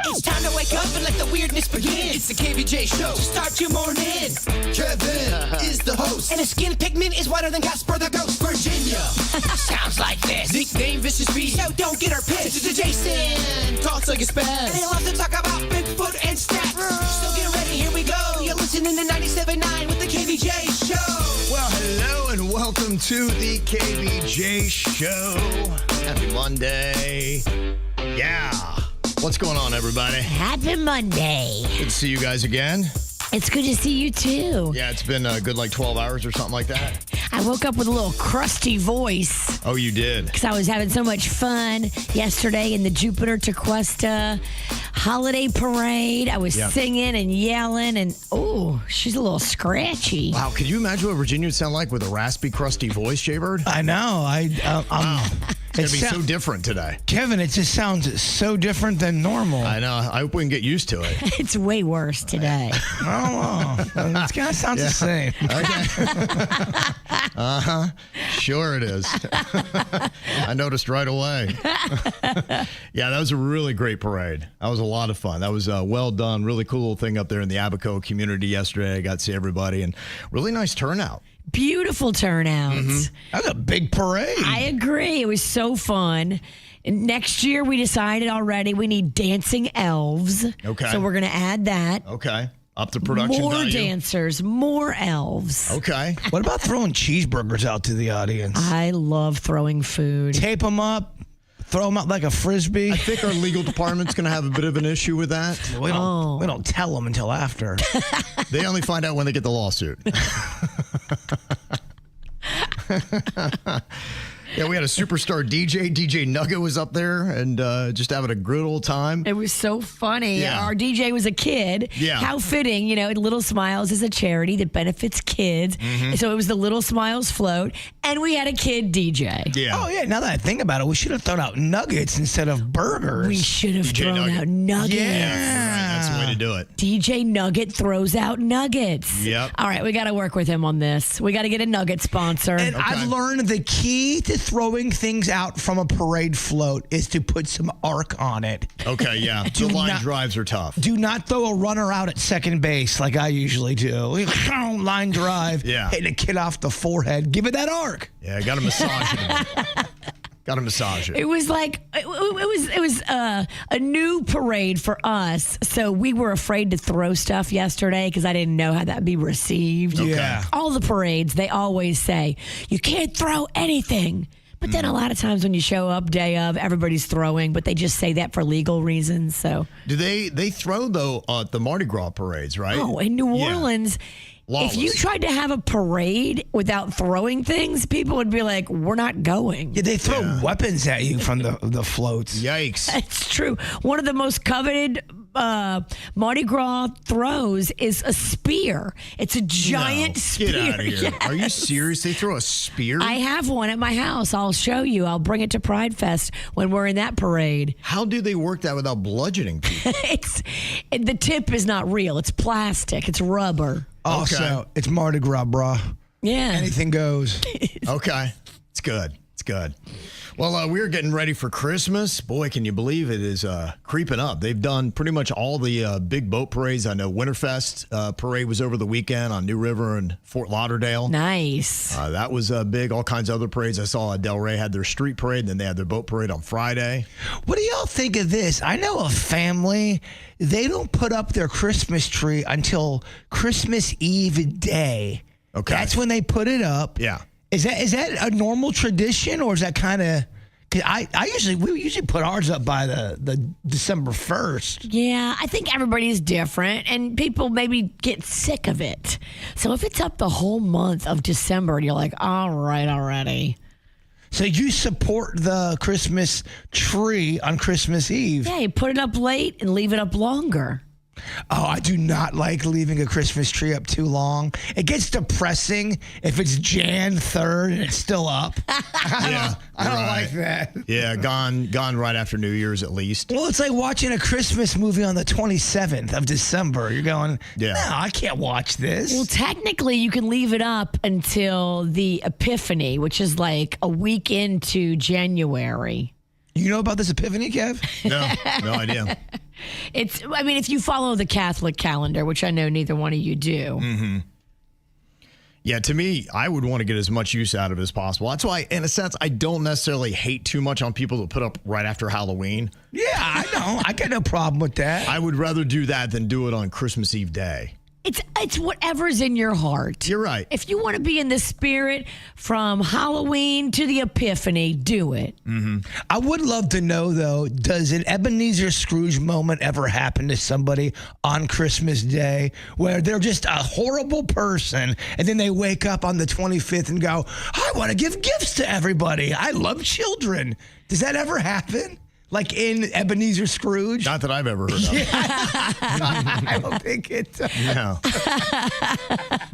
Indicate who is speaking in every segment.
Speaker 1: It's time to wake up and let the weirdness begin. It's the KBJ show. Start your morning. Kevin is the host. And his skin pigment is whiter than Casper the Ghost. Virginia sounds like this. Nickname Vicious Beast. So don't get her pissed. Jason talks like a spaz. And he loves to talk about Bigfoot and stats. So get ready, here we go. You're listening to 97.9 with the KBJ show.
Speaker 2: Well, hello and welcome to the KBJ show. Happy Monday. Yeah. What's going on, everybody?
Speaker 3: Happy Monday.
Speaker 2: Good to see you guys again.
Speaker 3: It's good to see you, too.
Speaker 2: Yeah, it's been a good 12 hours or something like that.
Speaker 3: I woke up with a little crusty voice.
Speaker 2: Oh, you did?
Speaker 3: Because I was having so much fun yesterday in the Jupiter Xmas holiday parade. I was singing and yelling, and she's a little scratchy.
Speaker 2: Wow, could you imagine what Virginia would sound like with a raspy, crusty voice, Jbird?
Speaker 4: I know.
Speaker 2: Wow. It's going to be so different today.
Speaker 4: Kevin, it just sounds so different than normal.
Speaker 2: I know. I hope we can get used to it.
Speaker 3: It's way worse today.
Speaker 4: It kind of sounds the same.
Speaker 2: Okay. Sure it is. I noticed right away. Yeah, that was a really great parade. That was a lot of fun. That was well done. Really cool thing up there in the Abaco community yesterday. I got to see everybody and really nice turnout.
Speaker 3: Beautiful turnout.
Speaker 4: Mm-hmm. That was a big parade.
Speaker 3: I agree. It was so fun. And next year, we decided already we need dancing elves.
Speaker 2: Okay.
Speaker 3: So we're going to add that.
Speaker 2: Okay. Up the production
Speaker 3: More
Speaker 2: value.
Speaker 3: dancers, more elves.
Speaker 2: Okay.
Speaker 4: What about throwing cheeseburgers out to the audience?
Speaker 3: I love throwing food.
Speaker 4: Tape them up. Throw them out like a Frisbee.
Speaker 2: I think our legal department's going to have a bit of an issue with that.
Speaker 4: We don't tell them until after.
Speaker 2: They only find out when they get the lawsuit. Yeah, we had a superstar DJ. DJ Nugget was up there and just having a good old time.
Speaker 3: It was so funny.
Speaker 2: Yeah.
Speaker 3: Our DJ was a kid.
Speaker 2: Yeah.
Speaker 3: How fitting, Little Smiles is a charity that benefits kids.
Speaker 2: Mm-hmm.
Speaker 3: So it was the Little Smiles float, and we had a kid DJ.
Speaker 2: Yeah.
Speaker 4: Oh, yeah. Now that I think about it, we should have thrown out nuggets instead of burgers.
Speaker 3: We should have
Speaker 2: DJ
Speaker 3: thrown
Speaker 2: Nugget.
Speaker 3: out nuggets.
Speaker 4: Yeah.
Speaker 2: That's the way to do it.
Speaker 3: DJ Nugget throws out nuggets.
Speaker 2: Yep.
Speaker 3: All right, we got to work with him on this. We got to get a nugget sponsor.
Speaker 4: And I've learned the key to throwing things out from a parade float is to put some arc on it.
Speaker 2: Okay, yeah. The line drives are tough.
Speaker 4: Do not throw a runner out at second base like I usually do. Line drive, hitting a kid off the forehead. Give it that arc.
Speaker 2: Yeah, got to massage it. Got to massage it.
Speaker 3: It was like it was a new parade for us, so we were afraid to throw stuff yesterday because I didn't know how that'd be received.
Speaker 2: Okay.
Speaker 4: Yeah.
Speaker 3: All the parades, they always say you can't throw anything, but then a lot of times when you show up day of, everybody's throwing, but they just say that for legal reasons. So
Speaker 2: Do they throw though at the Mardi Gras parades, right?
Speaker 3: oh, in New Orleans.
Speaker 2: Lawless.
Speaker 3: If you tried to have a parade without throwing things, people would be like, we're not going.
Speaker 4: Yeah, they throw weapons at you from the floats.
Speaker 2: Yikes.
Speaker 3: It's true. One of the most coveted Mardi Gras throws is a spear. It's a giant spear.
Speaker 2: Get out of here.
Speaker 3: Yes.
Speaker 2: Are you serious? They throw a spear?
Speaker 3: I have one at my house. I'll show you. I'll bring it to Pride Fest when we're in that parade.
Speaker 2: How do they work that without bludgeoning people?
Speaker 3: The tip is not real. It's plastic. It's rubber.
Speaker 4: Also, it's Mardi Gras, brah.
Speaker 3: Yeah.
Speaker 4: Anything goes.
Speaker 2: Okay. It's good. It's good. Well, we're getting ready for Christmas. Boy, can you believe it is creeping up. They've done pretty much all the big boat parades. I know Winterfest parade was over the weekend on New River and Fort Lauderdale.
Speaker 3: Nice.
Speaker 2: That was big. All kinds of other parades. I saw Del Rey had their street parade, and then they had their boat parade on Friday.
Speaker 4: What do y'all think of this? I know a family, they don't put up their Christmas tree until Christmas Eve day.
Speaker 2: Okay.
Speaker 4: That's when they put it up.
Speaker 2: Yeah.
Speaker 4: Is that a normal tradition, or is that kind of? We usually put ours up by the December 1st.
Speaker 3: Yeah, I think everybody's different, and people maybe get sick of it. So if it's up the whole month of December, and you're like, all right, already.
Speaker 4: So you support the Christmas tree on Christmas Eve?
Speaker 3: Yeah, you put it up late and leave it up longer.
Speaker 4: Oh, I do not like leaving a Christmas tree up too long. It gets depressing if it's Jan 3rd and it's still up. I don't like that.
Speaker 2: Yeah, gone right after New Year's at least.
Speaker 4: Well, it's like watching a Christmas movie on the 27th of December. You're going, no, I can't watch this.
Speaker 3: Well, technically, you can leave it up until the Epiphany, which is like a week into January.
Speaker 4: You know about this epiphany, Kev?
Speaker 2: No idea.
Speaker 3: If you follow the Catholic calendar, which I know neither one of you do.
Speaker 2: Mm-hmm. Yeah, to me, I would want to get as much use out of it as possible. That's why, in a sense, I don't necessarily hate too much on people that put up right after Halloween.
Speaker 4: Yeah, I know. I got no problem with that.
Speaker 2: I would rather do that than do it on Christmas Eve day.
Speaker 3: It's whatever's in your heart.
Speaker 2: You're right.
Speaker 3: If you want to be in the spirit from Halloween to the Epiphany, do it.
Speaker 2: Mm-hmm.
Speaker 4: I would love to know, though, does an Ebenezer Scrooge moment ever happen to somebody on Christmas Day where they're just a horrible person and then they wake up on the 25th and go, I want to give gifts to everybody. I love children. Does that ever happen? Like in Ebenezer Scrooge?
Speaker 2: Not that I've ever heard of.
Speaker 4: I don't think it.
Speaker 2: No.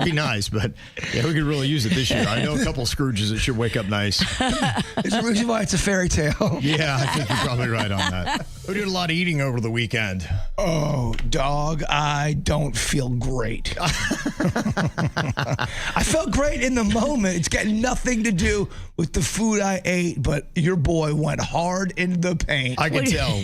Speaker 2: Be nice, but yeah, we could really use it this year. I know a couple Scrooges that should wake up nice.
Speaker 4: There's a reason why it's a fairy tale.
Speaker 2: Yeah, I think you're probably right on that. We did a lot of eating over the weekend.
Speaker 4: Oh, dog, I don't feel great. I felt great in the moment. It's got nothing to do with the food I ate, but your boy went hard in the paint.
Speaker 2: I can tell.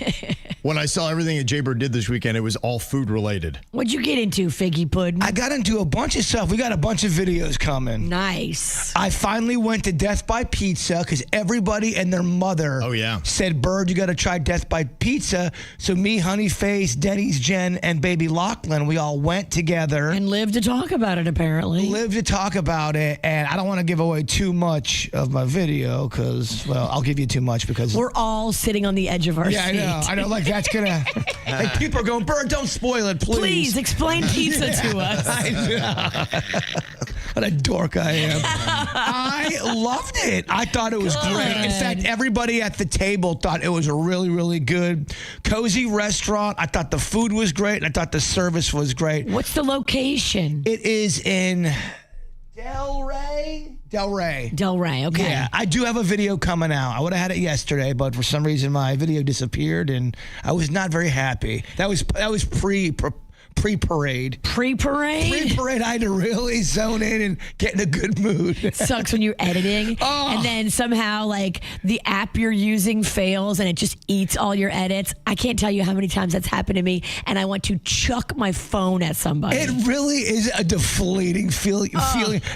Speaker 2: When I saw everything that Jbird did this weekend, it was all food related.
Speaker 3: What'd you get into, Figgy Puddin'?
Speaker 4: I got into a bunch of stuff. We got a bunch of videos coming.
Speaker 3: Nice.
Speaker 4: I finally went to Death by Pizza because everybody and their mother said, Bird, you got to try Death by Pizza. So me, Honeyface, Denny's Jen, and baby Lachlan, we all went together.
Speaker 3: And lived to talk about it, apparently.
Speaker 4: Lived to talk about it. And I don't want to give away too much of my video because, well, I'll give you too much because...
Speaker 3: We're all sitting on the edge of our seat.
Speaker 4: Yeah, I know. Like, that's going to... like, people are going, Bird, don't spoil it, please.
Speaker 3: Please, explain pizza to us.
Speaker 4: What a dork I am. I loved it. I thought it was great. In fact, everybody at the table thought it was a really, really good, cozy restaurant. I thought the food was great, and I thought the service was great.
Speaker 3: What's the location?
Speaker 4: It is in Delray.
Speaker 3: Delray, okay.
Speaker 4: Yeah, I do have a video coming out. I would have had it yesterday, but for some reason my video disappeared, and I was not very happy. That was pre-parade.
Speaker 3: Pre-parade?
Speaker 4: Pre-parade, I had to really zone in and get in a good mood.
Speaker 3: Sucks when you're editing, and then somehow, like, the app you're using fails, and it just eats all your edits. I can't tell you how many times that's happened to me, and I want to chuck my phone at somebody.
Speaker 4: It really is a deflating feeling.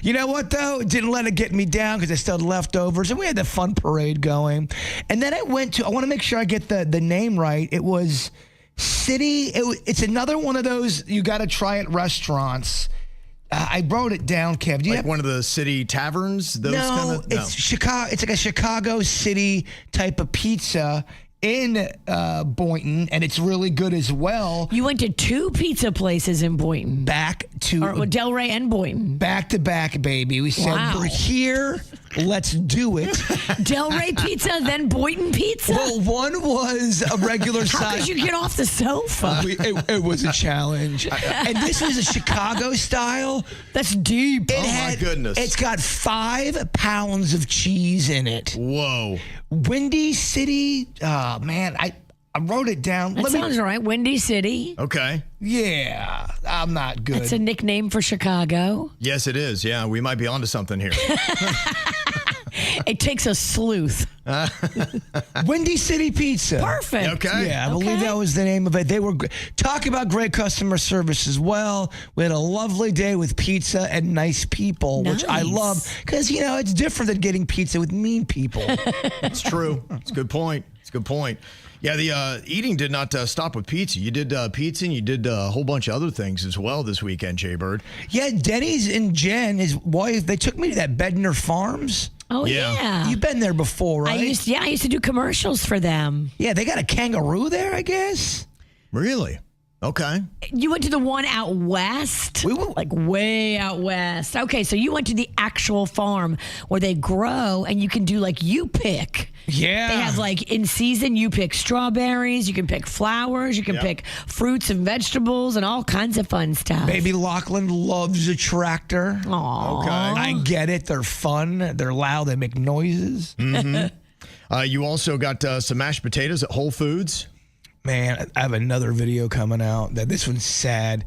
Speaker 4: You know what, though? It didn't let it get me down because I still had leftovers, and we had the fun parade going. And then I want to make sure I get the name right. It was... It's another one of those you got to try at restaurants. I wrote it down, Kev. Do you have
Speaker 2: one of the city taverns?
Speaker 4: It's Chicago. It's like a Chicago City type of pizza in Boynton, and it's really good as well.
Speaker 3: You went to two pizza places in Boynton. Delray and Boynton.
Speaker 4: Back to back, baby. We said, we're here. Let's do it.
Speaker 3: Delray pizza, then Boynton pizza?
Speaker 4: Well, one was a regular size.
Speaker 3: How could you get off the sofa?
Speaker 4: It was a challenge. And this was a Chicago style.
Speaker 3: That's deep.
Speaker 2: My goodness.
Speaker 4: It's got 5 pounds of cheese in it.
Speaker 2: Whoa.
Speaker 4: Windy City. Oh, man. I wrote it down.
Speaker 3: That sounds right. Windy City.
Speaker 2: Okay.
Speaker 4: Yeah. I'm not good.
Speaker 3: That's a nickname for Chicago.
Speaker 2: Yes, it is. Yeah, we might be onto something here.
Speaker 3: It takes a sleuth.
Speaker 4: Windy City Pizza.
Speaker 3: Perfect.
Speaker 2: Okay.
Speaker 4: Yeah, I believe that was the name of it. They were talking about great customer service as well. We had a lovely day with pizza and nice people, which I love because, it's different than getting pizza with mean people.
Speaker 2: It's true. It's a good point. Yeah, the eating did not stop with pizza. You did pizza and you did a whole bunch of other things as well this weekend, Jbird.
Speaker 4: Yeah, Denny's and Jen, his wife, they took me to that Bedner Farms.
Speaker 3: Oh, yeah.
Speaker 4: You've been there before, right?
Speaker 3: I used to do commercials for them.
Speaker 4: Yeah, they got a kangaroo there, I guess.
Speaker 2: Really? Okay.
Speaker 3: You went to the one out west?
Speaker 4: We went
Speaker 3: like way out west. Okay, so you went to the actual farm where they grow and you can do like you pick.
Speaker 4: Yeah.
Speaker 3: They have like in season, you pick strawberries, you can pick flowers, you can pick fruits and vegetables and all kinds of fun stuff.
Speaker 4: Baby Lachlan loves a tractor.
Speaker 3: Aww.
Speaker 2: Okay.
Speaker 4: I get it. They're fun. They're loud. They make noises.
Speaker 2: Mm-hmm. You also got some mashed potatoes at Whole Foods.
Speaker 4: Man, I have another video coming out. This one's sad.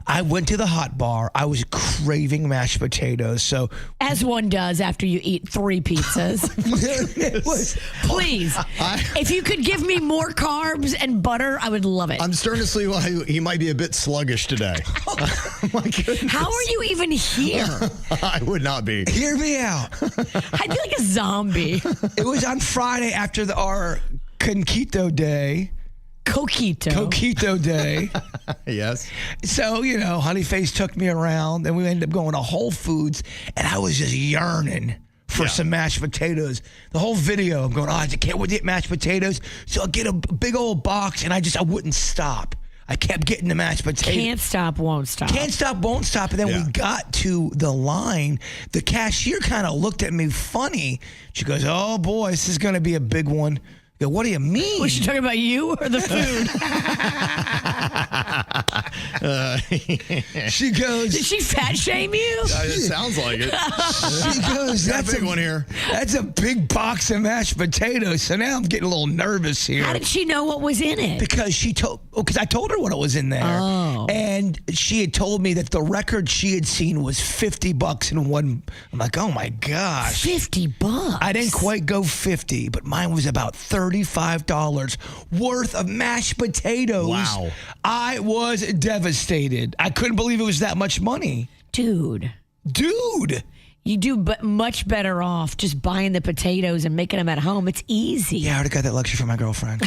Speaker 4: I went to the hot bar. I was craving mashed potatoes. So
Speaker 3: As one does after you eat 3 pizzas.
Speaker 4: it was,
Speaker 3: Please. If you could give me more carbs and butter, I would love it.
Speaker 2: I'm starting to see why he might be a bit sluggish today. My goodness.
Speaker 3: How are you even here?
Speaker 2: I would not be.
Speaker 4: hear me out.
Speaker 3: I'd be like a zombie.
Speaker 4: It was on Friday after our Conquito Day. Coquito Day.
Speaker 2: Yes.
Speaker 4: So, Honeyface took me around and we ended up going to Whole Foods and I was just yearning for some mashed potatoes. The whole video, I'm going, I can't wait to get mashed potatoes. So I'll get a big old box and I wouldn't stop. I kept getting the mashed potatoes.
Speaker 3: Can't stop, won't stop.
Speaker 4: Can't stop, won't stop. And then we got to the line. The cashier kind of looked at me funny. She goes, oh boy, this is going to be a big one. I go, what do you mean?
Speaker 3: Was she talking about you or the food?
Speaker 4: She goes,
Speaker 3: Did she fat shame you?
Speaker 2: It sounds like it.
Speaker 4: she goes,
Speaker 2: That's a big one here.
Speaker 4: That's a big box of mashed potatoes. So now I'm getting a little nervous here.
Speaker 3: How did she know what was in it?
Speaker 4: Because I told her what was in there.
Speaker 3: Oh.
Speaker 4: And she had told me that the record she had seen was $50 in one. I'm like, oh my gosh.
Speaker 3: $50.
Speaker 4: I didn't quite go 50, but mine was about $35 worth of mashed potatoes.
Speaker 2: Wow.
Speaker 4: I was devastated. I couldn't believe it was that much money.
Speaker 3: Dude. You do much better off just buying the potatoes and making them at home. It's easy.
Speaker 4: Yeah, I already got that lecture from my girlfriend.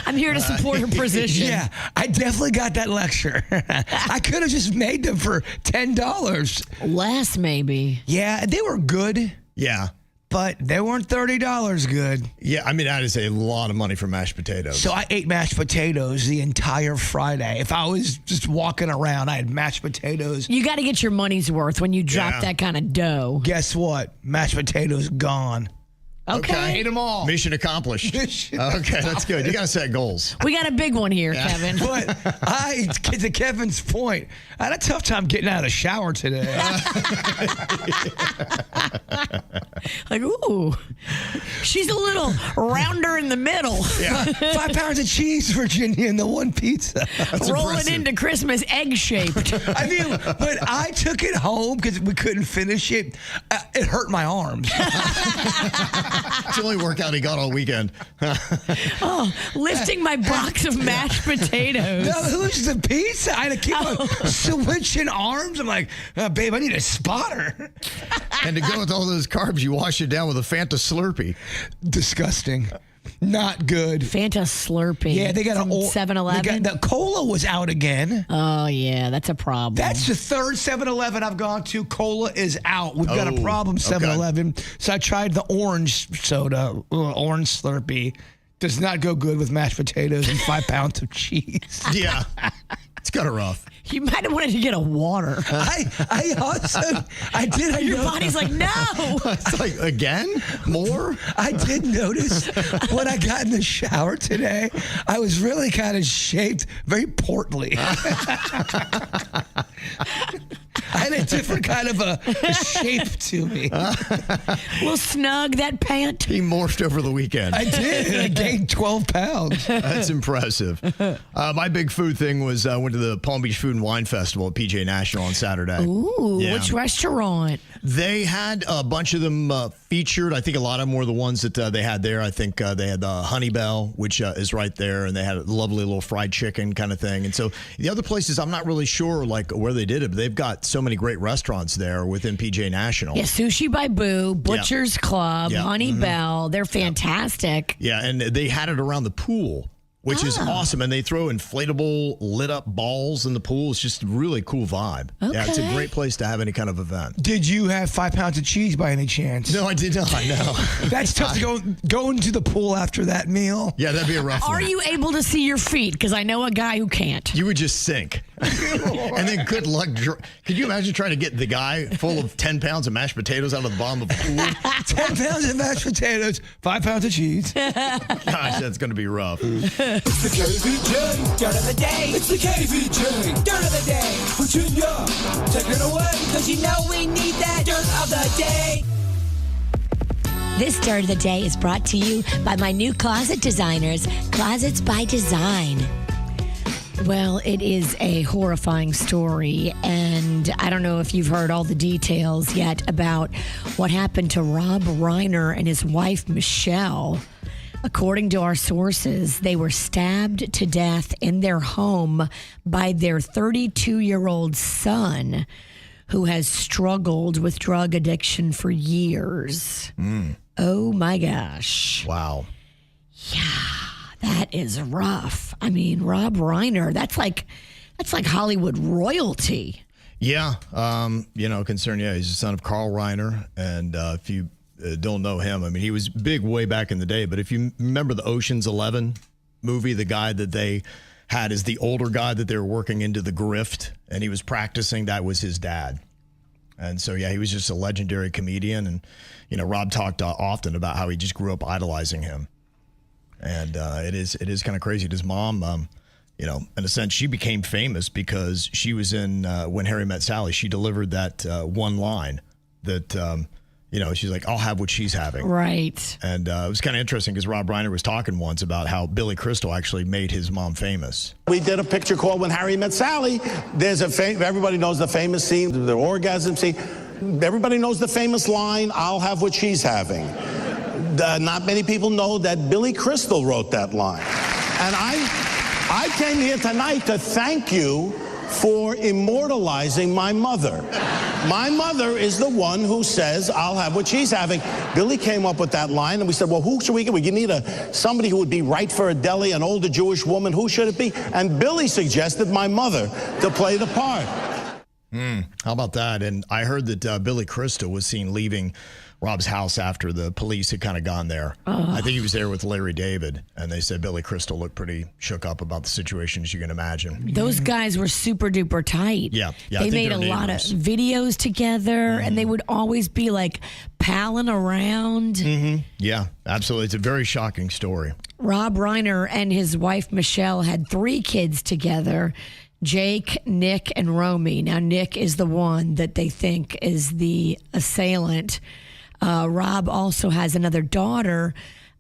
Speaker 3: I'm here to support her position.
Speaker 4: Yeah, I definitely got that lecture. I could have just made them for $10.
Speaker 3: Less, maybe.
Speaker 4: Yeah, they were good.
Speaker 2: Yeah.
Speaker 4: But they weren't $30 good.
Speaker 2: Yeah, I mean, that is a lot of money for mashed potatoes.
Speaker 4: So I ate mashed potatoes the entire Friday. If I was just walking around, I had mashed potatoes.
Speaker 3: You got to get your money's worth when you drop that kind of dough.
Speaker 4: Guess what? Mashed potatoes gone.
Speaker 3: Okay.
Speaker 4: Ate them all.
Speaker 2: Mission accomplished. Okay, that's good. You got to set goals.
Speaker 3: We got a big one here, Kevin.
Speaker 4: But to Kevin's point, I had a tough time getting out of the shower today.
Speaker 3: Like, ooh, she's a little rounder in the middle.
Speaker 2: Yeah.
Speaker 4: 5 pounds of cheese, Virginia, and the one pizza.
Speaker 3: Rolling
Speaker 2: impressive.
Speaker 3: into Christmas egg-shaped.
Speaker 4: I mean, when I took it home because we couldn't finish it, it hurt my arms.
Speaker 2: It's the only workout he got all weekend.
Speaker 3: Lifting my box of mashed potatoes.
Speaker 4: No, who's the pizza? I had to keep on switching arms. I'm like, babe, I need a spotter.
Speaker 2: And to go with all those carbs, you wash it down with a Fanta Slurpee.
Speaker 4: Disgusting. Not good.
Speaker 3: Fanta Slurpee.
Speaker 4: Yeah, they got
Speaker 3: from 7-Eleven.
Speaker 4: The cola was out again.
Speaker 3: Oh, yeah, that's a problem.
Speaker 4: That's the third 7-Eleven I've gone to. Cola is out. We've got a problem, 7-Eleven. So I tried the orange soda, orange Slurpee. Does not go good with mashed potatoes and 5 pounds of cheese.
Speaker 2: Yeah. It's kind of rough.
Speaker 3: You might have wanted to get a water.
Speaker 4: I also, I did.
Speaker 3: Your body's like, no.
Speaker 2: It's like, again? More?
Speaker 4: I did notice when I got in the shower today, I was really kind of shaped very portly. I had a different kind of a shape to me.
Speaker 3: A little snug, that pant.
Speaker 2: He morphed over the weekend.
Speaker 4: I did. I gained 12 pounds.
Speaker 2: That's impressive. My big food thing was I went to the Palm Beach Food and Wine Festival at PJ National on Saturday.
Speaker 3: Ooh,
Speaker 2: Yeah.
Speaker 3: which restaurant?
Speaker 2: They had a bunch of them featured. I think a lot of them were the ones that they had there. I think they had the Honey Bell, which is right there, and they had a lovely little fried chicken kind of thing. And so the other places, I'm not really sure like where they did it, but they've got so many great restaurants there within PJ National.
Speaker 3: Yeah, Sushi by Boo, Butcher's Club,
Speaker 2: Yeah.
Speaker 3: Honey Bell. They're fantastic.
Speaker 2: Yeah, and they had it around the pool, which is awesome. And they throw inflatable lit up balls in the pool. It's just a really cool vibe. Yeah, it's a
Speaker 3: Okay.
Speaker 2: great place to have any kind of event.
Speaker 4: Did you have 5 pounds of cheese by any chance?
Speaker 2: No, I did not. No.
Speaker 4: That's tough to go into the pool after that meal.
Speaker 2: Yeah, that'd be a rough
Speaker 3: Are
Speaker 2: one.
Speaker 3: you able to see your feet? Because I know a guy who can't.
Speaker 2: You would just sink. And then good luck. Could you imagine trying to get the guy full of 10 pounds of mashed potatoes out of the bottom of the pool?
Speaker 4: 10 pounds of mashed potatoes, 5 pounds of cheese.
Speaker 2: Gosh, that's going to be rough.
Speaker 1: It's the KVJ Dirt of the Day. It's the KVJ Dirt of the Day. Virginia, take it away. Cause you know we need that Dirt of the Day.
Speaker 3: This Dirt of the Day is brought to you by my new closet designers, Closets by Design. Well, it is a horrifying story, and I don't know if you've heard all the details yet about what happened to Rob Reiner and his wife, Michelle. According to our sources, they were stabbed to death in their home by their 32-year-old son, who has struggled with drug addiction for years. Oh, my gosh.
Speaker 2: Wow.
Speaker 3: That is rough. I mean, Rob Reiner, that's like Hollywood royalty.
Speaker 2: Yeah. He's the son of Carl Reiner. And if you don't know him, I mean, he was big way back in the day. But if you remember the Ocean's 11 movie, the guy that they had is the older guy that they were working into the grift, and he was practicing, that was his dad. And so, yeah, he was just a legendary comedian. And, Rob talked often about how he just grew up idolizing him. And it is kind of crazy. His mom, in a sense, she became famous because she was in When Harry Met Sally. She delivered that one line that, she's like, I'll have what she's having.
Speaker 3: Right.
Speaker 2: And it was kind of interesting because Rob Reiner was talking once about how Billy Crystal actually made his mom famous.
Speaker 5: We did a picture called When Harry Met Sally. There's everybody knows the famous scene, the orgasm scene. Everybody knows the famous line, I'll have what she's having. Not many people know that Billy Crystal wrote that line. And I came here tonight to thank you for immortalizing my mother. My mother is the one who says, I'll have what she's having. Billy came up with that line, and we said, well, who should we get? We need somebody who would be right for a deli, an older Jewish woman. Who should it be? And Billy suggested my mother to play the part.
Speaker 2: How about that? And I heard that Billy Crystal was seen leaving Rob's house after the police had kind of gone there. I think he was there with Larry David, and they said Billy Crystal looked pretty shook up about the situation, as you can imagine.
Speaker 3: Those guys were super duper tight.
Speaker 2: Yeah.
Speaker 3: They made a lot of videos together, and they would always be like palling around.
Speaker 2: Yeah, absolutely. It's a very shocking story.
Speaker 3: Rob Reiner and his wife Michelle had 3 kids together. Jake, Nick, and Romy. Now, Nick is the one that they think is the assailant. Rob also has another daughter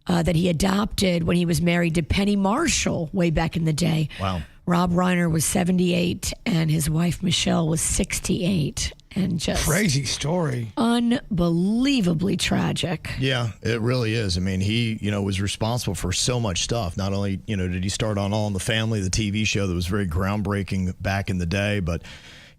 Speaker 3: that he adopted when he was married to Penny Marshall way back in the day.
Speaker 2: Wow.
Speaker 3: Rob Reiner was 78 and his wife Michelle was 68. And just
Speaker 4: crazy story.
Speaker 3: Unbelievably tragic.
Speaker 2: Yeah, it really is. I mean, he, was responsible for so much stuff. Not only, did he start on All in the Family, the TV show that was very groundbreaking back in the day, but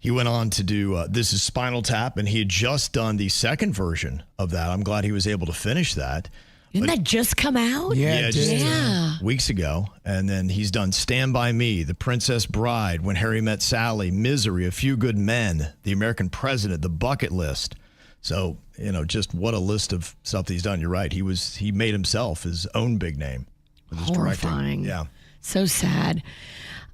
Speaker 2: he went on to do This Is Spinal Tap, and he had just done the second version of that. I'm glad he was able to finish that.
Speaker 3: Didn't that just come out?
Speaker 2: Yeah, just weeks ago. And then he's done Stand By Me, The Princess Bride, When Harry Met Sally, Misery, A Few Good Men, The American President, The Bucket List. So, just what a list of stuff that he's done. You're right. He made himself his own big name with his
Speaker 3: Horrifying.
Speaker 2: directing. Yeah.
Speaker 3: So sad.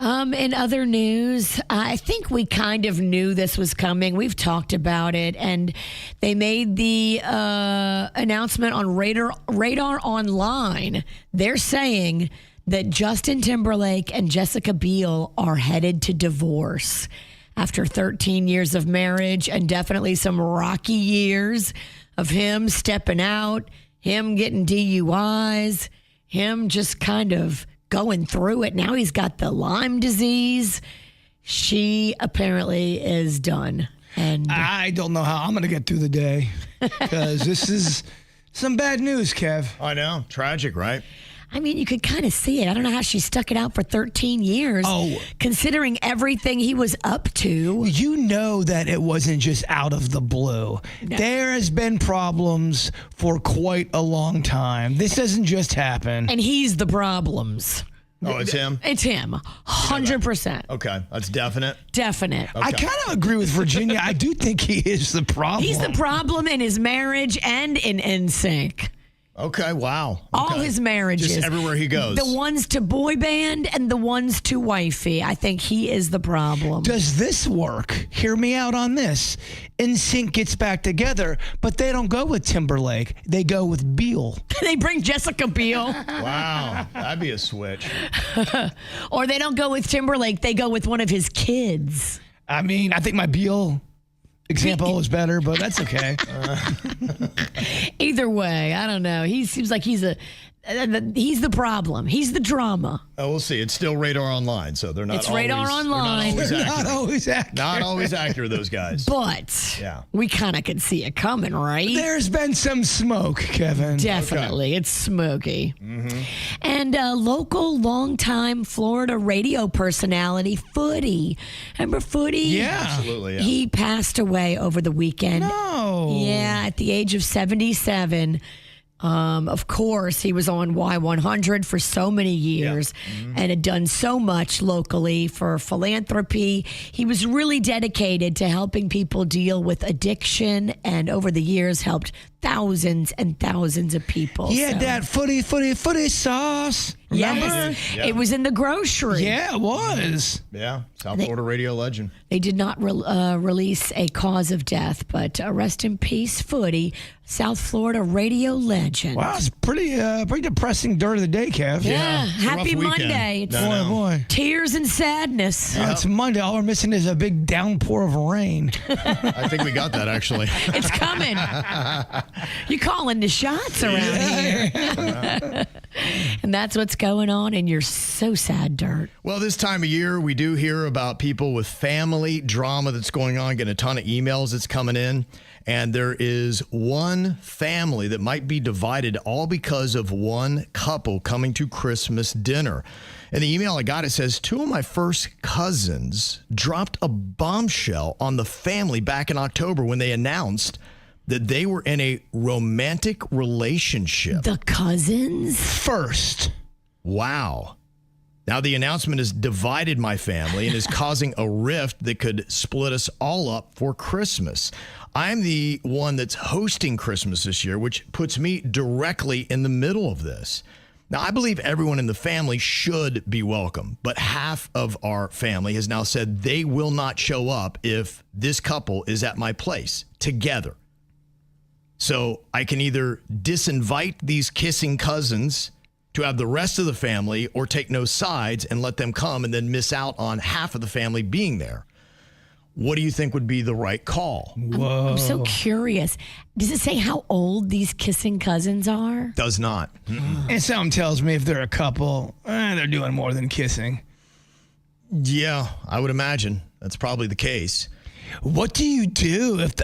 Speaker 3: In other news, I think we kind of knew this was coming. We've talked about it, and they made the announcement on Radar Online. They're saying that Justin Timberlake and Jessica Biel are headed to divorce after 13 years of marriage and definitely some rocky years of him stepping out, him getting DUIs, him just kind of going through it. Now he's got the Lyme disease. She apparently is done. And
Speaker 4: I don't know how I'm going to get through the day because this is some bad news, Kev.
Speaker 2: I know. Tragic, right?
Speaker 3: I mean, you could kind of see it. I don't know how she stuck it out for 13 years.
Speaker 4: Oh.
Speaker 3: Considering everything he was up to.
Speaker 4: You know that it wasn't just out of the blue. No. There has been problems for quite a long time. This doesn't just happen.
Speaker 3: And he's the problems.
Speaker 2: Oh, it's him?
Speaker 3: It's him. 100%.
Speaker 2: Okay. That's definite?
Speaker 3: Definite.
Speaker 2: Okay.
Speaker 4: I kind of agree with Virginia. I do think he is the problem.
Speaker 3: He's the problem in his marriage and in NSYNC.
Speaker 2: Okay, wow. Okay.
Speaker 3: All his marriages.
Speaker 2: Just everywhere he goes.
Speaker 3: The ones to boy band and the ones to wifey. I think he is the problem.
Speaker 4: Does this work? Hear me out on this. NSYNC gets back together, but they don't go with Timberlake. They go with Biel.
Speaker 3: They bring Jessica Biel.
Speaker 2: Wow, that'd be a switch.
Speaker 3: Or they don't go with Timberlake. They go with one of his kids.
Speaker 4: I mean, I think my Biel example is better, but that's okay.
Speaker 3: Either way, I don't know. He seems like he's He's the problem. He's the drama.
Speaker 2: Oh, we'll see. It's still Radar Online, so they're not.
Speaker 3: It's Radar Online.
Speaker 4: They're not always accurate.
Speaker 2: Not always accurate, those guys.
Speaker 3: But
Speaker 2: Yeah.
Speaker 3: we kind of could see it coming, right?
Speaker 4: There's been some smoke, Kevin.
Speaker 3: Definitely. It's smoky.
Speaker 2: Mm-hmm.
Speaker 3: And local longtime Florida radio personality, Footy. Remember Footy?
Speaker 4: Yeah.
Speaker 2: Absolutely, yeah.
Speaker 3: He passed away over the weekend.
Speaker 4: No.
Speaker 3: Yeah, at the age of 77. Of course, he was on Y100 for so many years and had done so much locally for philanthropy. He was really dedicated to helping people deal with addiction and over the years helped thousands and thousands of people.
Speaker 4: He had that footy sauce. Remember?
Speaker 3: Yes, it was in the grocery.
Speaker 4: Yeah, it was.
Speaker 2: Yeah, South Florida radio legend.
Speaker 3: They did not release a cause of death, but rest in peace, Footy, South Florida radio legend.
Speaker 4: Wow, it's pretty depressing dirt of the day, Kev.
Speaker 3: Yeah,
Speaker 2: It's a rough
Speaker 3: happy
Speaker 2: weekend.
Speaker 3: Monday. It's
Speaker 2: No.
Speaker 4: Boy.
Speaker 3: tears and sadness.
Speaker 4: It's Monday. All we're missing is a big downpour of rain.
Speaker 2: I think we got that, actually.
Speaker 3: It's coming. You calling the shots around here. And that's what's going on in your so sad dirt.
Speaker 2: Well, this time of year, we do hear about people with family drama that's going on, getting a ton of emails that's coming in. And there is one family that might be divided all because of one couple coming to Christmas dinner. In the email I got, it says, 2 of my first cousins dropped a bombshell on the family back in October when they announced that they were in a romantic relationship.
Speaker 3: The cousins?
Speaker 4: First.
Speaker 2: Wow. Now, the announcement has divided my family and is causing a rift that could split us all up for Christmas. I'm the one that's hosting Christmas this year, which puts me directly in the middle of this. Now, I believe everyone in the family should be welcome, but half of our family has now said they will not show up if this couple is at my place together. So I can either disinvite these kissing cousins to have the rest of the family or take no sides and let them come and then miss out on half of the family being there. What do you think would be the right call?
Speaker 3: I'm so curious. Does it say how old these kissing cousins are?
Speaker 2: Does not.
Speaker 4: And something tells me if they're a couple, they're doing more than kissing.
Speaker 2: Yeah, I would imagine that's probably the case.
Speaker 4: What do you do if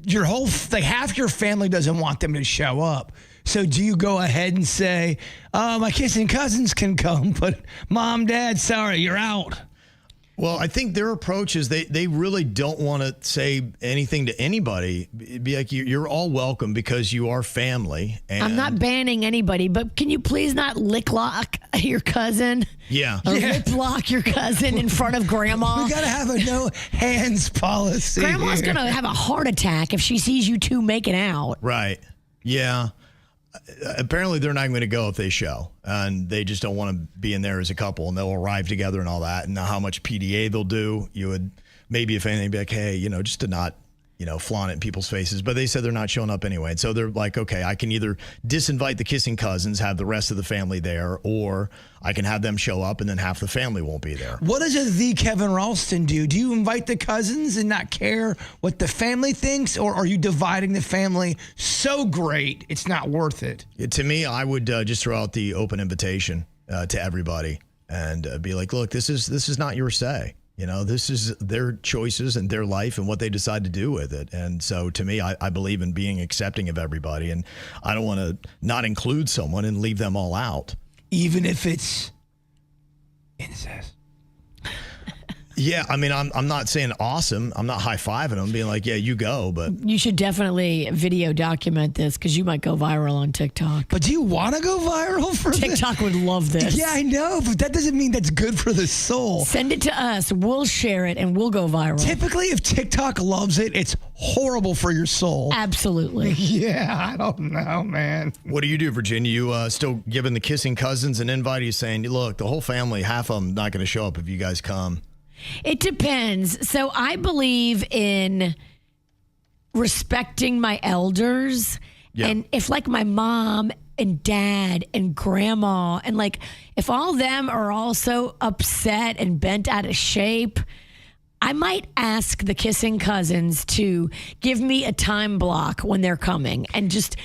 Speaker 4: your whole, half your family doesn't want them to show up? So do you go ahead and say, my kissing cousins can come, but mom, dad, sorry, you're out?
Speaker 2: Well, I think their approach is they really don't want to say anything to anybody. It'd be like, you're all welcome because you are family. And
Speaker 3: I'm not banning anybody, but can you please not lick lock your cousin?
Speaker 2: Yeah.
Speaker 3: Or lip lock your cousin in front of grandma?
Speaker 4: We got to have a no hands policy.
Speaker 3: Grandma's
Speaker 4: here.
Speaker 3: going to have a heart attack if she sees you two making out.
Speaker 2: Right. Yeah. Apparently, they're not going to go if they show, and they just don't want to be in there as a couple, and they'll arrive together and all that. And how much PDA they'll do, you would maybe, if anything, be like, hey, just to not, flaunt it in people's faces. But they said they're not showing up anyway. And so they're like, okay, I can either disinvite the kissing cousins, have the rest of the family there, or I can have them show up and then half the family won't be there.
Speaker 4: What does the Kevin Ralston do? Do you invite the cousins and not care what the family thinks, or are you dividing the family so great it's not worth it?
Speaker 2: To me, I would just throw out the open invitation to everybody and be like, look, this is not your say. This is their choices and their life and what they decide to do with it. And so to me, I believe in being accepting of everybody. And I don't want to not include someone and leave them all out.
Speaker 4: Even if it's incest.
Speaker 2: Yeah, I mean, I'm not saying awesome. I'm not high-fiving them, being like, yeah, you go. But
Speaker 3: You should definitely video document this because you might go viral on TikTok.
Speaker 4: But do you want to go viral for
Speaker 3: TikTok would love this.
Speaker 4: Yeah, I know, but that doesn't mean that's good for the soul.
Speaker 3: Send it to us. We'll share it and we'll go viral.
Speaker 4: Typically, if TikTok loves it, it's horrible for your soul.
Speaker 3: Absolutely.
Speaker 4: Yeah, I don't know, man.
Speaker 2: what do you do, Virginia? You still giving the kissing cousins an invite? Are you saying, look, the whole family, half of them not going to show up if you guys come?
Speaker 3: It depends. So I believe in respecting my elders.
Speaker 2: Yeah.
Speaker 3: And if like my mom and dad and grandma and like if all them are also upset and bent out of shape, I might ask the kissing cousins to give me a time block when they're coming and just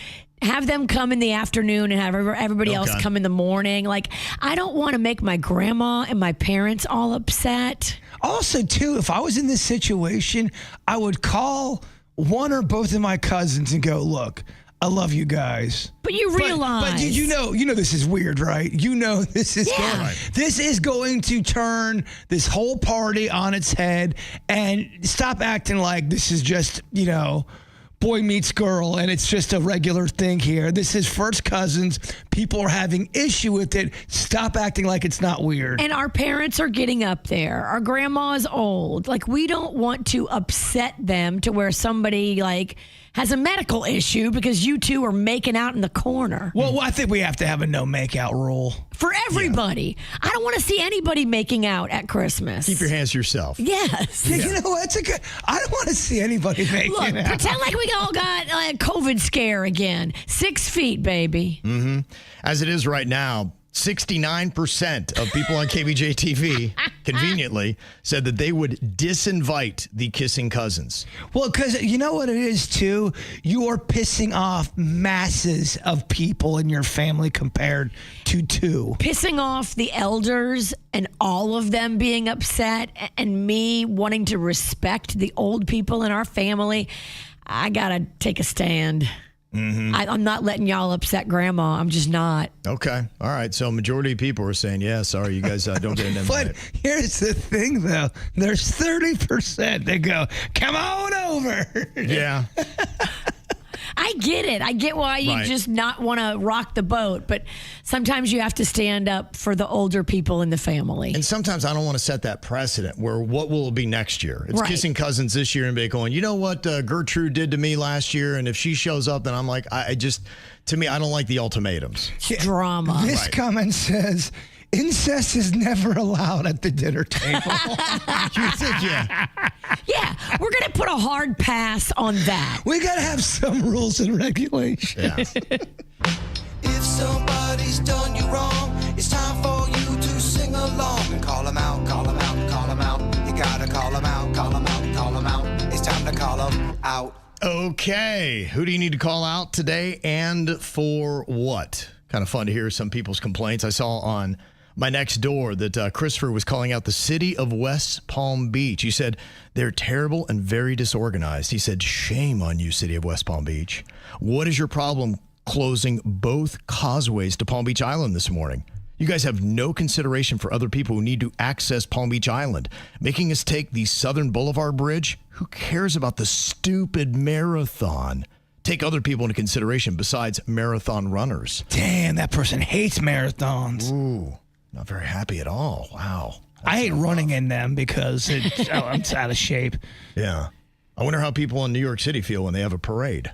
Speaker 3: have them come in the afternoon and have everybody else come in the morning. Like, I don't want to make my grandma and my parents all upset.
Speaker 4: Also, too, if I was in this situation, I would call one or both of my cousins and go, look, I love you guys.
Speaker 3: But you realize.
Speaker 4: But you know this is weird, right? You know this is going to turn this whole party on its head, and stop acting like this is just, boy meets girl and it's just a regular thing here. This is first cousins. People are having issue with it. Stop acting like it's not weird.
Speaker 3: And our parents are getting up there. Our grandma is old. Like, we don't want to upset them to where somebody has a medical issue because you two are making out in the corner.
Speaker 4: Well, I think we have to have a no makeout rule.
Speaker 3: For everybody. Yeah. I don't want to see anybody making out at Christmas.
Speaker 2: Keep your hands to yourself.
Speaker 3: Yes.
Speaker 4: Yeah. You know, that's a good. I don't want to see anybody making out.
Speaker 3: Pretend like we all got a COVID scare again. 6 feet, baby.
Speaker 2: Mm-hmm. As it is right now, 69% of people on KBJ TV, conveniently, said that they would disinvite the kissing cousins.
Speaker 4: Well, because you know what it is, too? You are pissing off masses of people in your family compared to two.
Speaker 3: Pissing off the elders and all of them being upset, and me wanting to respect the old people in our family. I got to take a stand. Mm-hmm. I'm not letting y'all upset Grandma. I'm just not.
Speaker 2: Okay. All right. So majority of people are saying, yeah, sorry, you guys don't get an invite.
Speaker 4: But here's the thing, though. There's 30% that go, come on over.
Speaker 2: Yeah.
Speaker 3: I get it. I get why you just not want to rock the boat, but sometimes you have to stand up for the older people in the family.
Speaker 2: And sometimes I don't want to set that precedent where what will it be next year? It's kissing cousins this year and be going, you know what Gertrude did to me last year, and if she shows up, then I'm like, to me, I don't like the ultimatums.
Speaker 3: Drama.
Speaker 4: This comment says, incest is never allowed at the dinner table.
Speaker 2: You think,
Speaker 3: Yeah, we're going to put a hard pass on that.
Speaker 4: We got to have some rules and regulations.
Speaker 2: Yeah.
Speaker 1: If somebody's done you wrong, it's time for you to sing along and call them out, call them out, call them out. You got to call them out, call them out, call them out. It's time to call them out.
Speaker 2: Okay. Who do you need to call out today, and for what? Kind of fun to hear some people's complaints. I saw on my next door that Christopher was calling out the city of West Palm Beach. He said, they're terrible and very disorganized. He said, shame on you, city of West Palm Beach. What is your problem closing both causeways to Palm Beach Island this morning? You guys have no consideration for other people who need to access Palm Beach Island. Making us take the Southern Boulevard Bridge? Who cares about the stupid marathon? Take other people into consideration besides marathon runners.
Speaker 4: Damn, that person hates marathons.
Speaker 2: Ooh. Not very happy at all. Wow.
Speaker 4: I hate running in them because I'm out of shape.
Speaker 2: Yeah. I wonder how people in New York City feel when they have a parade.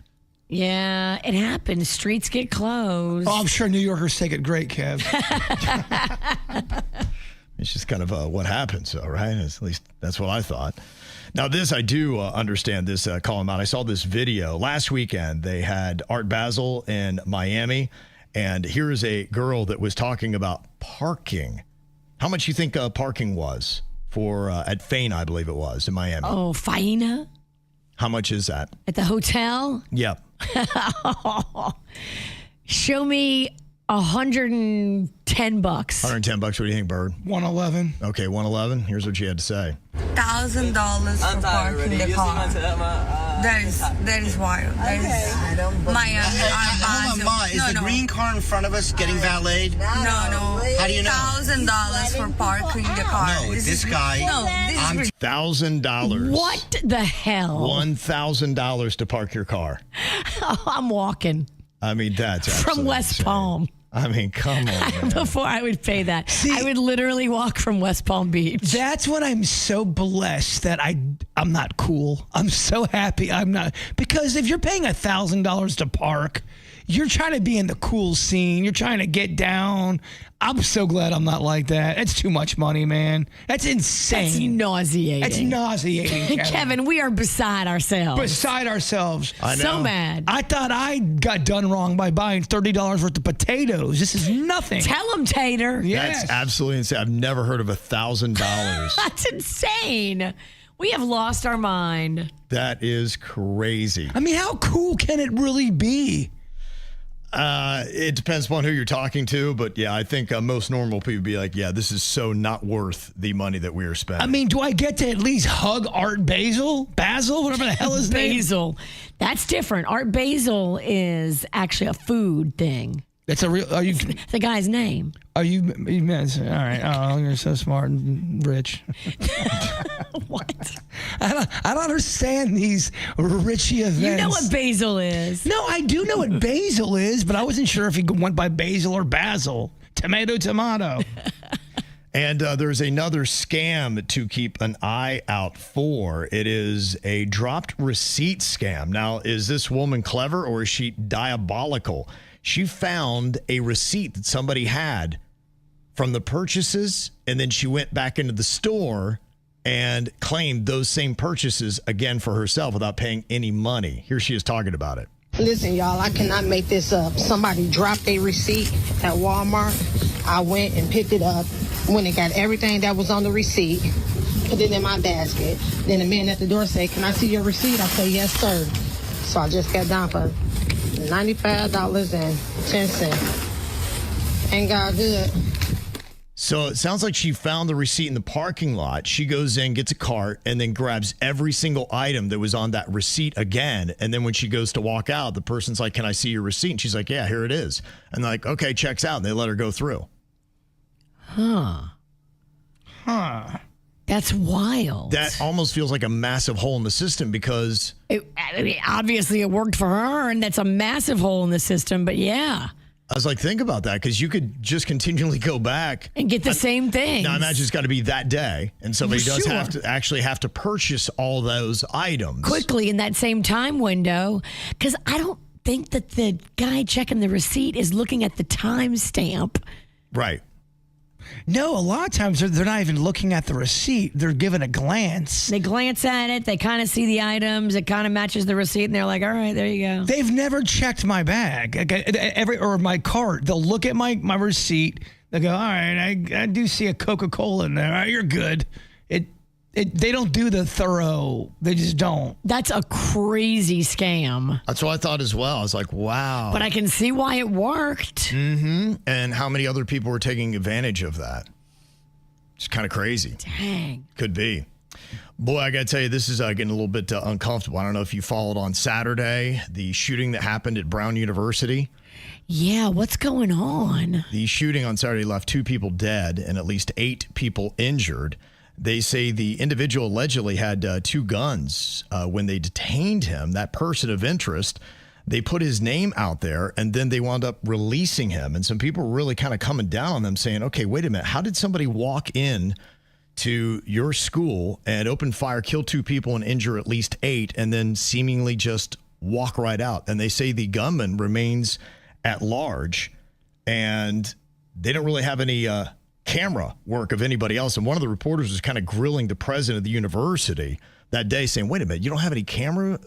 Speaker 3: Yeah, it happens. Streets get closed.
Speaker 4: Oh, I'm sure New Yorkers take it great, Kev.
Speaker 2: It's just kind of what happens, though, right? At least that's what I thought. Now, this, I do understand this, call them out. I saw this video last weekend. They had Art Basel in Miami. And here is a girl that was talking about parking. How much you think parking was for at Faina, I believe it was, in Miami?
Speaker 3: Oh, Faina?
Speaker 2: How much is that?
Speaker 3: At the hotel?
Speaker 2: Yep.
Speaker 3: Show me $110.
Speaker 2: $110. What do you think, Bird?
Speaker 4: 111.
Speaker 2: Okay, 111. Here's what she had to say.
Speaker 6: $1,000 for parking the car. That is wild. That is Miami.
Speaker 7: Is the green car in front of us getting valeted?
Speaker 6: No.
Speaker 7: How do you know?
Speaker 6: $1,000 for parking the car.
Speaker 7: No, this guy.
Speaker 6: No, this is
Speaker 2: $1,000.
Speaker 3: What the hell?
Speaker 2: $1,000 to park your car.
Speaker 3: Oh, I'm walking.
Speaker 2: I mean, that's
Speaker 3: from West
Speaker 2: insane.
Speaker 3: Palm.
Speaker 2: I mean, come on, man.
Speaker 3: Before I would pay that, I would literally walk from West Palm Beach.
Speaker 4: That's when I'm so blessed that I'm not cool. I'm so happy I'm not. Because if you're paying $1,000 to park, you're trying to be in the cool scene. You're trying to get down. I'm so glad I'm not like that. It's too much money, man. That's insane.
Speaker 3: That's nauseating.
Speaker 4: That's nauseating,
Speaker 3: Kevin, we are beside ourselves.
Speaker 4: Beside ourselves.
Speaker 2: I know.
Speaker 3: So mad.
Speaker 4: I thought I got done wrong by buying $30 worth of potatoes. This is nothing.
Speaker 3: Tell them, Tater.
Speaker 4: Yes.
Speaker 2: That's absolutely insane. I've never heard of $1,000.
Speaker 3: That's insane. We have lost our mind.
Speaker 2: That is crazy.
Speaker 4: I mean, how cool can it really be?
Speaker 2: It depends upon who you're talking to, but yeah, I think most normal people would be like, yeah, this is so not worth the money that we are spending.
Speaker 4: I mean, do I get to at least hug Art Basil, whatever the hell his name?
Speaker 3: Basil. That's different. Art Basil is actually a food thing.
Speaker 4: That's a real.
Speaker 3: It's the guy's name.
Speaker 4: Are you? All right. Oh, you're so smart and rich.
Speaker 3: What?
Speaker 4: I don't understand these Richie events.
Speaker 3: You know what basil is.
Speaker 4: No, I do know what basil is, but I wasn't sure if he went by basil or basil. Tomato.
Speaker 2: And there's another scam to keep an eye out for. It is a dropped receipt scam. Now, is this woman clever or is she diabolical? She found a receipt that somebody had from the purchases, and then she went back into the store and claimed those same purchases again for herself without paying any money. Here she is talking about it.
Speaker 8: Listen, y'all, I cannot make this up. Somebody dropped a receipt at Walmart. I went and picked it up, went and got everything that was on the receipt, put it in my basket. Then the man at the door said, "Can I see your receipt?" I said, "Yes, sir." So I just got down for $95.10. Ain't God good.
Speaker 2: So it sounds like she found the receipt in the parking lot. She goes in, gets a cart, and then grabs every single item that was on that receipt again. And then when she goes to walk out, the person's like, "Can I see your receipt?" And she's like, "Yeah, here it is." And they're like, "Okay, checks out." And they let her go through.
Speaker 3: Huh. That's wild.
Speaker 2: That almost feels like a massive hole in the system because...
Speaker 3: obviously it worked for her, and that's a massive hole in the system, but yeah.
Speaker 2: I was like, think about that, because you could just continually go back
Speaker 3: and get the same thing.
Speaker 2: Now, I imagine it's got to be that day, and somebody does have to purchase all those items
Speaker 3: quickly in that same time window, because I don't think that the guy checking the receipt is looking at the timestamp.
Speaker 2: Right.
Speaker 4: No, a lot of times they're not even looking at the receipt. They're given a glance.
Speaker 3: They glance at it. They kind of see the items. It kind of matches the receipt, and they're like, "All right, there you go."
Speaker 4: They've never checked my bag or my cart. They'll look at my receipt. They go, "All right, I do see a Coca-Cola in there. All right, you're good." They don't do the thorough. They just don't.
Speaker 3: That's a crazy scam.
Speaker 2: That's what I thought as well. I was like, wow.
Speaker 3: But I can see why it worked.
Speaker 2: Mm-hmm. And how many other people were taking advantage of that? It's kind of crazy.
Speaker 3: Dang.
Speaker 2: Could be. Boy, I got to tell you, this is getting a little bit uncomfortable. I don't know if you followed on Saturday, the shooting that happened at Brown University.
Speaker 3: Yeah, what's going on?
Speaker 2: The shooting on Saturday left 2 people dead and at least 8 people injured. They say the individual allegedly had 2 guns. When they detained him, that person of interest, they put his name out there, and then they wound up releasing him. And some people were really kind of coming down on them saying, okay, wait a minute. How did somebody walk in to your school and open fire, kill 2 people and injure at least 8, and then seemingly just walk right out? And they say the gunman remains at large, and they don't really have any camera work of anybody else. And one of the reporters was kind of grilling the president of the university that day saying, wait a minute, you don't have any camera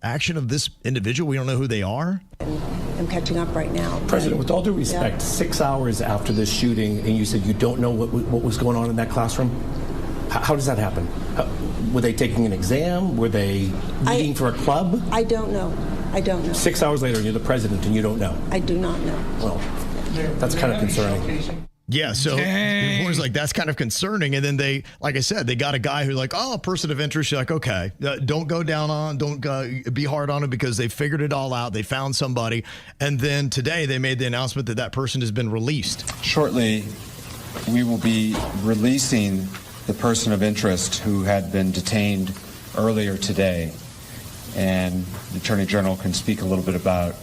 Speaker 2: action of this individual? We don't know who they are?
Speaker 9: I'm catching up right now.
Speaker 10: President, with all due respect, 6 hours after this shooting, and you said you don't know what was going on in that classroom? How does that happen? Were they taking an exam? Were they meeting for a club?
Speaker 9: I don't know.
Speaker 10: 6 hours later, you're the president and you don't know?
Speaker 9: I do not know.
Speaker 10: Well, that's kind of concerning.
Speaker 2: Yeah, so the reporter's like, that's kind of concerning. And then they, like I said, they got a guy who's like, oh, a person of interest. You're like, okay, don't be hard on him because they figured it all out. They found somebody. And then today they made the announcement that person has been released.
Speaker 11: Shortly, we will be releasing the person of interest who had been detained earlier today. And the Attorney General can speak a little bit about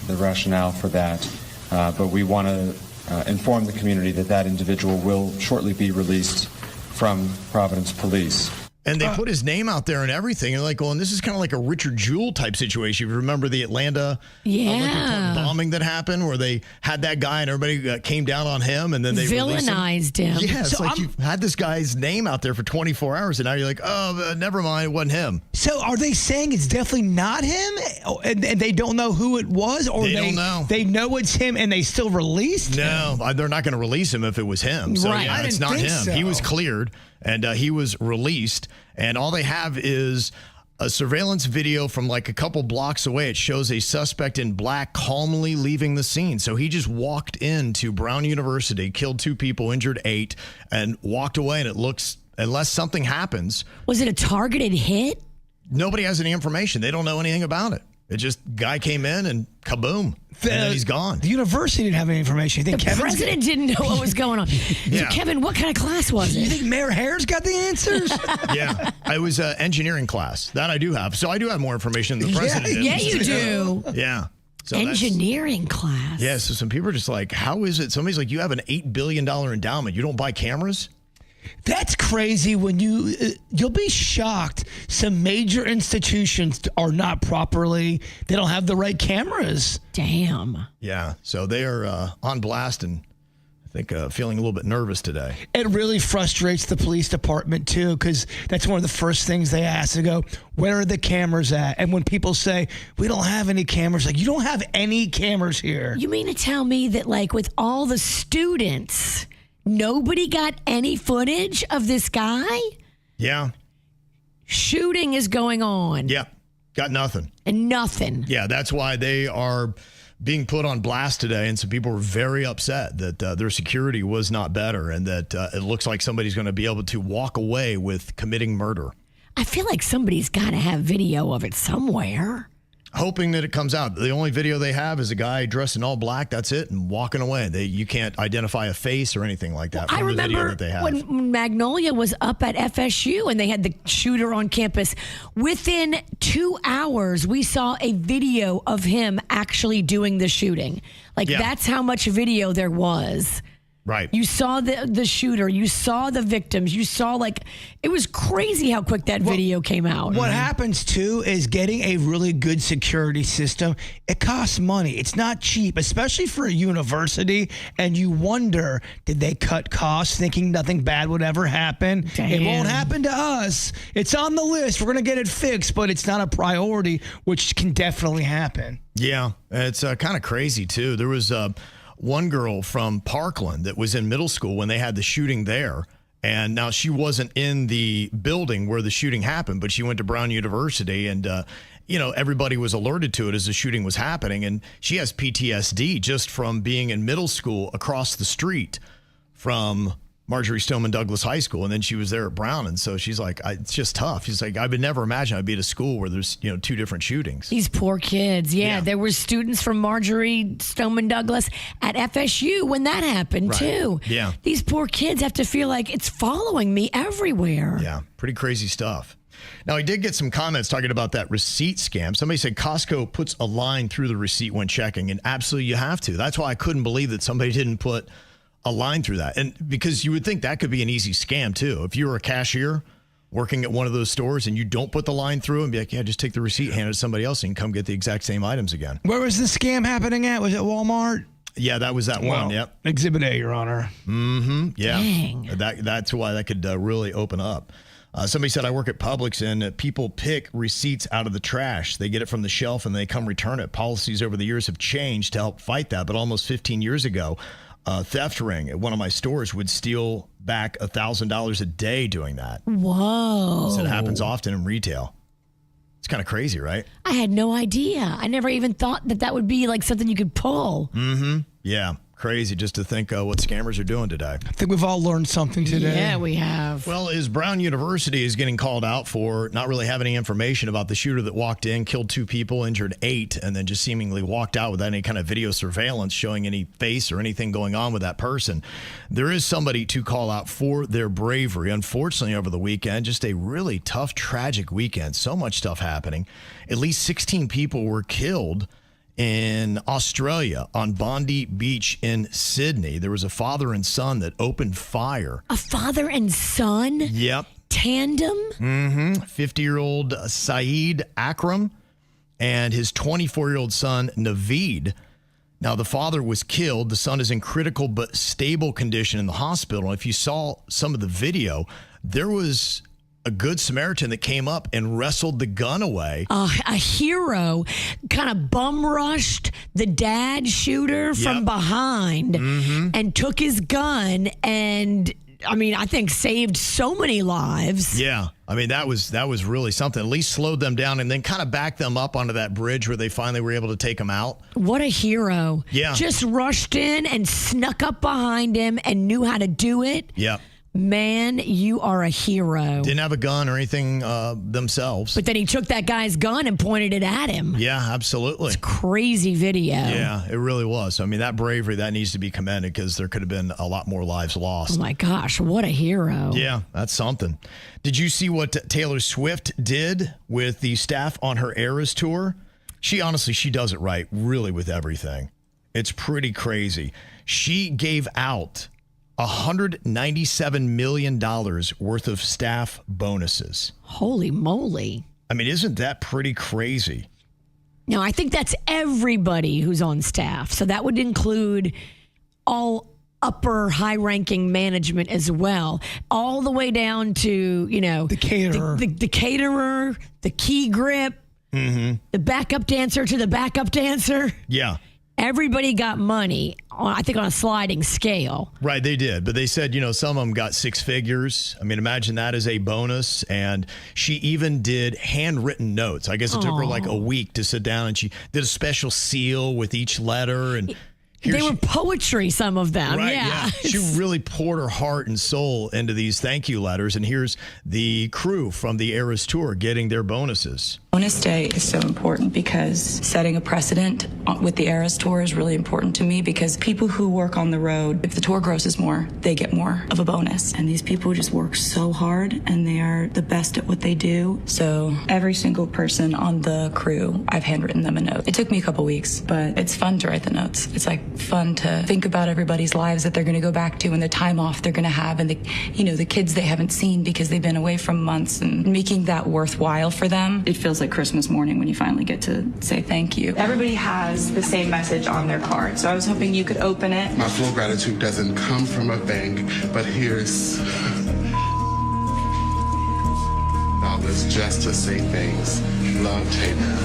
Speaker 11: the rationale for that. But we want to inform the community that individual will shortly be released from Providence Police.
Speaker 2: And they put his name out there and everything. And like, well, and this is kind of like a Richard Jewell type situation. You remember the Atlanta Olympic bombing that happened where they had that guy and everybody came down on him and then they
Speaker 3: villainized him.
Speaker 2: Yeah, it's like you've had this guy's name out there for 24 hours and now you're like, oh, never mind, it wasn't him.
Speaker 4: So are they saying it's definitely not him and they don't know who it was? Or
Speaker 2: they don't know.
Speaker 4: They know it's him and they still released him?
Speaker 2: No, they're not going to release him if it was him. So
Speaker 3: right.
Speaker 2: yeah, it's not him.
Speaker 4: So.
Speaker 2: He was cleared and he was released. And all they have is A surveillance video from like a couple blocks away, it shows a suspect in black calmly leaving the scene. So he just walked into Brown University, killed 2 people, injured 8, and walked away. And it looks, unless something happens.
Speaker 3: Was it a targeted hit?
Speaker 2: Nobody has any information. They don't know anything about it. It just, guy came in and kaboom, and then he's gone.
Speaker 4: The university didn't have any information. You think
Speaker 3: The president didn't know what was going on.
Speaker 2: Yeah.
Speaker 3: So Kevin, what kind of class was it?
Speaker 4: You think Mayor Hare's got the answers?
Speaker 2: Yeah, I was an engineering class. That I do have. So I do have more information than the president did.
Speaker 3: Yeah, you do.
Speaker 2: Yeah. So
Speaker 3: Engineering class.
Speaker 2: Yeah, so some people are just like, how is it? Somebody's like, you have an $8 billion endowment. You don't buy cameras?
Speaker 4: That's crazy. When you'll be shocked. Some major institutions are not properly. They don't have the right cameras.
Speaker 3: Damn.
Speaker 2: Yeah. So they are on blast and I think feeling a little bit nervous today.
Speaker 4: It really frustrates the police department too, because that's one of the first things they ask. They go, "Where are the cameras at?" And when people say, "We don't have any cameras," like, you don't have any cameras here.
Speaker 3: You mean to tell me that, like, with all the students, nobody got any footage of this guy?
Speaker 2: Yeah.
Speaker 3: Shooting is going on.
Speaker 2: Yeah. Got nothing.
Speaker 3: And nothing.
Speaker 2: Yeah, that's why they are being put on blast today. And some people were very upset that their security was not better and that it looks like somebody's going to be able to walk away with committing murder.
Speaker 3: I feel like somebody's got to have video of it somewhere.
Speaker 2: Hoping that it comes out. The only video they have is a guy dressed in all black. That's it. And walking away. You can't identify a face or anything like that from the video that they have.
Speaker 3: When Magnolia was up at FSU and they had the shooter on campus, within 2 hours, we saw a video of him actually doing the shooting. Like, that's how much video there was.
Speaker 2: Right.
Speaker 3: You saw the shooter. You saw the victims. You saw, like, it was crazy how quick that video came out.
Speaker 4: What happens, too, is getting a really good security system, it costs money. It's not cheap, especially for a university. And you wonder, did they cut costs thinking nothing bad would ever happen?
Speaker 3: Damn.
Speaker 4: It won't happen to us. It's on the list. We're going to get it fixed, but it's not a priority, which can definitely happen.
Speaker 2: Yeah. It's kind of crazy, too. There was one girl from Parkland that was in middle school when they had the shooting there. And now she wasn't in the building where the shooting happened, but she went to Brown University and, everybody was alerted to it as the shooting was happening. And she has PTSD just from being in middle school across the street from Marjorie Stoneman Douglas High School. And then she was there at Brown. And so she's like, it's just tough. She's like, I would never imagine I'd be at a school where there's, 2 different shootings.
Speaker 3: These poor kids. Yeah, there were students from Marjorie Stoneman Douglas at FSU when that happened, too.
Speaker 2: Yeah.
Speaker 3: These poor kids have to feel like it's following me everywhere.
Speaker 2: Yeah, pretty crazy stuff. Now, I did get some comments talking about that receipt scam. Somebody said Costco puts a line through the receipt when checking, and absolutely you have to. That's why I couldn't believe that somebody didn't put a line through that. And because you would think that could be an easy scam too. If you were a cashier working at one of those stores and you don't put the line through and be like, yeah, just take the receipt, hand it to somebody else and come get the exact same items again.
Speaker 4: Where was the scam happening at? Was it Walmart?
Speaker 2: Yeah, that was that one. Yep.
Speaker 4: Exhibit A, Your Honor.
Speaker 2: Mm-hmm. Yeah.
Speaker 3: Dang.
Speaker 2: That's why that could really open up. Somebody said, I work at Publix and people pick receipts out of the trash. They get it from the shelf and they come return it. Policies over the years have changed to help fight that. But almost 15 years ago, theft ring at one of my stores would steal back $1,000 a day doing that.
Speaker 3: Whoa.
Speaker 2: So it happens often in retail. It's kind of crazy, right?
Speaker 3: I had no idea. I never even thought that would be like something you could pull.
Speaker 2: Mm-hmm. Yeah. Crazy just to think what scammers are doing today.
Speaker 4: I think we've all learned something today.
Speaker 3: Yeah, we have.
Speaker 2: Well, as Brown University is getting called out for not really having any information about the shooter that walked in, killed 2 people, injured 8, and then just seemingly walked out without any kind of video surveillance showing any face or anything going on with that person. There is somebody to call out for their bravery. Unfortunately, over the weekend, just a really tough, tragic weekend. So much stuff happening. At least 16 people were killed in Australia on Bondi Beach in Sydney. There was a father and son that opened fire.
Speaker 3: A father and son?
Speaker 2: Yep.
Speaker 3: Tandem?
Speaker 2: Mm-hmm. 50-year-old Saeed Akram and his 24-year-old son, Naveed. Now, the father was killed. The son is in critical but stable condition in the hospital. If you saw some of the video, there was a good Samaritan that came up and wrestled the gun away.
Speaker 3: A hero kind of bum rushed the dad shooter from behind and took his gun and I mean, I think saved so many lives.
Speaker 2: Yeah. I mean, that was really something. At least slowed them down and then kind of backed them up onto that bridge where they finally were able to take them out.
Speaker 3: What a hero.
Speaker 2: Yeah.
Speaker 3: Just rushed in and snuck up behind him and knew how to do it.
Speaker 2: Yeah.
Speaker 3: Man, you are a hero.
Speaker 2: Didn't have a gun or anything themselves.
Speaker 3: But then he took that guy's gun and pointed it at him.
Speaker 2: Yeah, absolutely.
Speaker 3: It's crazy video.
Speaker 2: Yeah, it really was. I mean, that bravery, that needs to be commended because there could have been a lot more lives lost.
Speaker 3: Oh, my gosh. What a hero.
Speaker 2: Yeah, that's something. Did you see what Taylor Swift did with the staff on her Eras tour? She does it right, really, with everything. It's pretty crazy. She gave out $197 million worth of staff bonuses.
Speaker 3: Holy moly.
Speaker 2: I mean, isn't that pretty crazy?
Speaker 3: No, I think that's everybody who's on staff. So that would include all upper high-ranking management as well, all the way down to,
Speaker 4: the caterer,
Speaker 3: the caterer, the key grip, the backup dancer to the backup dancer.
Speaker 2: Yeah.
Speaker 3: Everybody got money, I think, on a sliding scale.
Speaker 2: Right, they did. But they said, some of them got six figures. I mean, imagine that as a bonus. And she even did handwritten notes. I guess it took her like a week to sit down, and she did a special seal with each letter. And
Speaker 3: they were poetry, some of them.
Speaker 2: Right,
Speaker 3: yeah.
Speaker 2: She really poured her heart and soul into these thank you letters. And here's the crew from the Eras Tour getting their bonuses.
Speaker 12: Bonus Day is so important because setting a precedent with the Eras Tour is really important to me because people who work on the road, if the tour grosses more, they get more of a bonus. And these people just work so hard and they are the best at what they do. So every single person on the crew, I've handwritten them a note. It took me a couple weeks, but it's fun to write the notes. It's like fun to think about everybody's lives that they're going to go back to and the time off they're going to have and the kids they haven't seen because they've been away from months and making that worthwhile for them. It feels like Christmas morning when you finally get to say thank you. Everybody has the same message on their card, so I was hoping you could open it.
Speaker 13: My full gratitude doesn't come from a bank, but here's dollars just to say thanks. Love, Taylor.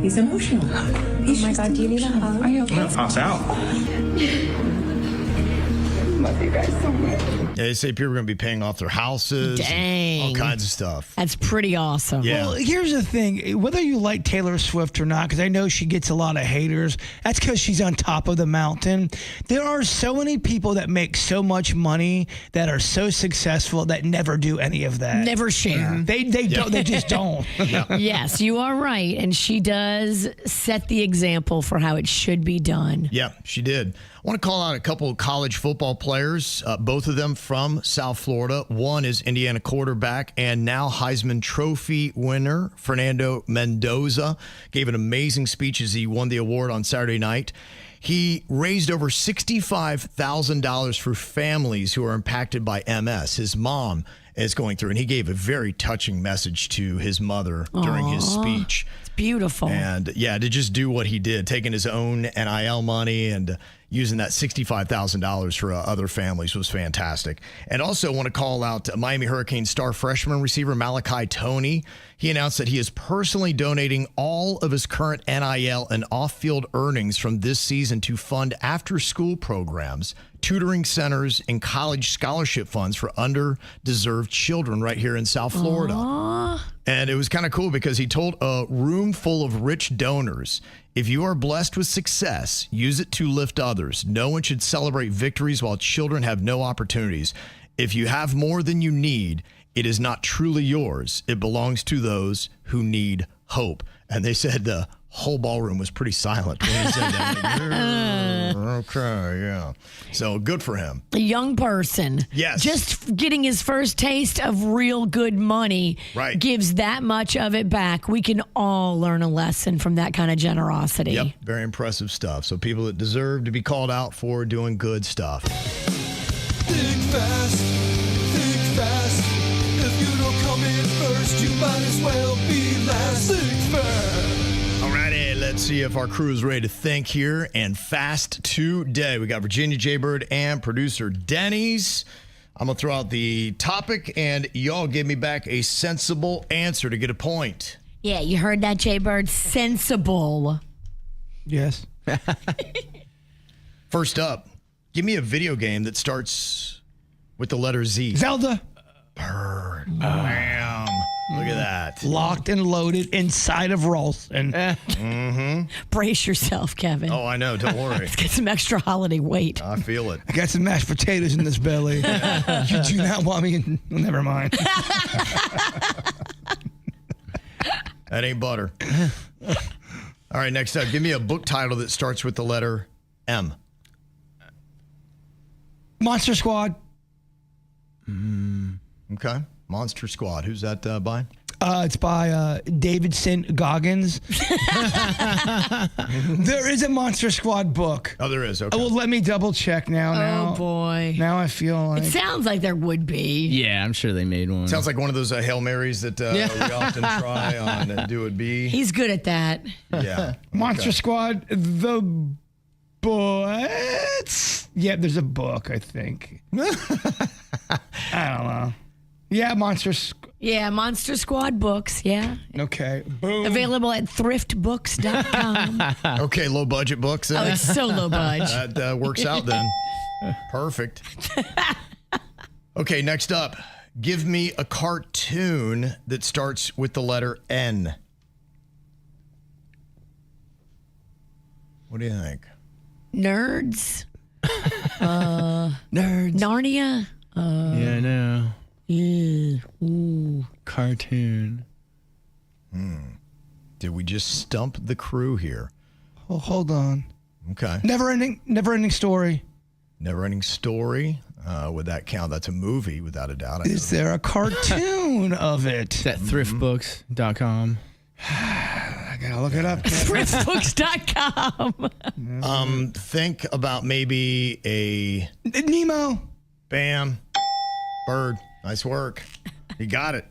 Speaker 12: He's emotional. Oh my God, do you need a hug? Are you okay?
Speaker 10: I'm gonna pass out.
Speaker 12: Love you guys so much.
Speaker 2: Yeah, they say people are going to be paying off their houses.
Speaker 3: Dang.
Speaker 2: All kinds of stuff.
Speaker 3: That's pretty awesome.
Speaker 2: Yeah.
Speaker 4: Well, here's the thing. Whether you like Taylor Swift or not, because I know she gets a lot of haters, that's because she's on top of the mountain. There are so many people that make so much money that are so successful that never do any of that.
Speaker 3: Never share.
Speaker 4: They don't. They just don't.
Speaker 3: Yes, you are right. And she does set the example for how it should be done.
Speaker 2: Yeah, she did. I want to call out a couple of college football players, both of them from South Florida. One is Indiana quarterback and now Heisman Trophy winner Fernando Mendoza. Gave an amazing speech as he won the award on Saturday night. He raised over $65,000 for families who are impacted by MS. His mom is going through, and he gave a very touching message to his mother during his speech.
Speaker 3: It's beautiful.
Speaker 2: And yeah, to just do what he did, taking his own NIL money and using that $65,000 for other families was fantastic. And also want to call out Miami Hurricane star freshman receiver Malachi Toney. He announced that he is personally donating all of his current NIL and off-field earnings from this season to fund after-school programs, tutoring centers, and college scholarship funds for underdeserved children right here in South Florida.
Speaker 3: Aww.
Speaker 2: And it was kind of cool because he told a room full of rich donors, if you are blessed with success, use it to lift others. No one should celebrate victories while children have no opportunities. If you have more than you need, it is not truly yours. It belongs to those who need hope. And they said the whole ballroom was pretty silent when he said that. Like, okay, yeah. So good for him.
Speaker 3: A young person.
Speaker 2: Yes.
Speaker 3: Just getting his first taste of real good money gives that much of it back. We can all learn a lesson from that kind of generosity.
Speaker 2: Yep, very impressive stuff. So people that deserve to be called out for doing good stuff.
Speaker 1: Think fast, think fast. If you don't come in first, you might as well be last. Think fast.
Speaker 2: Alrighty, let's see if our crew is ready to think here and fast today. We got Virginia, Jbird, and producer Denny's. I'm going to throw out the topic, and y'all give me back a sensible answer to get a point.
Speaker 3: Yeah, you heard that, Jbird? Sensible.
Speaker 4: Yes.
Speaker 2: First up, Give me a video game that starts with the letter Z.
Speaker 4: Zelda.
Speaker 2: Bird. Bam. Look at that.
Speaker 4: Locked and loaded inside of Ralston.
Speaker 3: Brace yourself, Kevin.
Speaker 2: Oh, I know. Don't worry.
Speaker 3: Let's get some extra holiday weight.
Speaker 2: I feel it.
Speaker 4: I got some mashed potatoes in this belly. You do not want me in... Never mind.
Speaker 2: That ain't butter. All right, next up. Give me a book title that starts with the letter M.
Speaker 4: Monster Squad.
Speaker 2: Okay. Monster Squad. Who's that by?
Speaker 4: It's by Davidson Goggins. There is a Monster Squad book.
Speaker 2: Oh, there is. Okay.
Speaker 4: Well, let me double check now.
Speaker 3: Oh, boy.
Speaker 4: Now I feel like...
Speaker 3: It sounds like there would be.
Speaker 14: Yeah, I'm sure they made one.
Speaker 2: Sounds like one of those Hail Marys that we often try on Do It Be.
Speaker 3: He's good at that.
Speaker 2: Yeah.
Speaker 4: Monster Squad, the Butts. Yeah, there's a book, I think. I don't know. Yeah, Monster
Speaker 3: Squad books, yeah.
Speaker 4: Okay. Boom.
Speaker 3: Available at thriftbooks.com.
Speaker 2: Okay, low budget books. Then.
Speaker 3: Oh, it's so low budget.
Speaker 2: That works out then. Perfect. Okay, next up. Give me a cartoon that starts with the letter N. What do you think?
Speaker 3: Nerds.
Speaker 14: Nerds.
Speaker 3: Narnia.
Speaker 14: Yeah, I know.
Speaker 3: Yeah. Ooh.
Speaker 14: Cartoon.
Speaker 2: Did we just stump the crew here?
Speaker 4: Oh, hold on.
Speaker 2: Okay.
Speaker 4: Never ending story.
Speaker 2: Never Ending Story. Would that count? That's a movie, without a doubt.
Speaker 4: Is there a cartoon of it?
Speaker 14: It's at thriftbooks.com.
Speaker 4: I gotta look it up.
Speaker 3: thriftbooks.com.
Speaker 2: Think about maybe a
Speaker 4: Nemo.
Speaker 2: Bam. Bird. Nice work. He got it.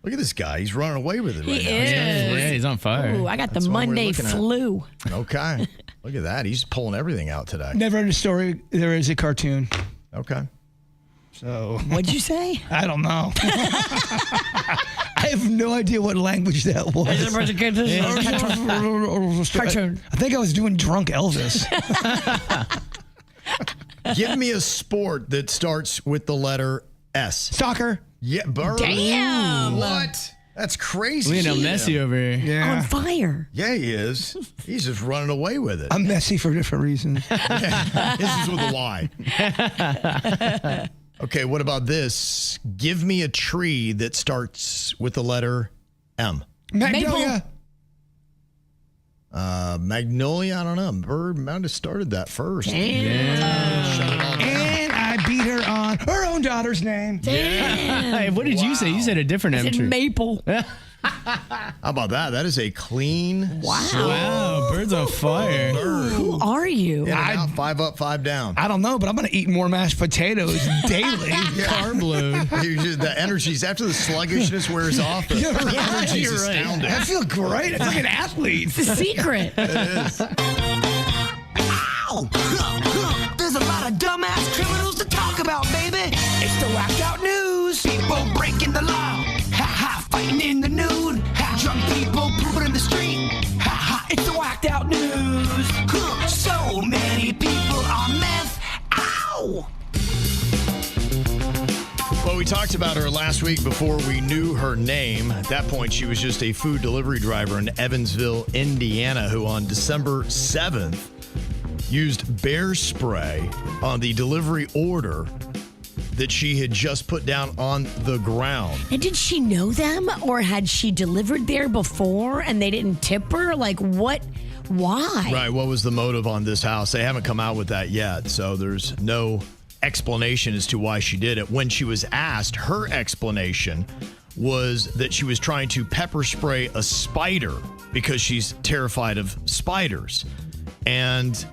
Speaker 2: Look at this guy. He's running away with it right
Speaker 3: He
Speaker 2: now.
Speaker 3: is.
Speaker 14: Yeah, he's on fire.
Speaker 3: Ooh, I got
Speaker 2: That's
Speaker 3: the
Speaker 2: what we're
Speaker 3: Monday
Speaker 2: looking at.
Speaker 3: flu.
Speaker 2: Okay. Look at that. He's pulling everything out today.
Speaker 4: Never ending story. There is a cartoon.
Speaker 2: Okay.
Speaker 4: So
Speaker 3: What'd you say?
Speaker 4: I don't know. I have no idea what language that was.
Speaker 3: Cartoon.
Speaker 4: I think I was doing drunk Elvis.
Speaker 2: Give me a sport that starts with the letter S.
Speaker 4: Soccer.
Speaker 2: Yeah, Bird.
Speaker 3: Damn.
Speaker 2: What? That's crazy.
Speaker 14: Lionel Messi over here.
Speaker 4: Yeah.
Speaker 3: On fire.
Speaker 2: Yeah, he is. He's just running away with it.
Speaker 4: I'm messy for different reasons.
Speaker 2: This is with a Y. Okay, what about this? Give me a tree that starts with the letter M.
Speaker 4: Magnolia.
Speaker 2: Magnolia, I don't know. Bird might have started that first.
Speaker 3: Damn.
Speaker 4: And I beat her on her own daughter's name.
Speaker 14: Hey, what did you say? You said a different M
Speaker 3: It's
Speaker 14: tree.
Speaker 3: maple.
Speaker 2: How about that? That is a clean.
Speaker 14: Wow, Bird's on fire.
Speaker 3: Who are you?
Speaker 2: In and out, 5 up, 5 down.
Speaker 4: I don't know, but I'm going to eat more mashed potatoes daily.
Speaker 14: Carb load.
Speaker 2: The energy's after the sluggishness wears off. The energy's
Speaker 3: you're right.
Speaker 2: astounding.
Speaker 4: I feel great. It's like an athlete.
Speaker 3: It's a secret.
Speaker 2: It is.
Speaker 1: Ow! There's a lot of dumbass criminals to talk about, baby. It's the whacked out news. People breaking the law. Ha ha, fighting in the nude. Ha, drunk people pooping in the street. Ha ha, it's the whacked out news. So many people on meth. Ow!
Speaker 2: Well, we talked about her last week before we knew her name. At that point, she was just a food delivery driver in Evansville, Indiana, who on December 7th used bear spray on the delivery order that she had just put down on the ground.
Speaker 3: And did she know them, or had she delivered there before and they didn't tip her? Like, what? Why?
Speaker 2: Right. What was the motive on this house? They haven't come out with that yet. So there's no explanation as to why she did it. When she was asked, her explanation was that she was trying to pepper spray a spider because she's terrified of spiders. And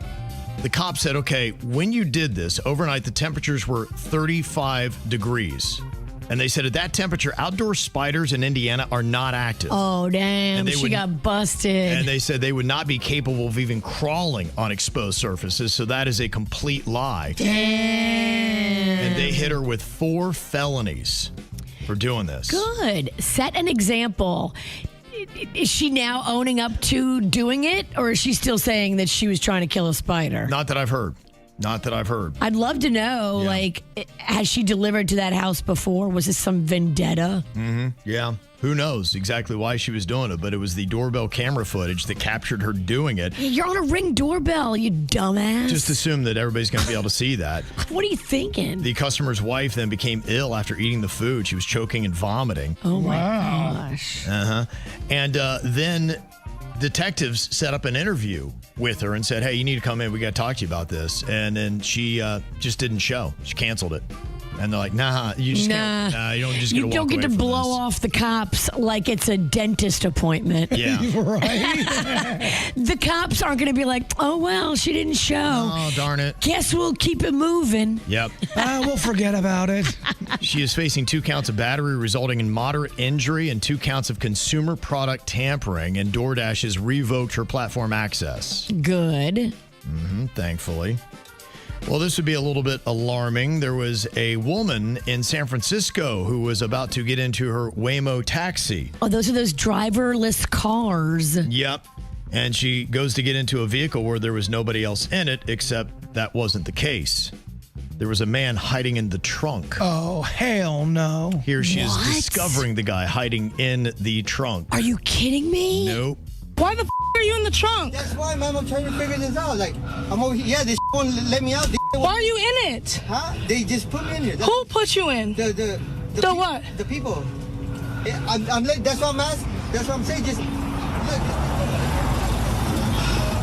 Speaker 2: the cop said, okay, when you did this overnight, the temperatures were 35 degrees. And they said at that temperature, outdoor spiders in Indiana are not active.
Speaker 3: Oh, damn. She got busted.
Speaker 2: And they said they would not be capable of even crawling on exposed surfaces. So that is a complete lie.
Speaker 3: Damn.
Speaker 2: And they hit her with 4 felonies for doing this.
Speaker 3: Good. Set an example. Is she now owning up to doing it, or is she still saying that she was trying to kill a spider?
Speaker 2: Not that I've heard. Not that I've heard.
Speaker 3: I'd love to know, like, has she delivered to that house before? Was this some vendetta?
Speaker 2: Mm-hmm. Yeah. Who knows exactly why she was doing it, but it was the doorbell camera footage that captured her doing it.
Speaker 3: You're on a Ring doorbell, you dumbass.
Speaker 2: Just assume that everybody's going to be able to see that.
Speaker 3: What are you thinking?
Speaker 2: The customer's wife then became ill after eating the food. She was choking and vomiting.
Speaker 3: Oh, my gosh.
Speaker 2: Uh-huh. And then detectives set up an interview with her and said, hey, you need to come in. We got to talk to you about this. And then she just didn't show. She canceled it. And they're like, nah, you just can't. Nah, you don't just get to walk
Speaker 3: You don't get
Speaker 2: away
Speaker 3: to
Speaker 2: from
Speaker 3: blow
Speaker 2: this.
Speaker 3: off the cops like it's a dentist appointment.
Speaker 2: Yeah.
Speaker 4: Right.
Speaker 3: The cops aren't going to be like, oh, well, she didn't show.
Speaker 2: Oh, darn it.
Speaker 3: Guess we'll keep it moving.
Speaker 2: Yep.
Speaker 4: We'll forget about it.
Speaker 2: She is facing 2 counts of battery resulting in moderate injury and 2 counts of consumer product tampering, and DoorDash has revoked her platform access.
Speaker 3: Good.
Speaker 2: Mm-hmm, thankfully. Well, this would be a little bit alarming. There was a woman in San Francisco who was about to get into her Waymo taxi.
Speaker 3: Oh, those are those driverless cars.
Speaker 2: Yep. And she goes to get into a vehicle where there was nobody else in it, except that wasn't the case. There was a man hiding in the trunk.
Speaker 4: Oh, hell no.
Speaker 2: Here she is
Speaker 3: What?
Speaker 2: discovering the guy hiding in the trunk.
Speaker 3: Are you kidding me?
Speaker 2: Nope.
Speaker 6: Why the are you in the trunk?
Speaker 15: That's why, man. I'm trying to figure this out. Like, I'm over here. Yeah, this won't let me out.
Speaker 6: Why are you in it?
Speaker 15: Huh? They just put me in here.
Speaker 6: Who put you in?
Speaker 15: The
Speaker 6: what?
Speaker 15: The people. I'm late. That's what I'm asking. That's what I'm saying. Just look.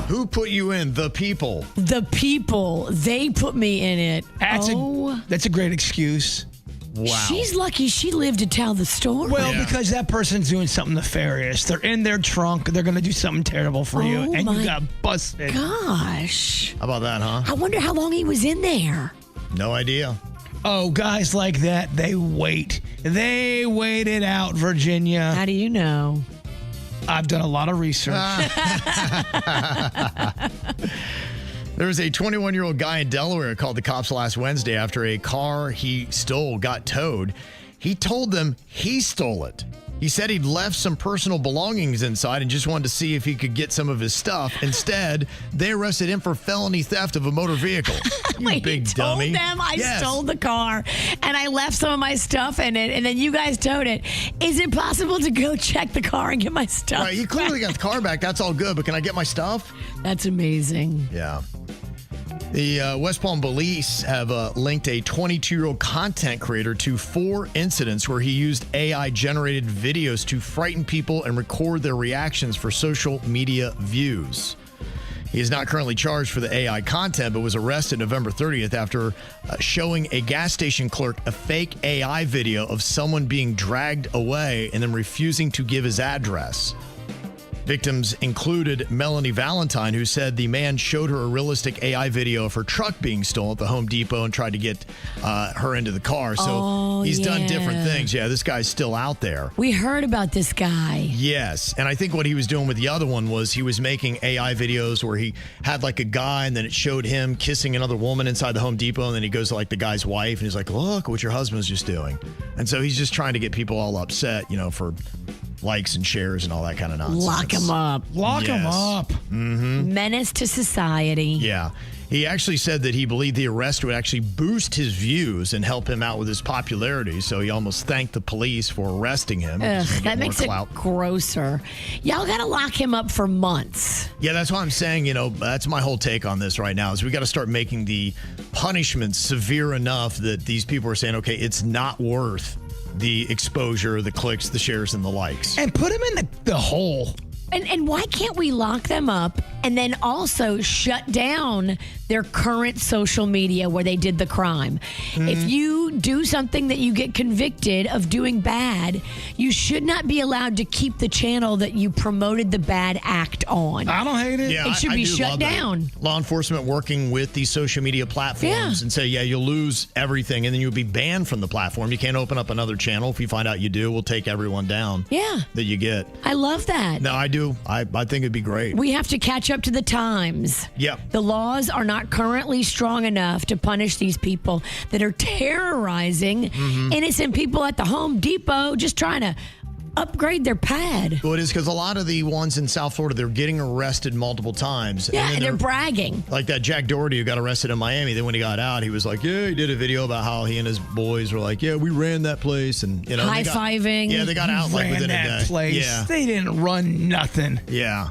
Speaker 2: Who put you in? The people.
Speaker 3: The people. They put me in it.
Speaker 4: That's a great excuse.
Speaker 2: Wow.
Speaker 3: She's lucky she lived to tell the story.
Speaker 4: Well, because that person's doing something nefarious. They're in their trunk. They're going to do something terrible for you.
Speaker 3: Oh
Speaker 4: And
Speaker 3: my
Speaker 4: you got busted.
Speaker 3: Gosh.
Speaker 2: How about that, huh?
Speaker 3: I wonder how long he was in there.
Speaker 2: No idea.
Speaker 4: Oh, guys like that, they wait. They wait it out, Virginia.
Speaker 3: How do you know?
Speaker 4: I've done a lot of research.
Speaker 2: There was a 21-year-old guy in Delaware called the cops last Wednesday after a car he stole got towed. He told them he stole it. He said he'd left some personal belongings inside and just wanted to see if he could get some of his stuff. Instead, they arrested him for felony theft of a motor vehicle. You
Speaker 3: Wait,
Speaker 2: big
Speaker 3: he
Speaker 2: dummy.
Speaker 3: told them I
Speaker 2: Yes.
Speaker 3: stole the car and I left some of my stuff in it, and then you guys towed it. Is it possible to go check the car and get my stuff?
Speaker 2: Right, you clearly got the car back. That's all good, but can I get my stuff?
Speaker 3: That's amazing.
Speaker 2: Yeah. The West Palm police have linked a 22-year-old content creator to 4 incidents where he used AI-generated videos to frighten people and record their reactions for social media views. He is not currently charged for the AI content, but was arrested November 30th after showing a gas station clerk a fake AI video of someone being dragged away and then refusing to give his address. Victims included Melanie Valentine, who said the man showed her a realistic AI video of her truck being stolen at the Home Depot and tried to get her into the car. So he's done different things. Yeah, this guy's still out there.
Speaker 3: We heard about this guy.
Speaker 2: Yes. And I think what he was doing with the other one was he was making AI videos where he had like a guy and then it showed him kissing another woman inside the Home Depot. And then he goes to like the guy's wife and he's like, look what your husband's just doing. And so he's just trying to get people all upset, you know, for likes and shares and all that kind of nonsense.
Speaker 3: Lock him up.
Speaker 4: Lock him up.
Speaker 2: Mm-hmm.
Speaker 3: Menace to society.
Speaker 2: Yeah. He actually said that he believed the arrest would actually boost his views and help him out with his popularity. So he almost thanked the police for arresting him.
Speaker 3: Ugh, that makes it grosser. Y'all got to lock him up for months.
Speaker 2: Yeah, that's why I'm saying, you know, that's my whole take on this right now is we got to start making the punishments severe enough that these people are saying, okay, it's not worth the exposure, the clicks, the shares, and the likes.
Speaker 4: And put him in the hole.
Speaker 3: And why can't we lock them up and then also shut down their current social media where they did the crime? If you do something that you get convicted of doing bad, you should not be allowed to keep the channel that you promoted the bad act on.
Speaker 4: I don't hate it.
Speaker 2: Yeah,
Speaker 3: It should
Speaker 2: I
Speaker 3: be
Speaker 2: do
Speaker 3: shut
Speaker 2: love that.
Speaker 3: down.
Speaker 2: Law enforcement working with these social media platforms and say, yeah, you'll lose everything and then you'll be banned from the platform. You can't open up another channel. If you find out you do, we'll take everyone down that you get.
Speaker 3: I love that.
Speaker 2: No, I do. I think it'd be great.
Speaker 3: We have to catch up to the times.
Speaker 2: Yep.
Speaker 3: The laws are not currently strong enough to punish these people that are terrorizing innocent people at the Home Depot just trying to upgrade their pad.
Speaker 2: Well, it is because a lot of the ones in South Florida, they're getting arrested multiple times.
Speaker 3: Yeah,
Speaker 2: then
Speaker 3: and they're bragging.
Speaker 2: Like that Jack Doherty who got arrested in Miami. Then when he got out, he was like, yeah, he did a video about how he and his boys were like, yeah, we ran that place. And, you know,
Speaker 3: high-fiving.
Speaker 2: Yeah, they got out like within a day.
Speaker 4: Place.
Speaker 2: Yeah.
Speaker 4: They didn't run nothing.
Speaker 2: Yeah.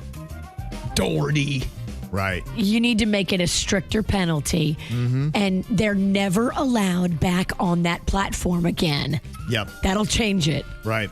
Speaker 4: Doherty.
Speaker 2: Right.
Speaker 3: You need to make it a stricter penalty, and they're never allowed back on that platform again.
Speaker 2: Yep.
Speaker 3: That'll change it.
Speaker 2: Right.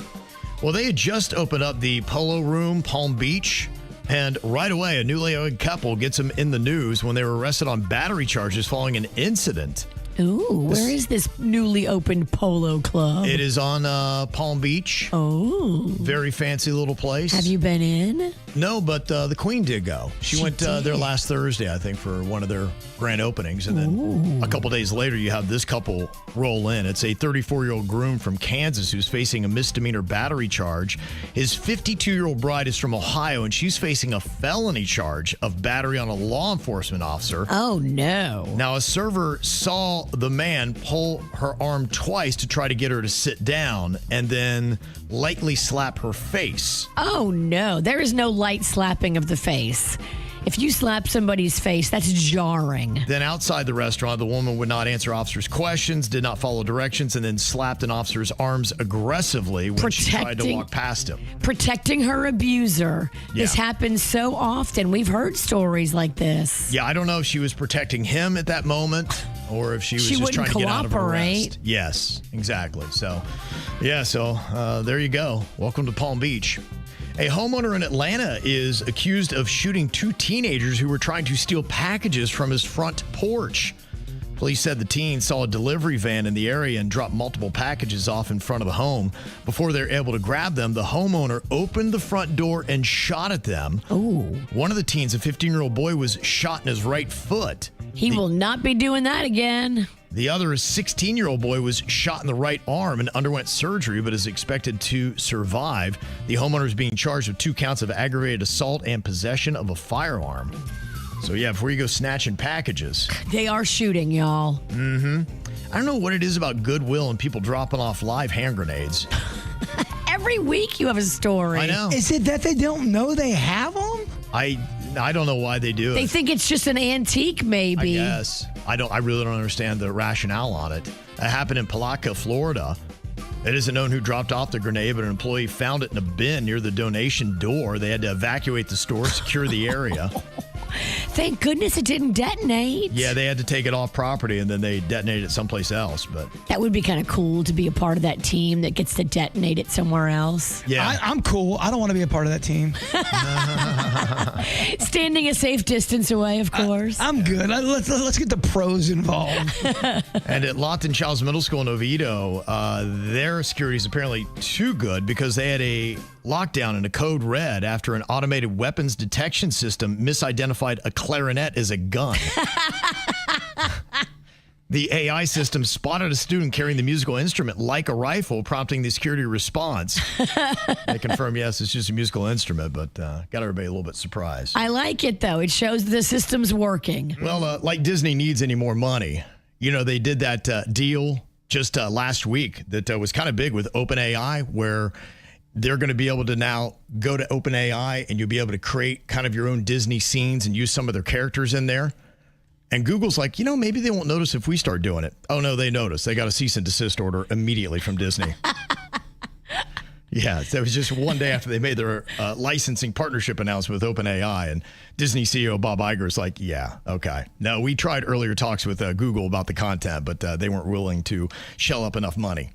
Speaker 2: Well, they had just opened up the Polo Room, Palm Beach, and right away, a newly married couple gets them in the news when they were arrested on battery charges following an incident.
Speaker 3: Ooh, where is this newly opened Polo Club?
Speaker 2: It is on Palm Beach.
Speaker 3: Oh.
Speaker 2: Very fancy little place.
Speaker 3: Have you been in?
Speaker 2: No, but the Queen did go. She went there last Thursday, I think, for one of their grand openings. And then a couple days later, you have this couple roll in. It's a 34-year-old groom from Kansas who's facing a misdemeanor battery charge. His 52-year-old bride is from Ohio, and she's facing a felony charge of battery on a law enforcement officer.
Speaker 3: Oh, no.
Speaker 2: Now, a server saw the man pull her arm twice to try to get her to sit down and then lightly slap her face.
Speaker 3: Oh, no. There is no light slapping of the face. If you slap somebody's face, that's jarring.
Speaker 2: Then outside the restaurant, the woman would not answer officers' questions, did not follow directions, and then slapped an officer's arms aggressively when she tried to walk past him.
Speaker 3: Protecting her abuser.
Speaker 2: Yeah.
Speaker 3: This happens so often. We've heard stories like this.
Speaker 2: Yeah, I don't know if she was protecting him at that moment or if she was just trying to get out of arrest. Yes, exactly. So, yeah, there you go. Welcome to Palm Beach. A homeowner in Atlanta is accused of shooting two teenagers who were trying to steal packages from his front porch. Police said the teens saw a delivery van in the area and dropped multiple packages off in front of the home. Before they were able to grab them, the homeowner opened the front door and shot at them.
Speaker 3: Ooh.
Speaker 2: One of the teens, a 15-year-old boy, was shot in his right foot.
Speaker 3: He will not be doing that again.
Speaker 2: The other, a 16-year-old boy, was shot in the right arm and underwent surgery, but is expected to survive. The homeowner is being charged with 2 counts of aggravated assault and possession of a firearm. So, yeah, before you go snatching packages.
Speaker 3: They are shooting, y'all.
Speaker 2: I don't know what it is about Goodwill and people dropping off live hand grenades.
Speaker 3: Every week you have a story.
Speaker 2: I know.
Speaker 4: Is it that they don't know they have them?
Speaker 2: I don't know why they do it.
Speaker 3: They think it's just an antique, maybe.
Speaker 2: I guess. I really don't understand the rationale on it. It happened in Palatka, Florida. It isn't known who dropped off the grenade, but an employee found it in a bin near the donation door. They had to evacuate the store, secure the area.
Speaker 3: Thank goodness it didn't detonate.
Speaker 2: Yeah, they had to take it off property, and then they detonated it someplace else. But
Speaker 3: that would be kind of cool to be a part of that team that gets to detonate it somewhere else.
Speaker 2: Yeah,
Speaker 4: I'm cool. I don't want to be a part of that team.
Speaker 3: Standing a safe distance away, of course.
Speaker 4: I'm good. Let's get the pros involved.
Speaker 2: And at Lawton Childs Middle School in Oviedo, their security is apparently too good because they had a lockdown and a code red after an automated weapons detection system misidentified a clarinet as a gun. The AI system spotted a student carrying the musical instrument like a rifle, prompting the security response. They confirm, yes, it's just a musical instrument, but got everybody a little bit surprised.
Speaker 3: I like it, though. It shows the system's working.
Speaker 2: Well, like Disney needs any more money. You know, they did that deal just last week that was kind of big with OpenAI, where they're going to be able to now go to OpenAI and you'll be able to create kind of your own Disney scenes and use some of their characters in there. And Google's like, maybe they won't notice if we start doing it. Oh, no, they noticed. They got a cease and desist order immediately from Disney. Yeah, so it was just one day after they made their licensing partnership announcement with OpenAI, and Disney CEO Bob Iger's like, yeah, okay. No, we tried earlier talks with Google about the content, but they weren't willing to shell up enough money.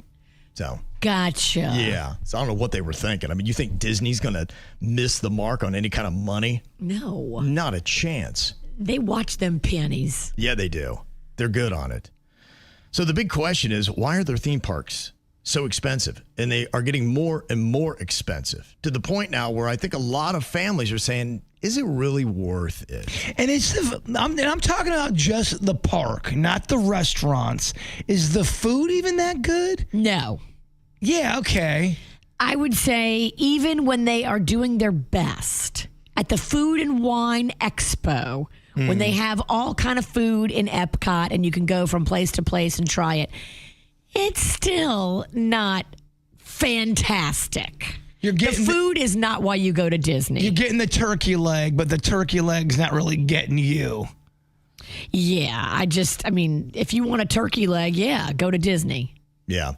Speaker 2: So
Speaker 3: gotcha.
Speaker 2: Yeah. So I don't know what they were thinking. I mean, you think Disney's going to miss the mark on any kind of money?
Speaker 3: No.
Speaker 2: Not a chance.
Speaker 3: They watch them pennies.
Speaker 2: Yeah, they do. They're good on it. So the big question is, why are their theme parks so expensive? And they are getting more and more expensive to the point now where I think a lot of families are saying, is it really worth it? And
Speaker 4: I'm talking about just the park, not the restaurants. Is the food even that good?
Speaker 3: No.
Speaker 4: Yeah, okay.
Speaker 3: I would say even when they are doing their best at the Food and Wine Expo, when they have all kind of food in Epcot and you can go from place to place and try it, it's still not fantastic.
Speaker 4: You're getting
Speaker 3: the food is not why you go to Disney.
Speaker 4: You're getting the turkey leg, but the turkey leg's not really getting you.
Speaker 3: Yeah, I mean, if you want a turkey leg, yeah, go to Disney.
Speaker 2: Yeah.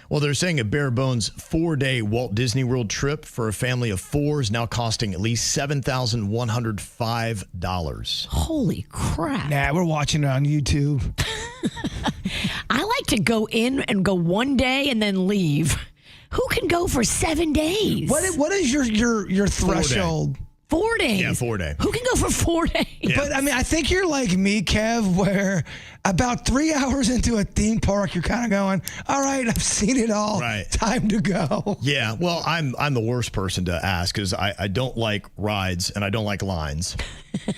Speaker 2: Well, they're saying a bare bones 4-day Walt Disney World trip for a family of 4 is now costing at least $7,105.
Speaker 3: Holy crap.
Speaker 4: Nah, we're watching it on YouTube.
Speaker 3: I like to go in and go one day and then leave. Who can go for 7 days?
Speaker 4: What is your threshold?
Speaker 3: 4 days.
Speaker 2: Yeah, 4 day.
Speaker 3: Who can go for 4 days?
Speaker 2: Yeah.
Speaker 4: But I mean, I think you're like me, Kev, where about 3 hours into a theme park, you're kind of going, all right, I've seen it all.
Speaker 2: Right.
Speaker 4: Time to go.
Speaker 2: Yeah, well, I'm the worst person to ask because I don't like rides and I don't like lines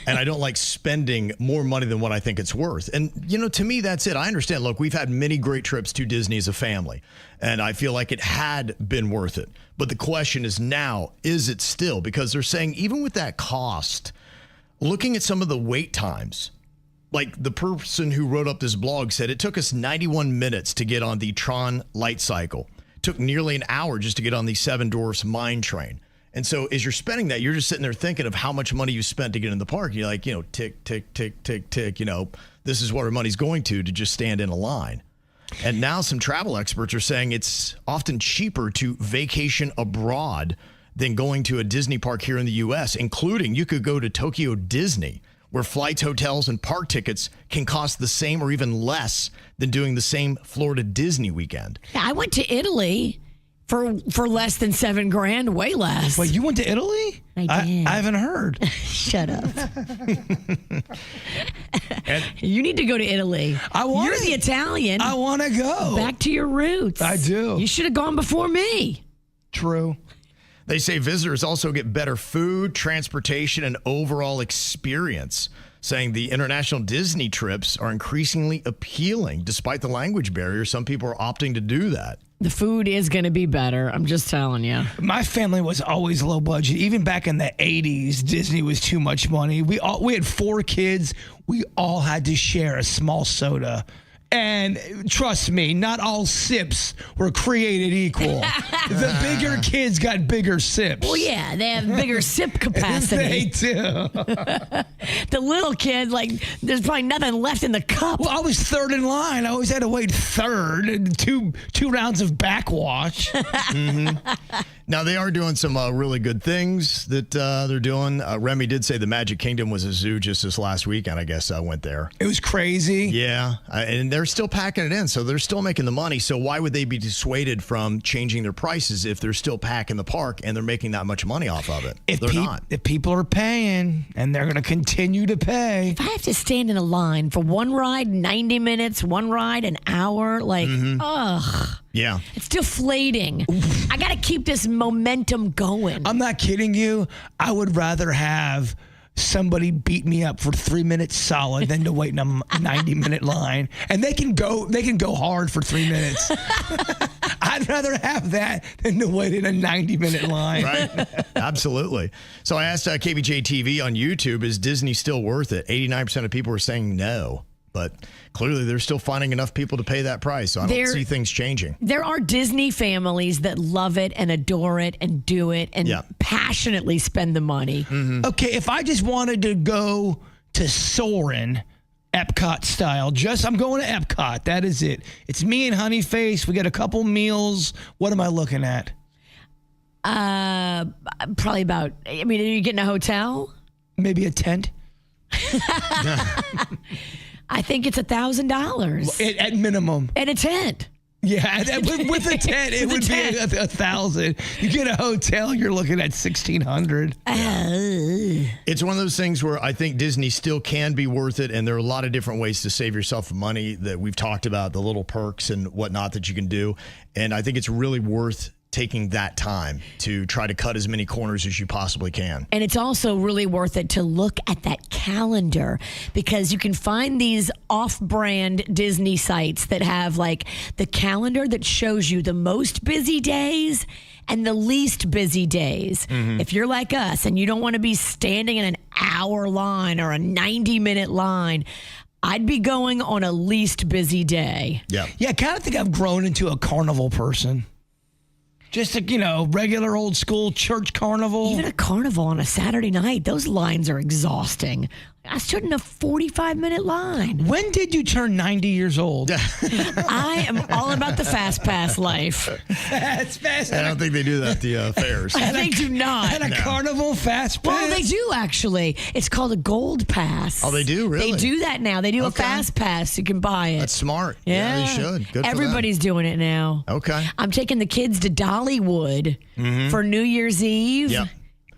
Speaker 2: and I don't like spending more money than what I think it's worth. And, to me, that's it. I understand. Look, we've had many great trips to Disney as a family, and I feel like it had been worth it. But the question is now, is it still? Because they're saying even with that cost, looking at some of the wait times, like the person who wrote up this blog said, it took us 91 minutes to get on the Tron light cycle. It took nearly an hour just to get on the Seven Dwarfs Mine Train. And so as you're spending that, you're just sitting there thinking of how much money you spent to get in the park. You're like, tick, tick, tick, tick, tick. This is what our money's going to just stand in a line. And now some travel experts are saying it's often cheaper to vacation abroad than going to a Disney park here in the U.S., including you could go to Tokyo Disney, where flights, hotels, and park tickets can cost the same or even less than doing the same Florida Disney weekend.
Speaker 3: Yeah, I went to Italy for less than $7,000, way less.
Speaker 4: Wait, you went to Italy?
Speaker 3: I did.
Speaker 4: I haven't heard.
Speaker 3: Shut up. You need to go to Italy. You're the Italian.
Speaker 4: I want to go.
Speaker 3: Back to your roots.
Speaker 4: I do.
Speaker 3: You should have gone before me.
Speaker 4: True.
Speaker 2: They say visitors also get better food, transportation, and overall experience, saying the international Disney trips are increasingly appealing. Despite the language barrier, some people are opting to do that.
Speaker 3: The food is going to be better. I'm just telling you.
Speaker 4: My family was always low budget. Even back in the 80s, Disney was too much money. We had 4 kids. We all had to share a small soda. And trust me, not all sips were created equal. The bigger kids got bigger sips.
Speaker 3: Well, yeah, they have bigger sip capacity.
Speaker 4: They do.
Speaker 3: The little kid, there's probably nothing left in the cup.
Speaker 4: Well, I was third in line. I always had to wait third and two rounds of backwash.
Speaker 2: Mm-hmm. Now, they are doing some really good things that they're doing. Remy did say the Magic Kingdom was a zoo just this last weekend. I guess I went there.
Speaker 4: It was crazy.
Speaker 2: Yeah, and they're still packing it in, so they're still making the money. So why would they be dissuaded from changing their prices if they're still packing the park and they're making that much money off of it? They're not.
Speaker 4: If people are paying, and they're going to continue to pay.
Speaker 3: If I have to stand in a line for one ride, 90 minutes, one ride, an hour, ugh.
Speaker 2: Yeah.
Speaker 3: It's deflating. I got to keep this momentum going.
Speaker 4: I'm not kidding you. I would rather have somebody beat me up for 3 minutes solid than to wait in a 90-minute line. And they can go hard for 3 minutes. I'd rather have that than to wait in a 90-minute line.
Speaker 2: Right? Absolutely. So I asked KBJ TV on YouTube, is Disney still worth it? 89% of people are saying no. But clearly they're still finding enough people to pay that price. So I don't see things changing. There
Speaker 3: are Disney families that love it and adore it and do it and passionately spend the money.
Speaker 2: Mm-hmm.
Speaker 4: Okay, if I just wanted to go to Soarin', Epcot style, I'm going to Epcot. That is it. It's me and Honeyface. We get a couple meals. What am I looking at?
Speaker 3: Probably about, are you getting a hotel?
Speaker 4: Maybe a tent.
Speaker 3: I think it's $1,000
Speaker 4: at minimum.
Speaker 3: And a tent.
Speaker 4: Yeah, with a tent, it would be $1,000. You get a hotel, you're looking at $1,600.
Speaker 2: It's one of those things where I think Disney still can be worth it, and there are a lot of different ways to save yourself money that we've talked about, the little perks and whatnot that you can do. And I think it's really worth taking that time to try to cut as many corners as you possibly can.
Speaker 3: And it's also really worth it to look at that calendar, because you can find these off-brand Disney sites that have the calendar that shows you the most busy days and the least busy days. Mm-hmm. If you're like us and you don't want to be standing in an hour line or a 90-minute line, I'd be going on a least busy day.
Speaker 2: Yeah.
Speaker 4: Yeah, I kind of think I've grown into a carnival person. Just a, regular old school church carnival.
Speaker 3: Even a carnival on a Saturday night, those lines are exhausting. I stood in a 45-minute line.
Speaker 4: When did you turn 90 years old?
Speaker 3: I am all about the fast pass life.
Speaker 4: Fast pass.
Speaker 2: I don't think they do that at the fairs.
Speaker 3: They do not.
Speaker 4: At a carnival fast pass?
Speaker 3: Well, they do actually. It's called a gold pass.
Speaker 2: Oh, they do? Really?
Speaker 3: They do that now. They do a fast pass. You can buy it.
Speaker 2: That's smart. Yeah, they should. Good for
Speaker 3: Everybody's doing it now.
Speaker 2: Okay.
Speaker 3: I'm taking the kids to Dollywood for New Year's Eve.
Speaker 2: Yep.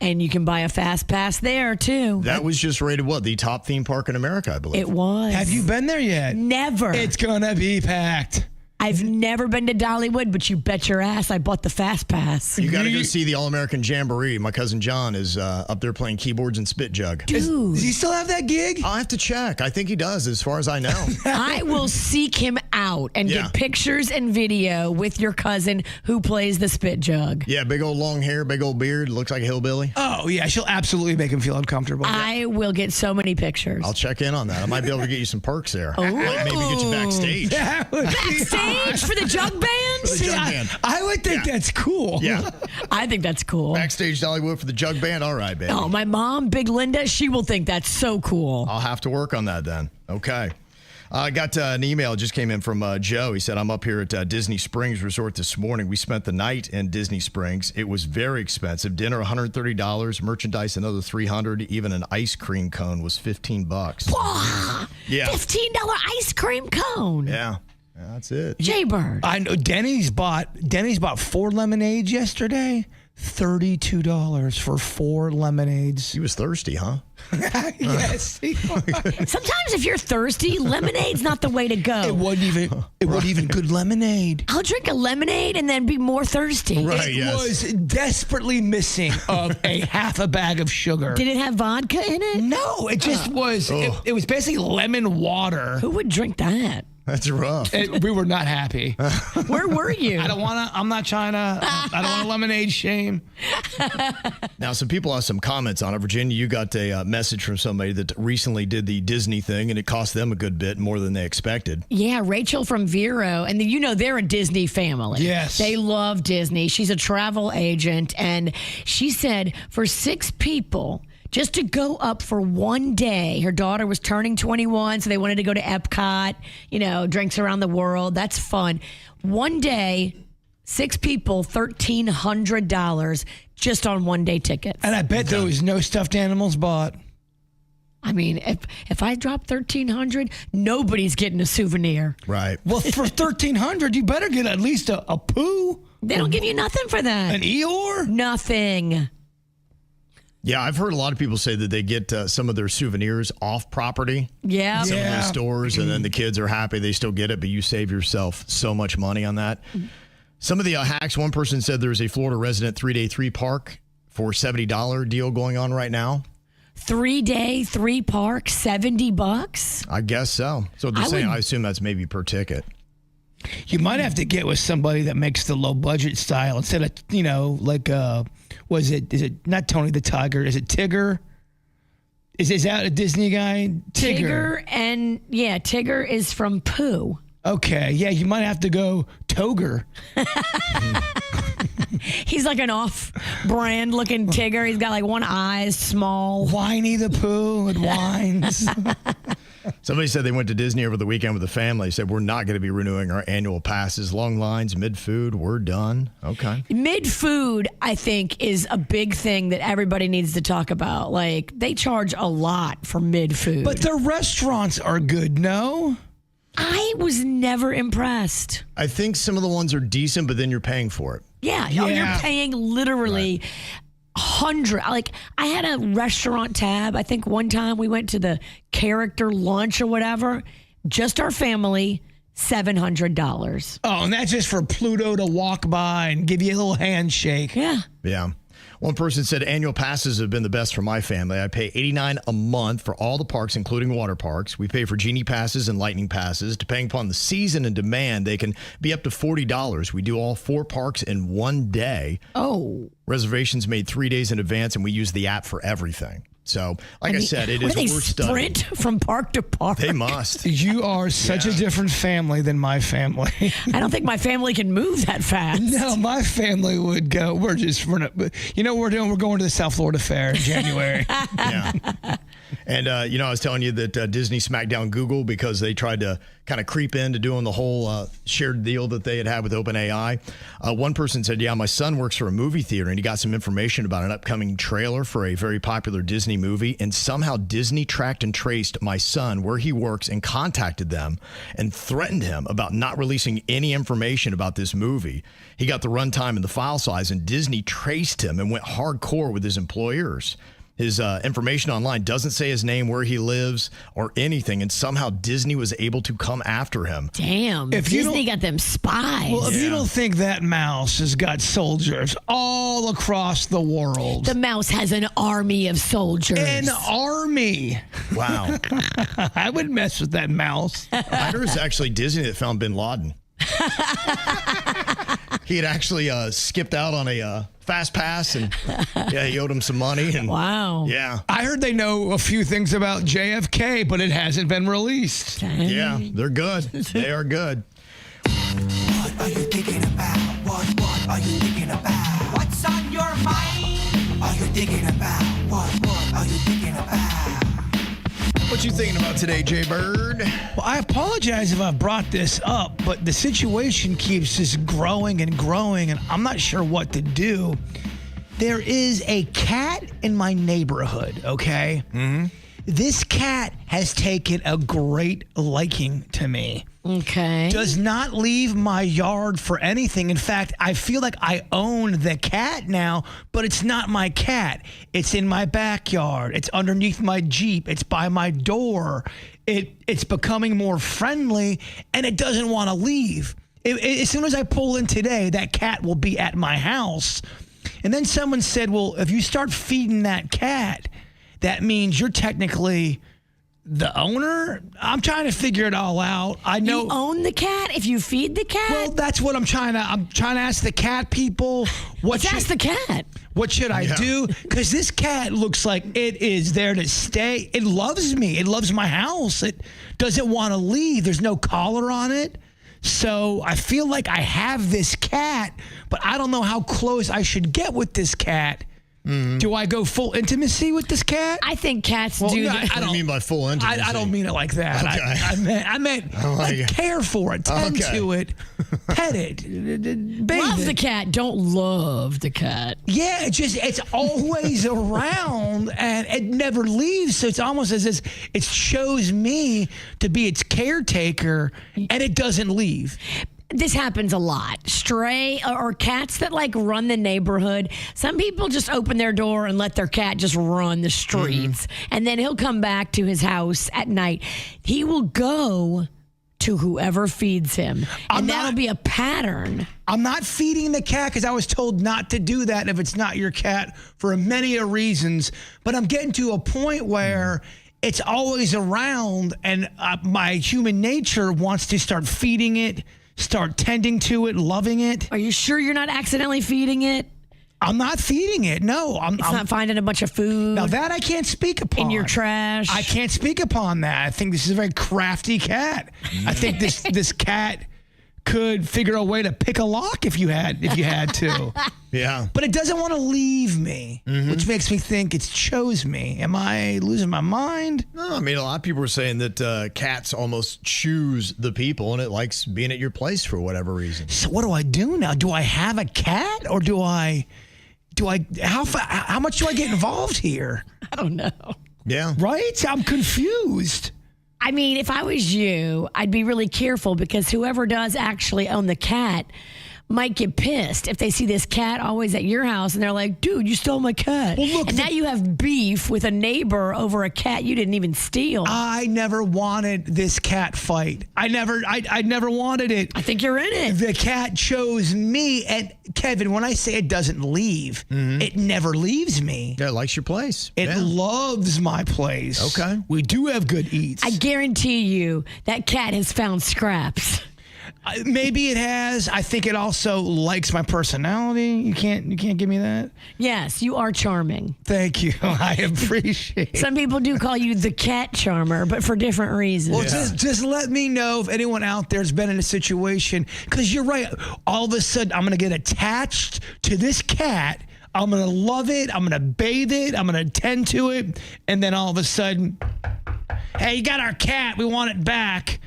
Speaker 3: And you can buy a fast pass there, too.
Speaker 2: That was just rated, the top theme park in America, I believe.
Speaker 3: It was.
Speaker 4: Have you been there yet?
Speaker 3: Never.
Speaker 4: It's going to be packed.
Speaker 3: I've never been to Dollywood, but you bet your ass I bought the fast pass.
Speaker 2: You got to go see the All-American Jamboree. My cousin John is up there playing keyboards and spit jug.
Speaker 3: Dude.
Speaker 4: Does he still have that gig?
Speaker 2: I'll have to check. I think he does, as far as I know.
Speaker 3: I will seek him out and get pictures and video with your cousin who plays the spit jug.
Speaker 2: Yeah, big old long hair, big old beard, looks like a hillbilly.
Speaker 4: Oh, yeah, she'll absolutely make him feel uncomfortable.
Speaker 3: I will get so many pictures.
Speaker 2: I'll check in on that. I might be able to get you some perks there.
Speaker 3: Ooh.
Speaker 2: Might maybe get you backstage.
Speaker 3: Backstage for the jug band?
Speaker 4: I would think that's cool.
Speaker 2: Yeah.
Speaker 3: I think that's cool.
Speaker 2: Backstage Dollywood for the jug band? All right, baby.
Speaker 3: Oh, my mom, Big Linda, she will think that's so cool.
Speaker 2: I'll have to work on that then. Okay. I got an email just came in from Joe. He said, I'm up here at Disney Springs Resort this morning. We spent the night in Disney Springs. It was very expensive. Dinner, $130. Merchandise, another $300. Even an ice cream cone was $15.
Speaker 3: Wow.
Speaker 2: Yeah.
Speaker 3: $15 ice cream cone.
Speaker 2: Yeah. That's it.
Speaker 3: Jbird.
Speaker 4: I know Denny's bought 4 lemonades yesterday. $32 for 4 lemonades.
Speaker 2: He was thirsty, huh?
Speaker 4: Yes.
Speaker 3: Sometimes if you're thirsty, lemonade's not the way to go.
Speaker 4: It wasn't even good lemonade.
Speaker 3: I'll drink a lemonade and then be more thirsty.
Speaker 2: Right,
Speaker 4: It was desperately missing of a half a bag of sugar.
Speaker 3: Did it have vodka in it?
Speaker 4: No, it just was. It was basically lemon water.
Speaker 3: Who would drink that?
Speaker 2: That's rough.
Speaker 4: We were not happy.
Speaker 3: Where were you?
Speaker 4: I'm not trying to. I don't want a lemonade shame.
Speaker 2: Now, some people have some comments on it. Virginia, you got a message from somebody that recently did the Disney thing, and it cost them a good bit more than they expected.
Speaker 3: Yeah, Rachel from Vero, and they're a Disney family.
Speaker 4: Yes.
Speaker 3: They love Disney. She's a travel agent, and she said for 6 people, just to go up for one day. Her daughter was turning 21, so they wanted to go to Epcot, drinks around the world. That's fun. One day, 6 people, $1,300 just on one-day tickets.
Speaker 4: And I bet there was no stuffed animals bought.
Speaker 3: I mean, if I drop $1,300, nobody's getting a souvenir.
Speaker 2: Right.
Speaker 4: Well, for $1,300, you better get at least a poo.
Speaker 3: They don't give you nothing for that.
Speaker 4: An Eeyore?
Speaker 3: Nothing.
Speaker 2: Yeah, I've heard a lot of people say that they get some of their souvenirs off property.
Speaker 3: Yeah.
Speaker 2: Some of the stores, and then the kids are happy they still get it, but you save yourself so much money on that. Some of the hacks, one person said there's a Florida resident 3-day 3 park for $70 deal going on right now.
Speaker 3: 3-day 3 park, $70?
Speaker 2: I guess so. So they're saying, I assume that's maybe per ticket.
Speaker 4: You might have to get with somebody that makes the low budget style instead of, is it not Tony the Tiger? Is it Tigger? Is that a Disney guy?
Speaker 3: Tigger Tigger is from Pooh.
Speaker 4: Okay, yeah, you might have to go Toger.
Speaker 3: He's like an off-brand looking Tigger. He's got like one eye, small.
Speaker 4: Whiny the Pooh and whines.
Speaker 2: Somebody said they went to Disney over the weekend with the family. They said, we're not going to be renewing our annual passes. Long lines, mid-food, we're done. Okay.
Speaker 3: Mid-food, I think, is a big thing that everybody needs to talk about. Like, they charge a lot for mid-food.
Speaker 4: But the restaurants are good, no?
Speaker 3: I was never impressed.
Speaker 2: I think some of the ones are decent, but then you're paying for it.
Speaker 3: Yeah. You're paying literally... Like I had a restaurant tab. I think one time we went to the character lunch or whatever, just our family, $700.
Speaker 4: Oh, and that's just for Pluto to walk by and give you a little handshake.
Speaker 3: Yeah.
Speaker 2: Yeah. One person said annual passes have been the best for my family. I pay $89 a month for all the parks, including water parks. We pay for Genie passes and Lightning passes. Depending upon the season and demand, they can be up to $40. We do all 4 parks in one day.
Speaker 3: Oh.
Speaker 2: Reservations made 3 days in advance, and we use the app for everything. So, like I said, it is
Speaker 3: they
Speaker 2: worth studying.
Speaker 3: sprint from park to park.
Speaker 2: They must.
Speaker 4: You are such a different family than my family.
Speaker 3: I don't think my family can move that fast.
Speaker 4: No, my family would go. We're going to the South Florida Fair in January.
Speaker 2: Yeah. And, I was telling you that Disney smacked down Google because they tried to kind of creep into doing the whole shared deal that they had with OpenAI. One person said, my son works for a movie theater, and he got some information about an upcoming trailer for a very popular Disney movie, and somehow Disney tracked and traced my son where he works and contacted them and threatened him about not releasing any information about this movie. He got the runtime and the file size, and Disney traced him and went hardcore with his employers. His information online doesn't say his name, where he lives, or anything, and somehow Disney was able to come after him.
Speaker 3: Damn, Disney got them spies.
Speaker 4: Well, if you don't think that mouse has got soldiers all across the world.
Speaker 3: The mouse has an army of soldiers.
Speaker 4: An army.
Speaker 2: Wow.
Speaker 4: I would mess with that mouse.
Speaker 2: I heard it's actually Disney that found bin Laden. He had actually skipped out on a fast pass, and he owed him some money. And
Speaker 3: wow.
Speaker 2: Yeah.
Speaker 4: I heard they know a few things about JFK, but it hasn't been released.
Speaker 2: Yeah, they're good. They are good.
Speaker 1: What are you thinking about? What are you thinking about? What's on your mind? Are you thinking about? What are you thinking about?
Speaker 2: What you thinking about today, Jbird?
Speaker 4: Well, I apologize if I brought this up, but the situation keeps just growing and growing, and I'm not sure what to do. There is a cat in my neighborhood, okay? Mm-hmm. This cat has taken a great liking to me.
Speaker 3: Okay.
Speaker 4: Does not leave my yard for anything. In fact, I feel like I own the cat now, but it's not my cat. It's in my backyard. It's underneath my Jeep. It's by my door. It's becoming more friendly, and it doesn't want to leave. As soon as I pull in today, that cat will be at my house. And then someone said, well, if you start feeding that cat, that means you're technically the owner. I'm trying to figure it all out. I know
Speaker 3: you own the cat if you feed the cat.
Speaker 4: Well, that's what I'm trying to ask the cat people.
Speaker 3: Ask the cat.
Speaker 4: What should I do? Because this cat looks like it is there to stay. It loves me. It loves my house. It doesn't want to leave. There's no collar on it. So I feel like I have this cat, but I don't know how close I should get with this cat. Mm-hmm. Do I go full intimacy with this cat?
Speaker 3: I think cats do.
Speaker 2: What do you mean by full intimacy?
Speaker 4: I don't mean it like that.
Speaker 2: Okay.
Speaker 4: I meant like care for it, tend to it, pet it, bathe
Speaker 3: love
Speaker 4: it.
Speaker 3: the cat. Don't love the cat.
Speaker 4: Yeah, it's always around and it never leaves. So it's almost as if it chose me to be its caretaker, and it doesn't leave.
Speaker 3: This happens a lot. Stray or cats that run the neighborhood. Some people just open their door and let their cat just run the streets. Mm-hmm. And then he'll come back to his house at night. He will go to whoever feeds him. And that'll be a pattern.
Speaker 4: I'm not feeding the cat because I was told not to do that if it's not your cat for many reasons. But I'm getting to a point where it's always around, and my human nature wants to start feeding it, start tending to it, loving it.
Speaker 3: Are you sure you're not accidentally feeding it?
Speaker 4: I'm not feeding it. No. I'm
Speaker 3: not finding a bunch of food.
Speaker 4: Now that I can't speak upon.
Speaker 3: In your trash.
Speaker 4: I can't speak upon that. I think this is a very crafty cat. I think this cat could figure a way to pick a lock if you had to.
Speaker 2: Yeah.
Speaker 4: But it doesn't want to leave me, which makes me think it's chose me. Am I losing my mind?
Speaker 2: No, I mean, a lot of people are saying that cats almost choose the people, and it likes being at your place for whatever reason.
Speaker 4: So what do I do now? Do I have a cat, or do I how much do I get involved here?
Speaker 3: I don't know.
Speaker 2: Yeah.
Speaker 4: Right? I'm confused.
Speaker 3: I mean, if I was you, I'd be really careful because whoever does actually own the cat might get pissed if they see this cat always at your house and they're like, dude, you stole my cat. Well, look, and now you have beef with a neighbor over a cat you didn't even steal.
Speaker 4: I never wanted this cat fight. I never wanted it.
Speaker 3: I think you're in it.
Speaker 4: The cat chose me. And Kevin, when I say it doesn't leave, it never leaves me.
Speaker 2: Yeah, it likes your place.
Speaker 4: It loves my place.
Speaker 2: Okay.
Speaker 4: We do have good eats.
Speaker 3: I guarantee you that cat has found scraps.
Speaker 4: Maybe it has. I think it also likes my personality. You can't give me that.
Speaker 3: Yes, you are charming.
Speaker 4: Thank you. I appreciate it.
Speaker 3: Some people do call you the cat charmer, but for different reasons.
Speaker 4: Well, just let me know if anyone out there's been in a situation, because you're right. All of a sudden, I'm going to get attached to this cat. I'm going to love it. I'm going to bathe it. I'm going to tend to it. And then all of a sudden, hey, you got our cat. We want it back.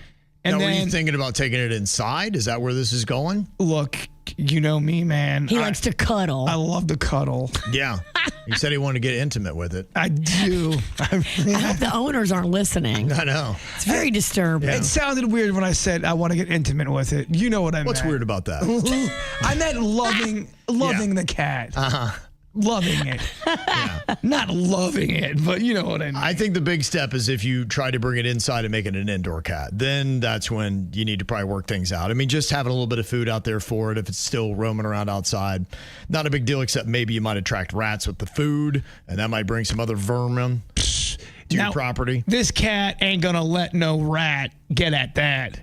Speaker 4: And
Speaker 2: now,
Speaker 4: then,
Speaker 2: were you thinking about taking it inside? Is that where this is going?
Speaker 4: Look, you know me, man.
Speaker 3: He likes to cuddle.
Speaker 4: I love to cuddle.
Speaker 2: Yeah. He said he wanted to get intimate with it.
Speaker 4: I do.
Speaker 3: I hope the owners aren't listening.
Speaker 2: I know.
Speaker 3: It's very disturbing.
Speaker 4: It sounded weird when I said I want to get intimate with it. You know what I meant.
Speaker 2: What's weird about that?
Speaker 4: I meant loving the cat.
Speaker 2: Uh-huh.
Speaker 4: Loving it. Not loving it, but you know what I mean.
Speaker 2: I think the big step is if you try to bring it inside and make it an indoor cat, then that's when you need to probably work things out. I mean, just having a little bit of food out there for it, if it's still roaming around outside, not a big deal, except maybe you might attract rats with the food, and that might bring some other vermin to your property.
Speaker 4: This cat ain't going to let no rat get at that.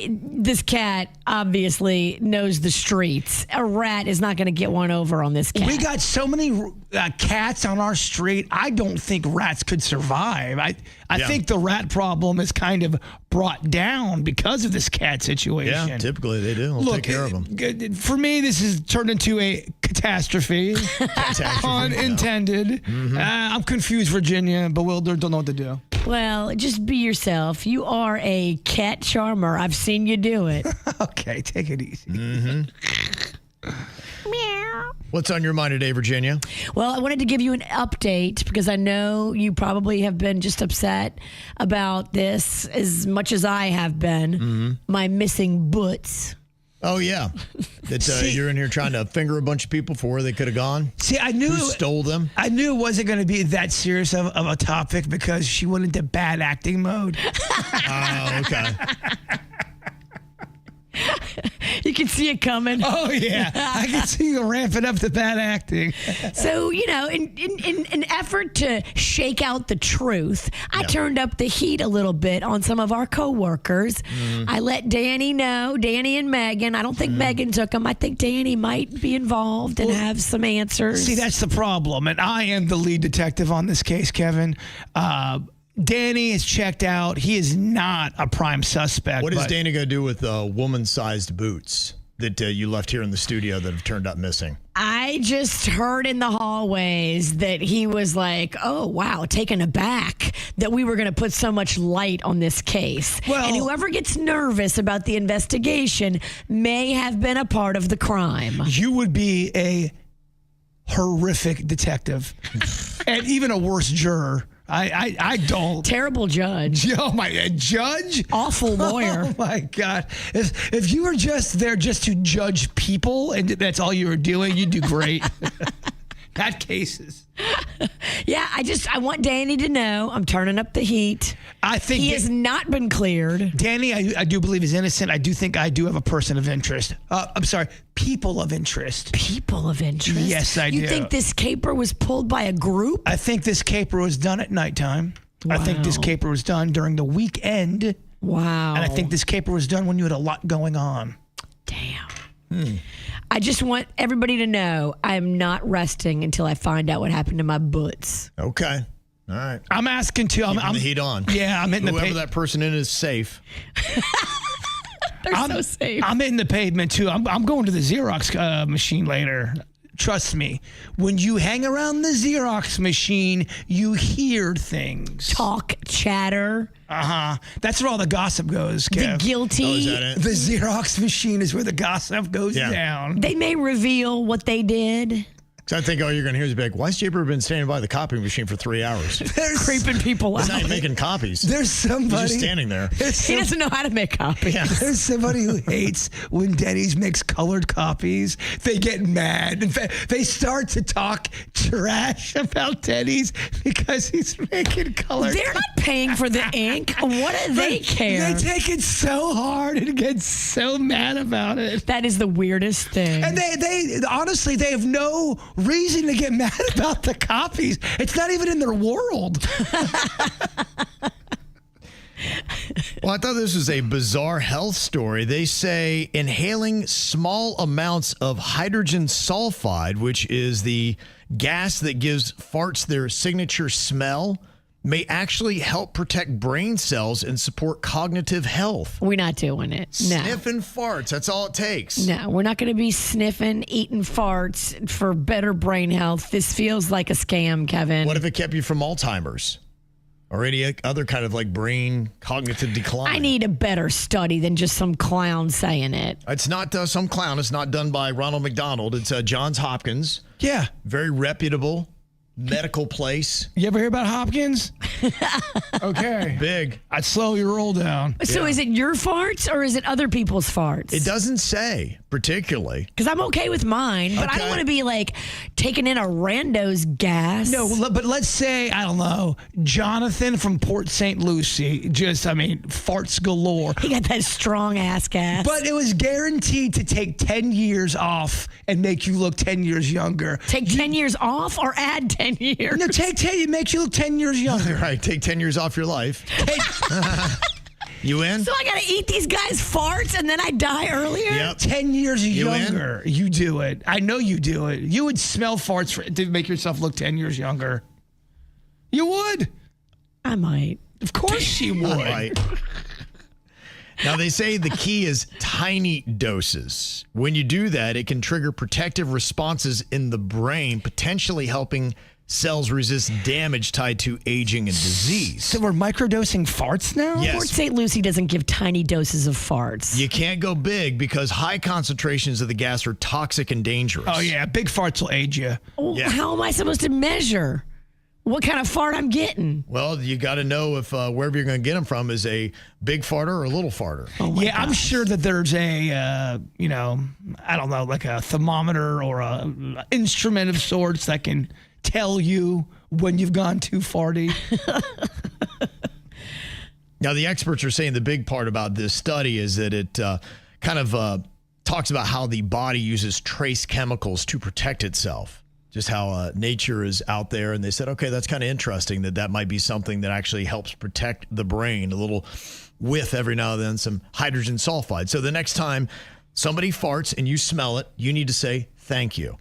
Speaker 3: This cat obviously knows the streets. A rat is not going to get one over on this cat.
Speaker 4: We got so many cats on our street. I don't think rats could survive. I think the rat problem is kind of brought down because of this cat situation.
Speaker 2: Yeah, typically they do. We'll take care of them.
Speaker 4: For me, this has turned into a catastrophe. Unintended. I'm confused, Virginia, bewildered, don't know what to do.
Speaker 3: Well, just be yourself. You are a cat charmer. I've seen you do it.
Speaker 4: Okay, take it easy.
Speaker 3: Meow.
Speaker 2: What's on your mind today, Virginia?
Speaker 3: Well, I wanted to give you an update because I know you probably have been just upset about this as much as I have been. My missing boots.
Speaker 2: Oh, yeah. That you're in here trying to finger a bunch of people for where they could have gone?
Speaker 4: See, I knew...
Speaker 2: Who stole them?
Speaker 4: I knew it wasn't going to be that serious of a topic because she went into bad acting mode.
Speaker 2: Oh, okay.
Speaker 3: You can see it coming.
Speaker 4: Oh, yeah. I can see you ramping up the bad acting.
Speaker 3: So, you know, in an effort to shake out the truth, I turned up the heat a little bit on some of our coworkers. I let Danny know, Danny and Megan. I don't think Megan took them. I think Danny might be involved and have some answers.
Speaker 4: See, that's the problem. And I am the lead detective on this case, Kevin. Danny is checked out. He is not a prime suspect.
Speaker 2: What is Danny going to do with woman-sized boots that you left here in the studio that have turned up missing?
Speaker 3: I just heard in the hallways that he was like, oh, wow, taken aback that we were going to put so much light on this case.
Speaker 4: Well,
Speaker 3: and whoever gets nervous about the investigation may have been a part of the crime.
Speaker 4: You would be a horrific detective and even a worse juror. I don't.
Speaker 3: Terrible judge.
Speaker 4: Oh my, a judge?
Speaker 3: Awful lawyer.
Speaker 4: Oh my God. If you were just there just to judge people and that's all you were doing, you'd do great. Not cases.
Speaker 3: Yeah, I want Danny to know I'm turning up the heat.
Speaker 4: I think
Speaker 3: he has not been cleared.
Speaker 4: Danny, I do believe is innocent. I do think I do have a person of interest. I'm sorry, people of interest.
Speaker 3: People of interest?
Speaker 4: Yes, I do.
Speaker 3: You think this caper was pulled by a group?
Speaker 4: I think this caper was done at nighttime.
Speaker 3: Wow.
Speaker 4: I think this caper was done during the weekend.
Speaker 3: Wow.
Speaker 4: And I think this caper was done when you had a lot going on.
Speaker 3: Damn. I just want everybody to know I am not resting until I find out what happened to my boots.
Speaker 2: Okay. All right.
Speaker 4: I'm asking too. I'm
Speaker 2: the heat on.
Speaker 4: Yeah, I'm hitting
Speaker 2: Whoever that person is safe.
Speaker 3: They're so safe.
Speaker 4: I'm hitting the pavement too. I'm going to the Xerox machine later. Trust me. When you hang around the Xerox machine, you hear things.
Speaker 3: Talk, chatter.
Speaker 4: That's where all the gossip goes, Kev.
Speaker 3: The guilty.
Speaker 2: Oh, is that it?
Speaker 4: The Xerox machine is where the gossip goes down.
Speaker 3: They may reveal what they did.
Speaker 2: So I think all you're going to hear is be like, why's Jbird been standing by the copy machine for 3 hours?
Speaker 3: Creeping people
Speaker 2: He's
Speaker 3: out.
Speaker 2: not even making copies.
Speaker 4: There's somebody.
Speaker 2: He's just standing there.
Speaker 3: He doesn't know how to make copies.
Speaker 2: Yeah.
Speaker 4: There's somebody who hates when Denny's makes colored copies. They get mad. In fact, they start to talk trash about Denny's because he's making colored
Speaker 3: They're not paying for the ink. What do they care?
Speaker 4: They take it so hard and get so mad about it.
Speaker 3: That is the weirdest thing.
Speaker 4: And they honestly, they have no reason to get mad about the copies. It's not even in their world.
Speaker 2: Well, I thought this was a bizarre health story. They say inhaling small amounts of hydrogen sulfide, which is the gas that gives farts their signature smell, may actually help protect brain cells and support cognitive health.
Speaker 3: We're not doing it. No.
Speaker 2: Sniffing farts, that's all it takes.
Speaker 3: No, we're not going to be sniffing, eating farts for better brain health. This feels like a scam, Kevin.
Speaker 2: What if it kept you from Alzheimer's? Or any other kind of like brain cognitive decline.
Speaker 3: I need a better study than just some clown saying it.
Speaker 2: It's not some clown. It's not done by Ronald McDonald. It's Johns Hopkins.
Speaker 4: Yeah.
Speaker 2: Very reputable medical place.
Speaker 4: You ever hear about Hopkins? Okay.
Speaker 2: Big.
Speaker 4: I'd slow your roll down.
Speaker 3: So is it your farts or is it other people's farts?
Speaker 2: It doesn't say particularly.
Speaker 3: Because I'm okay with mine, but I don't want to be like taking in a rando's gas.
Speaker 4: No, but let's say, I don't know, Jonathan from Port St. Lucie, farts galore.
Speaker 3: He got that strong ass gas.
Speaker 4: But it was guaranteed to take 10 years off and make you look 10 years younger.
Speaker 3: Take 10 years off or add 10 years?
Speaker 4: No, take 10, it makes you look 10 years younger.
Speaker 2: Right, take 10 years off your life. You in?
Speaker 3: So I got to eat these guys' farts and then I die earlier?
Speaker 2: Yep.
Speaker 4: 10 years
Speaker 2: You
Speaker 4: younger. You do it. I know you do it. You would smell farts to make yourself look 10 years younger. You would.
Speaker 3: I might.
Speaker 4: Of course you would.
Speaker 2: Right. Now, they say the key is tiny doses. When you do that, it can trigger protective responses in the brain, potentially helping cells resist damage tied to aging and disease.
Speaker 4: So we're microdosing farts now?
Speaker 2: Yes.
Speaker 3: Port St. Lucie doesn't give tiny doses of farts.
Speaker 2: You can't go big because high concentrations of the gas are toxic and dangerous.
Speaker 4: Oh, yeah. Big farts will age you.
Speaker 3: Well,
Speaker 2: Yeah.
Speaker 3: How am I supposed to measure what kind of fart I'm getting?
Speaker 2: Well, you got to know if wherever you're going to get them from is a big farter or a little farter.
Speaker 4: Yeah, I'm sure that there's a, I don't know, like a thermometer or a instrument of sorts that can tell you when you've gone too farty.
Speaker 2: Now, the experts are saying the big part about this study is that it talks about how the body uses trace chemicals to protect itself. Just how nature is out there. And they said, okay, that's kind of interesting that might be something that actually helps protect the brain. A little whiff every now and then, some hydrogen sulfide. So the next time somebody farts and you smell it, you need to say, thank you.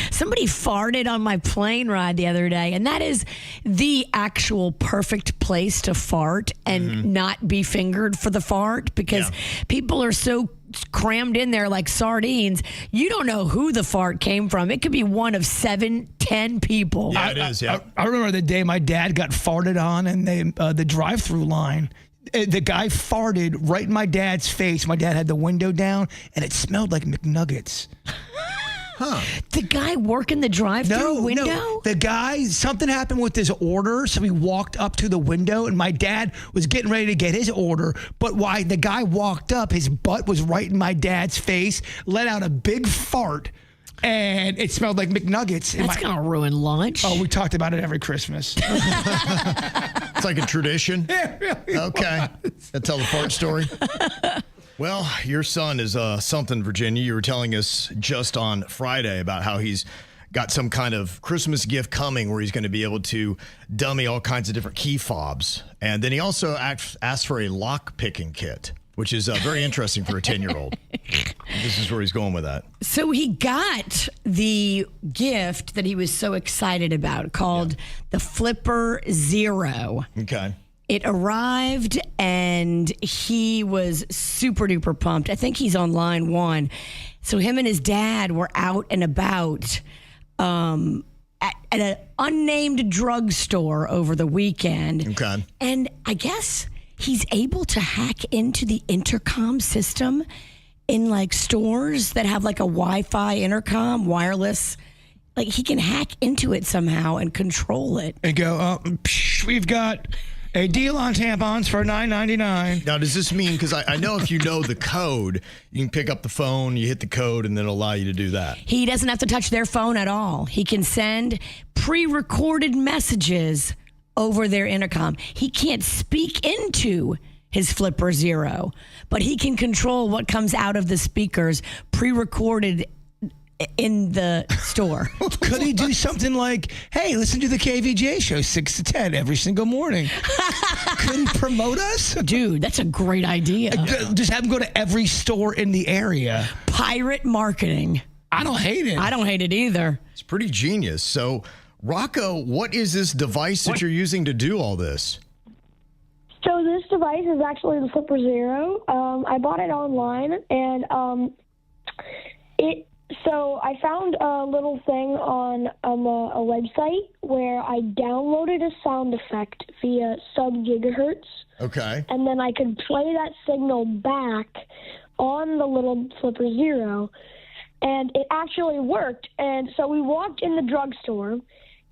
Speaker 3: Somebody farted on my plane ride the other day, and that is the actual perfect place to fart and not be fingered for the fart because people are so crammed in there like sardines. You don't know who the fart came from. It could be one of 7, 10 people.
Speaker 2: Yeah, it is. Yeah.
Speaker 4: I remember the day my dad got farted on in the drive-through line. The guy farted right in my dad's face. My dad had the window down, and it smelled like McNuggets.
Speaker 2: Huh.
Speaker 3: The guy working the drive-through window?
Speaker 4: No. The guy, something happened with his order, so he walked up to the window, and my dad was getting ready to get his order, but while the guy walked up, his butt was right in my dad's face, let out a big fart, and it smelled like McNuggets.
Speaker 3: That's going to ruin lunch.
Speaker 4: Oh, we talked about it every Christmas.
Speaker 2: It's like a tradition.
Speaker 4: It really
Speaker 2: Okay. That's tell the fart story. Well, your son is something, Virginia. You were telling us just on Friday about how he's got some kind of Christmas gift coming where he's going to be able to dummy all kinds of different key fobs. And then he also asked for a lock-picking kit, which is very interesting for a 10-year-old. This is where he's going with that.
Speaker 3: So he got the gift that he was so excited about called the Flipper Zero.
Speaker 2: Okay.
Speaker 3: It arrived and he was super duper pumped. I think he's on line 1. So him and his dad were out and about at an unnamed drugstore over the weekend.
Speaker 2: Okay.
Speaker 3: And I guess he's able to hack into the intercom system in like stores that have like a Wi-Fi intercom, wireless. Like he can hack into it somehow and control it.
Speaker 4: And go, we've got a deal on tampons for $9.99.
Speaker 2: Now, does this mean, because I know if you know the code, you can pick up the phone, you hit the code, and then it'll allow you to do that.
Speaker 3: He doesn't have to touch their phone at all. He can send pre-recorded messages over their intercom. He can't speak into his Flipper Zero, but he can control what comes out of the speakers pre-recorded in the store.
Speaker 4: Could he do something like, hey, listen to the KVJ show 6 to 10 every single morning? Could he promote us?
Speaker 3: Dude, that's a great idea.
Speaker 4: Just have him go to every store in the area.
Speaker 3: Pirate marketing.
Speaker 4: I don't hate it.
Speaker 3: I don't hate it either.
Speaker 2: It's pretty genius. So, Rocco, what is this device that you're using to do all this?
Speaker 16: So this device is actually the Flipper Zero. I bought it online, and So I found a little thing on a website where I downloaded a sound effect via sub-gigahertz.
Speaker 2: Okay.
Speaker 16: And then I could play that signal back on the little Flipper Zero. And it actually worked. And so we walked in the drugstore,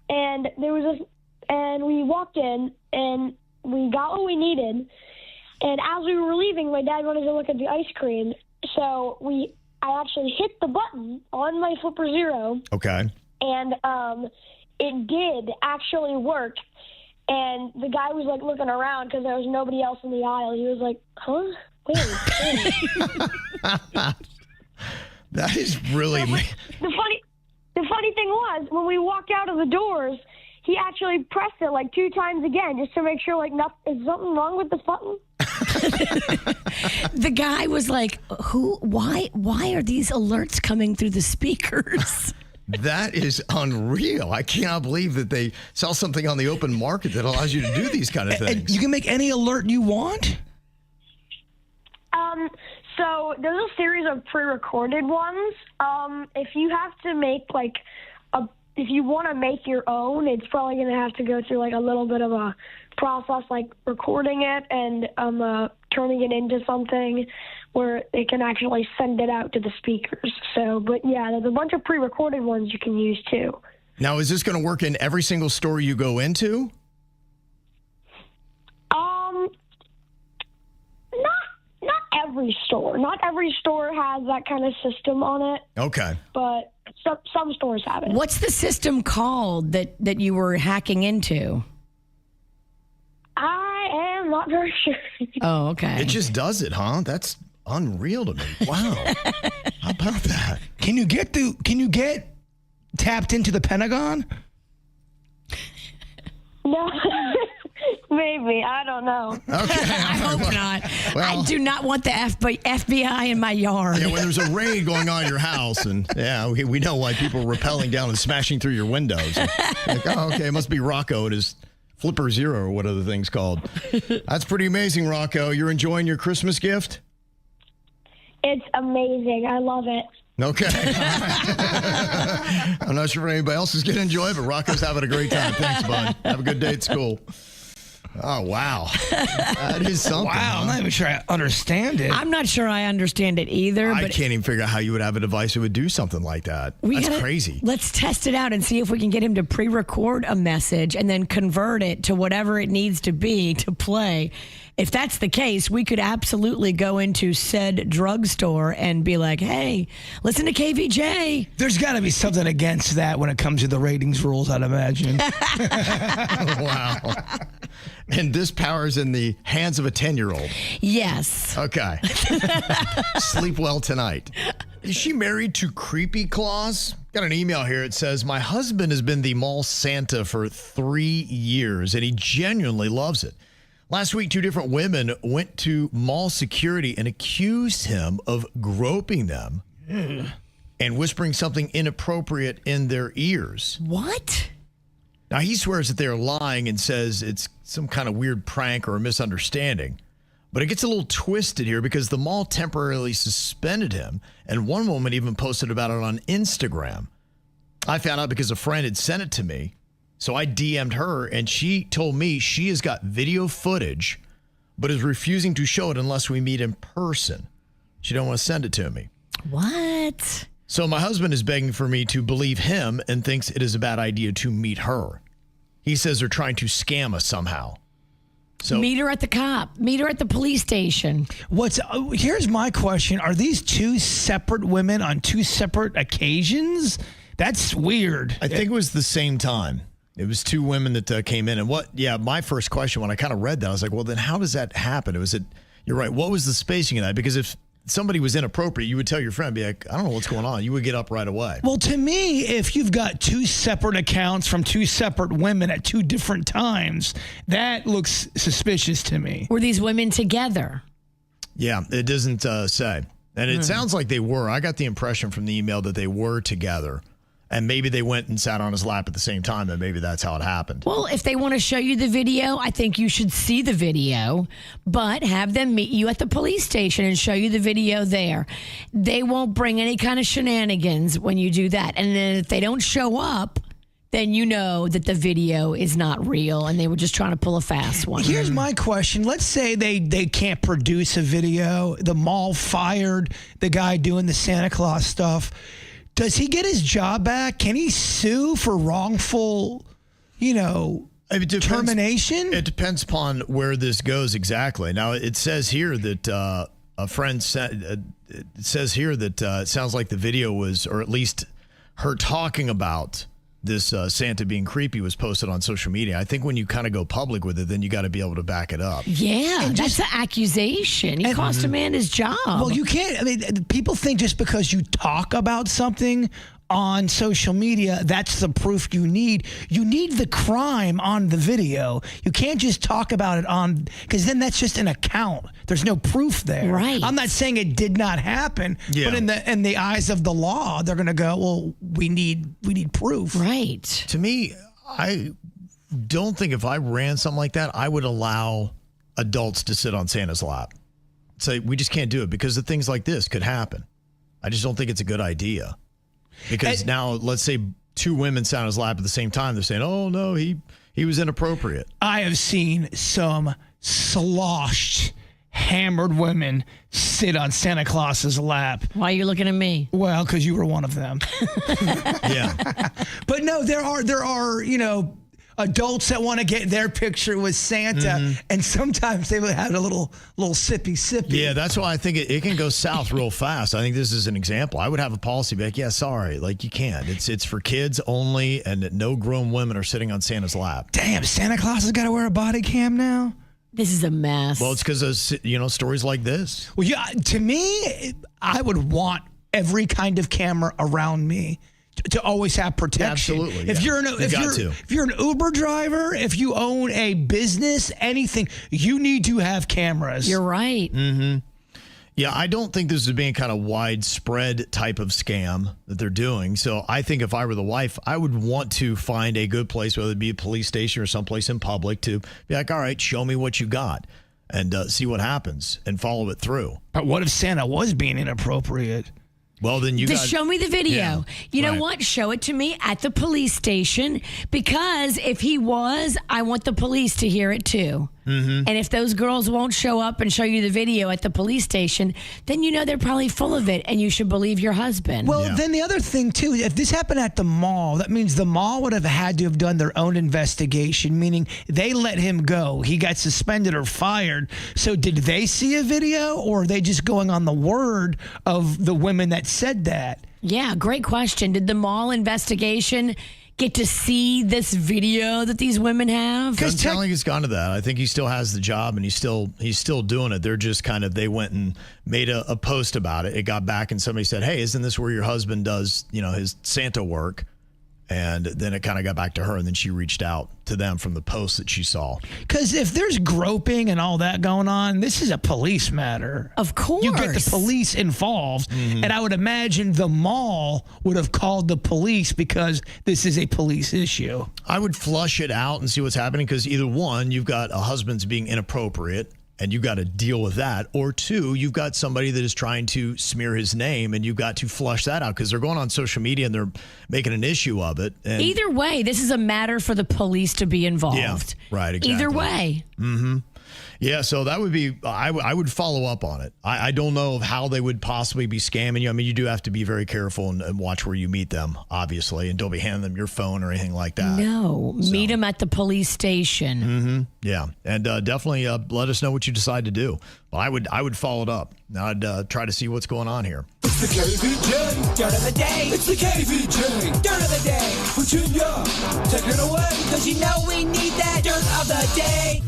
Speaker 16: and we walked in, and we got what we needed. And as we were leaving, my dad wanted to look at the ice cream. So I actually hit the button on my Flipper Zero.
Speaker 2: Okay.
Speaker 16: And it did actually work. And the guy was, like, looking around because there was nobody else in the aisle. He was like, huh? Wait.
Speaker 2: That is really...
Speaker 16: The funny thing was, when we walked out of the doors, he actually pressed it, like, 2 times again just to make sure, like, is something wrong with the button?
Speaker 3: The guy was like, why are these alerts coming through the speakers?
Speaker 2: That is unreal. I cannot believe that they sell something on the open market that allows you to do these kind of things.
Speaker 4: You can make any alert you want?
Speaker 16: So there's a series of pre-recorded ones. If you have to make, like, if you want to make your own, it's probably going to have to go through, like, a little bit of a process, like recording it and turning it into something where it can actually send it out to the speakers. So, but yeah, there's a bunch of pre-recorded ones you can use too.
Speaker 2: Now, is this going to work in every single store you go into?
Speaker 16: Not every store. Not every store has that kind of system on it.
Speaker 2: Okay.
Speaker 16: But some stores have it.
Speaker 3: What's the system called that you were hacking into?
Speaker 16: I am not very sure.
Speaker 3: Oh, okay.
Speaker 2: It just does it, huh? That's unreal to me. Wow. How about that?
Speaker 4: Can you get tapped into the Pentagon?
Speaker 16: No. Maybe. I don't know.
Speaker 2: Okay.
Speaker 3: I hope not.
Speaker 2: Well,
Speaker 3: I do not want the FBI in my yard.
Speaker 2: Yeah, when there's a raid going on in your house, and yeah, we know why people are rappelling down and smashing through your windows. Like, oh, okay, it must be Rocco and his Flipper Zero or what other thing's called. That's pretty amazing, Rocco. You're enjoying your Christmas gift?
Speaker 16: It's amazing. I love it.
Speaker 2: Okay. I'm not sure if anybody else is going to enjoy it, but Rocco's having a great time. Thanks, bud. Have a good day at school. Oh, wow. That is something.
Speaker 4: Wow, I'm not even sure I understand it.
Speaker 3: I'm not sure I understand it either.
Speaker 2: I
Speaker 3: but
Speaker 2: can't even figure out how you would have a device that would do something like that. That's crazy.
Speaker 3: Let's test it out and see if we can get him to pre-record a message and then convert it to whatever it needs to be to play. If that's the case, we could absolutely go into said drugstore and be like, hey, listen to KVJ.
Speaker 4: There's got to be something against that when it comes to the ratings rules, I'd imagine.
Speaker 2: Wow. And this power is in the hands of a 10-year-old.
Speaker 3: Yes.
Speaker 2: Okay. Sleep well tonight. Is she married to Creepy Claus? Got an email here. It says, my husband has been the mall Santa for 3 years, and he genuinely loves it. Last week, 2 different women went to mall security and accused him of groping them and whispering something inappropriate in their ears.
Speaker 3: What?
Speaker 2: Now, he swears that they're lying and says it's some kind of weird prank or a misunderstanding. But it gets a little twisted here because the mall temporarily suspended him, and one woman even posted about it on Instagram. I found out because a friend had sent it to me. So I DM'd her, and she told me she has got video footage, but is refusing to show it unless we meet in person. She don't want to send it to me.
Speaker 3: What?
Speaker 2: So my husband is begging for me to believe him and thinks it is a bad idea to meet her. He says they're trying to scam us somehow. So
Speaker 3: meet her at the cop. Meet her at the police station.
Speaker 4: Here's my question. Are these 2 separate women on 2 separate occasions? That's weird.
Speaker 2: I think it was the same time. It was 2 women that came in. And my first question when I kind of read that, I was like, well, then how does that happen? You're right. What was the spacing of that? Because if somebody was inappropriate, you would tell your friend, be like, I don't know what's going on. You would get up right away.
Speaker 4: Well, to me, if you've got two separate accounts from two separate women at two different times, that looks suspicious to me.
Speaker 3: Were these women together?
Speaker 2: Yeah, it doesn't say. And it sounds like they were. I got the impression from the email that they were together. And maybe they went and sat on his lap at the same time, and maybe that's how it happened.
Speaker 3: Well, if they want to show you the video, I think you should see the video, but have them meet you at the police station and show you the video there. They won't bring any kind of shenanigans when you do that. And then if they don't show up, then you know that the video is not real and they were just trying to pull a fast one.
Speaker 4: Here's my question. Let's say they can't produce a video. The mall fired the guy doing the Santa Claus stuff. Does he get his job back? Can he sue for wrongful, termination?
Speaker 2: It depends upon where this goes exactly. Now, it says here that a friend said, it says here that it sounds like the video was, or at least her talking about this Santa being creepy was posted on social media. I think when you kind of go public with it, then you got to be able to back it up.
Speaker 3: Yeah, that's an accusation. He cost a man his job.
Speaker 4: Well, you can't. I mean, people think just because you talk about something on social media, that's the proof you need. You need the crime on the video. You can't just talk about it on, because then that's just an account. There's no proof there.
Speaker 3: Right.
Speaker 4: I'm not saying it did not happen, but in the eyes of the law, they're going to go, well, we need proof.
Speaker 3: Right.
Speaker 2: To me, I don't think if I ran something like that, I would allow adults to sit on Santa's lap. Say, we just can't do it because of things like this could happen. I just don't think it's a good idea. Because now, let's say two women sat on his lap at the same time. They're saying, oh, no, he was inappropriate.
Speaker 4: I have seen some sloshed, hammered women sit on Santa Claus's lap.
Speaker 3: Why are you looking at me?
Speaker 4: Well, because you were one of them.
Speaker 2: Yeah.
Speaker 4: But no, there are, adults that want to get their picture with Santa, and sometimes they would have a little sippy.
Speaker 2: Yeah, that's why I think it can go south real fast. I think this is an example. I would have a policy back. Yeah, sorry, like you can't. It's for kids only, and no grown women are sitting on Santa's lap.
Speaker 4: Damn, Santa Claus has got to wear a body cam now?
Speaker 3: This is a mess.
Speaker 2: Well, it's because of stories like this.
Speaker 4: Well, yeah, to me, I would want every kind of camera around me to always have protection.
Speaker 2: Yeah, absolutely.
Speaker 4: If you're an Uber driver, if you own a business, anything, you need to have cameras.
Speaker 3: You're right.
Speaker 2: Mm-hmm. Yeah, I don't think this is being kind of widespread type of scam that they're doing. So I think if I were the wife, I would want to find a good place, whether it be a police station or someplace in public, to be like, all right, show me what you got and see what happens and follow it through.
Speaker 4: But what if Santa was being inappropriate?
Speaker 2: Well, then
Speaker 3: Just show me the video. You know what? Show it to me at the police station, because if he was, I want the police to hear it too. Mm-hmm. And if those girls won't show up and show you the video at the police station, then you know they're probably full of it and you should believe your husband.
Speaker 4: Well, then the other thing too, if this happened at the mall, that means the mall would have had to have done their own investigation, meaning they let him go. He got suspended or fired. So did they see a video, or are they just going on the word of the women that said that?
Speaker 3: Yeah, great question. Did the mall investigation get to see this video that these women have?
Speaker 2: I'm telling he's gone to that. I think he still has the job and he's still doing it. They're just they went and made a post about it. It got back and somebody said, hey, isn't this where your husband does, his Santa work? And then it kind of got back to her, and then she reached out to them from the post that she saw.
Speaker 4: Because if there's groping and all that going on, this is a police matter.
Speaker 3: Of course.
Speaker 4: You get the police involved, and I would imagine the mall would have called the police because this is a police issue.
Speaker 2: I would flush it out and see what's happening, because either one, you've got a husband's being inappropriate, and you've got to deal with that. Or two, you've got somebody that is trying to smear his name, and you've got to flush that out, because they're going on social media and they're making an issue of it. And
Speaker 3: either way, this is a matter for the police to be involved.
Speaker 2: Yeah, right, exactly.
Speaker 3: Either way.
Speaker 2: Mm-hmm. Yeah, so that would be, I would follow up on it. I don't know how they would possibly be scamming you. I mean, you do have to be very careful and watch where you meet them, obviously, and don't be handing them your phone or anything like that.
Speaker 3: No, meet them at the police station.
Speaker 2: Mm-hmm. Yeah, and definitely let us know what you decide to do. But I would follow it up. I'd try to see what's going on here.
Speaker 1: It's the KVJ Dirt of the Day. It's the KVJ Dirt of the Day. Virginia, take it away, because you know we need that Dirt of the Day.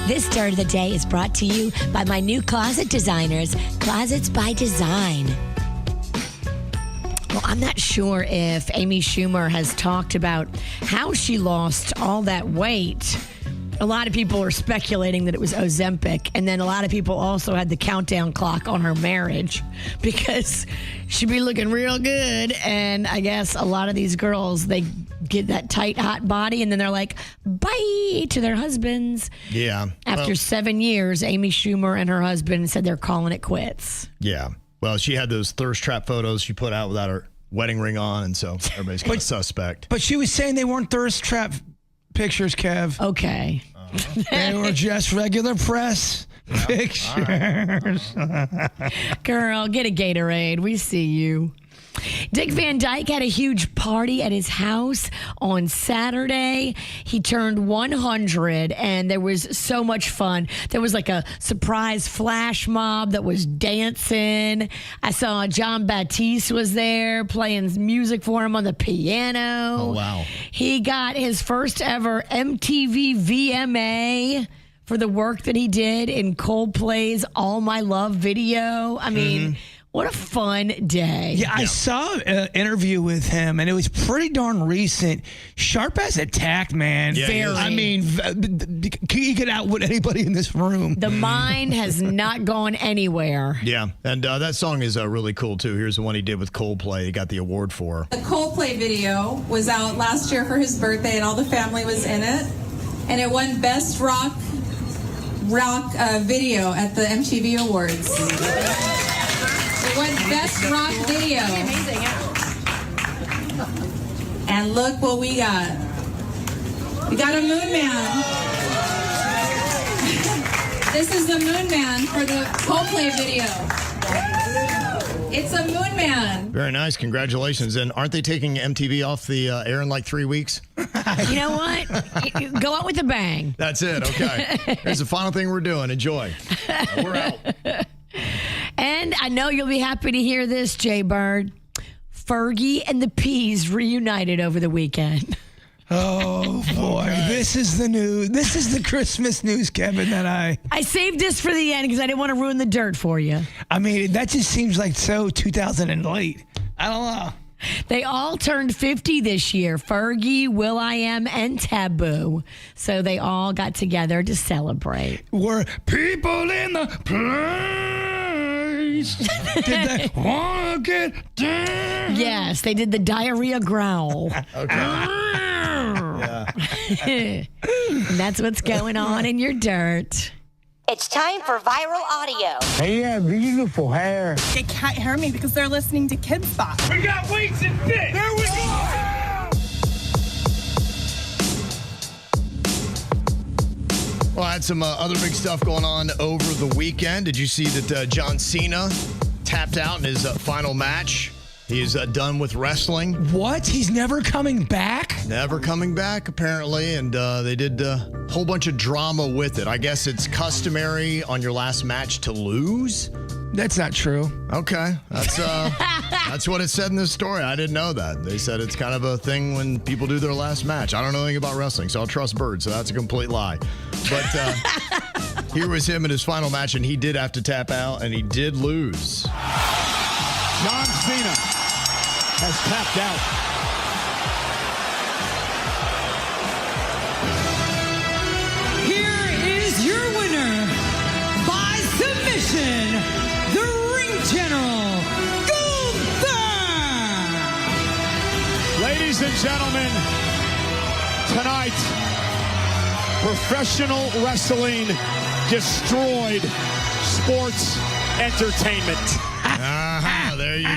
Speaker 3: This start of the day is brought to you by my new closet designers, Closets by Design. Well, I'm not sure if Amy Schumer has talked about how she lost all that weight. A lot of people are speculating that it was Ozempic, and then a lot of people also had the countdown clock on her marriage because she'd be looking real good, and I guess a lot of these girls, they get that tight, hot body, and then they're like, bye to their husbands.
Speaker 2: Yeah.
Speaker 3: After 7 years, Amy Schumer and her husband said they're calling it quits.
Speaker 2: Yeah. Well, she had those thirst trap photos she put out without her wedding ring on, and so everybody's kind of suspect.
Speaker 4: But she was saying they weren't thirst trap pictures, Kev.
Speaker 3: Okay.
Speaker 4: They were just regular press pictures.
Speaker 3: Girl, get a Gatorade. We see you. Dick Van Dyke had a huge party at his house on Saturday. He turned 100, and there was so much fun. There was like a surprise flash mob that was dancing. I saw John Batiste was there playing music for him on the piano.
Speaker 2: Oh, wow.
Speaker 3: He got his first ever MTV VMA for the work that he did in Coldplay's All My Love video. I mean... What a fun day.
Speaker 4: Yeah, I saw an interview with him, and it was pretty darn recent. Sharp as a tack, man.
Speaker 2: Yeah,
Speaker 3: very.
Speaker 4: I mean, he could outwit anybody in this room.
Speaker 3: The mind has not gone anywhere.
Speaker 2: Yeah, and that song is really cool, too. Here's the one he did with Coldplay. He got the award for.
Speaker 17: The Coldplay video was out last year for his birthday, and all the family was in it. And it won Best Rock Video at the MTV Awards. It won Best Rock Video. Amazing, yeah. And look what we got. We got a Moon Man. This is the Moon Man for the Coldplay video. It's a Moon Man.
Speaker 2: Very nice. Congratulations. And aren't they taking MTV off the air in like 3 weeks?
Speaker 3: You know what? Go out with a bang.
Speaker 2: That's it. Okay. Here's the final thing we're doing. Enjoy. We're out.
Speaker 3: And I know you'll be happy to hear this, Jbird. Fergie and the Peas reunited over the weekend.
Speaker 4: Oh, boy. This is the news. This is the Christmas news, Kevin, that I
Speaker 3: saved this for the end because I didn't want to ruin the dirt for you.
Speaker 4: I mean, that just seems like so 2000 and late. I don't know.
Speaker 3: They all turned 50 this year. Fergie, Will.i.am, and Taboo. So they all got together to celebrate.
Speaker 4: Were people in the place? Did they want to get down?
Speaker 3: Yes, they did the diarrhea growl.
Speaker 2: Okay.
Speaker 3: And that's what's going on in your dirt.
Speaker 18: It's time for viral audio.
Speaker 15: Hey, yeah, beautiful hair.
Speaker 6: They can't hear me because they're listening to Kids Spot.
Speaker 1: We got weights and fit. There we go.
Speaker 2: Well, I had some other big stuff going on over the weekend. Did you see that John Cena tapped out in his final match? He's done with wrestling.
Speaker 4: What? He's never coming back?
Speaker 2: Never coming back, apparently. And they did a whole bunch of drama with it. I guess it's customary on your last match to lose.
Speaker 4: That's not true.
Speaker 2: Okay. That's what it said in this story. I didn't know that. They said it's kind of a thing when people do their last match. I don't know anything about wrestling, so I'll trust Bird. So that's a complete lie. But here was him in his final match, and he did have to tap out, and he did lose.
Speaker 1: John Cena has tapped out.
Speaker 19: Here is your winner by submission, the Ring General, Gunther.
Speaker 1: Ladies and gentlemen, tonight, professional wrestling destroyed sports entertainment.
Speaker 2: There you go.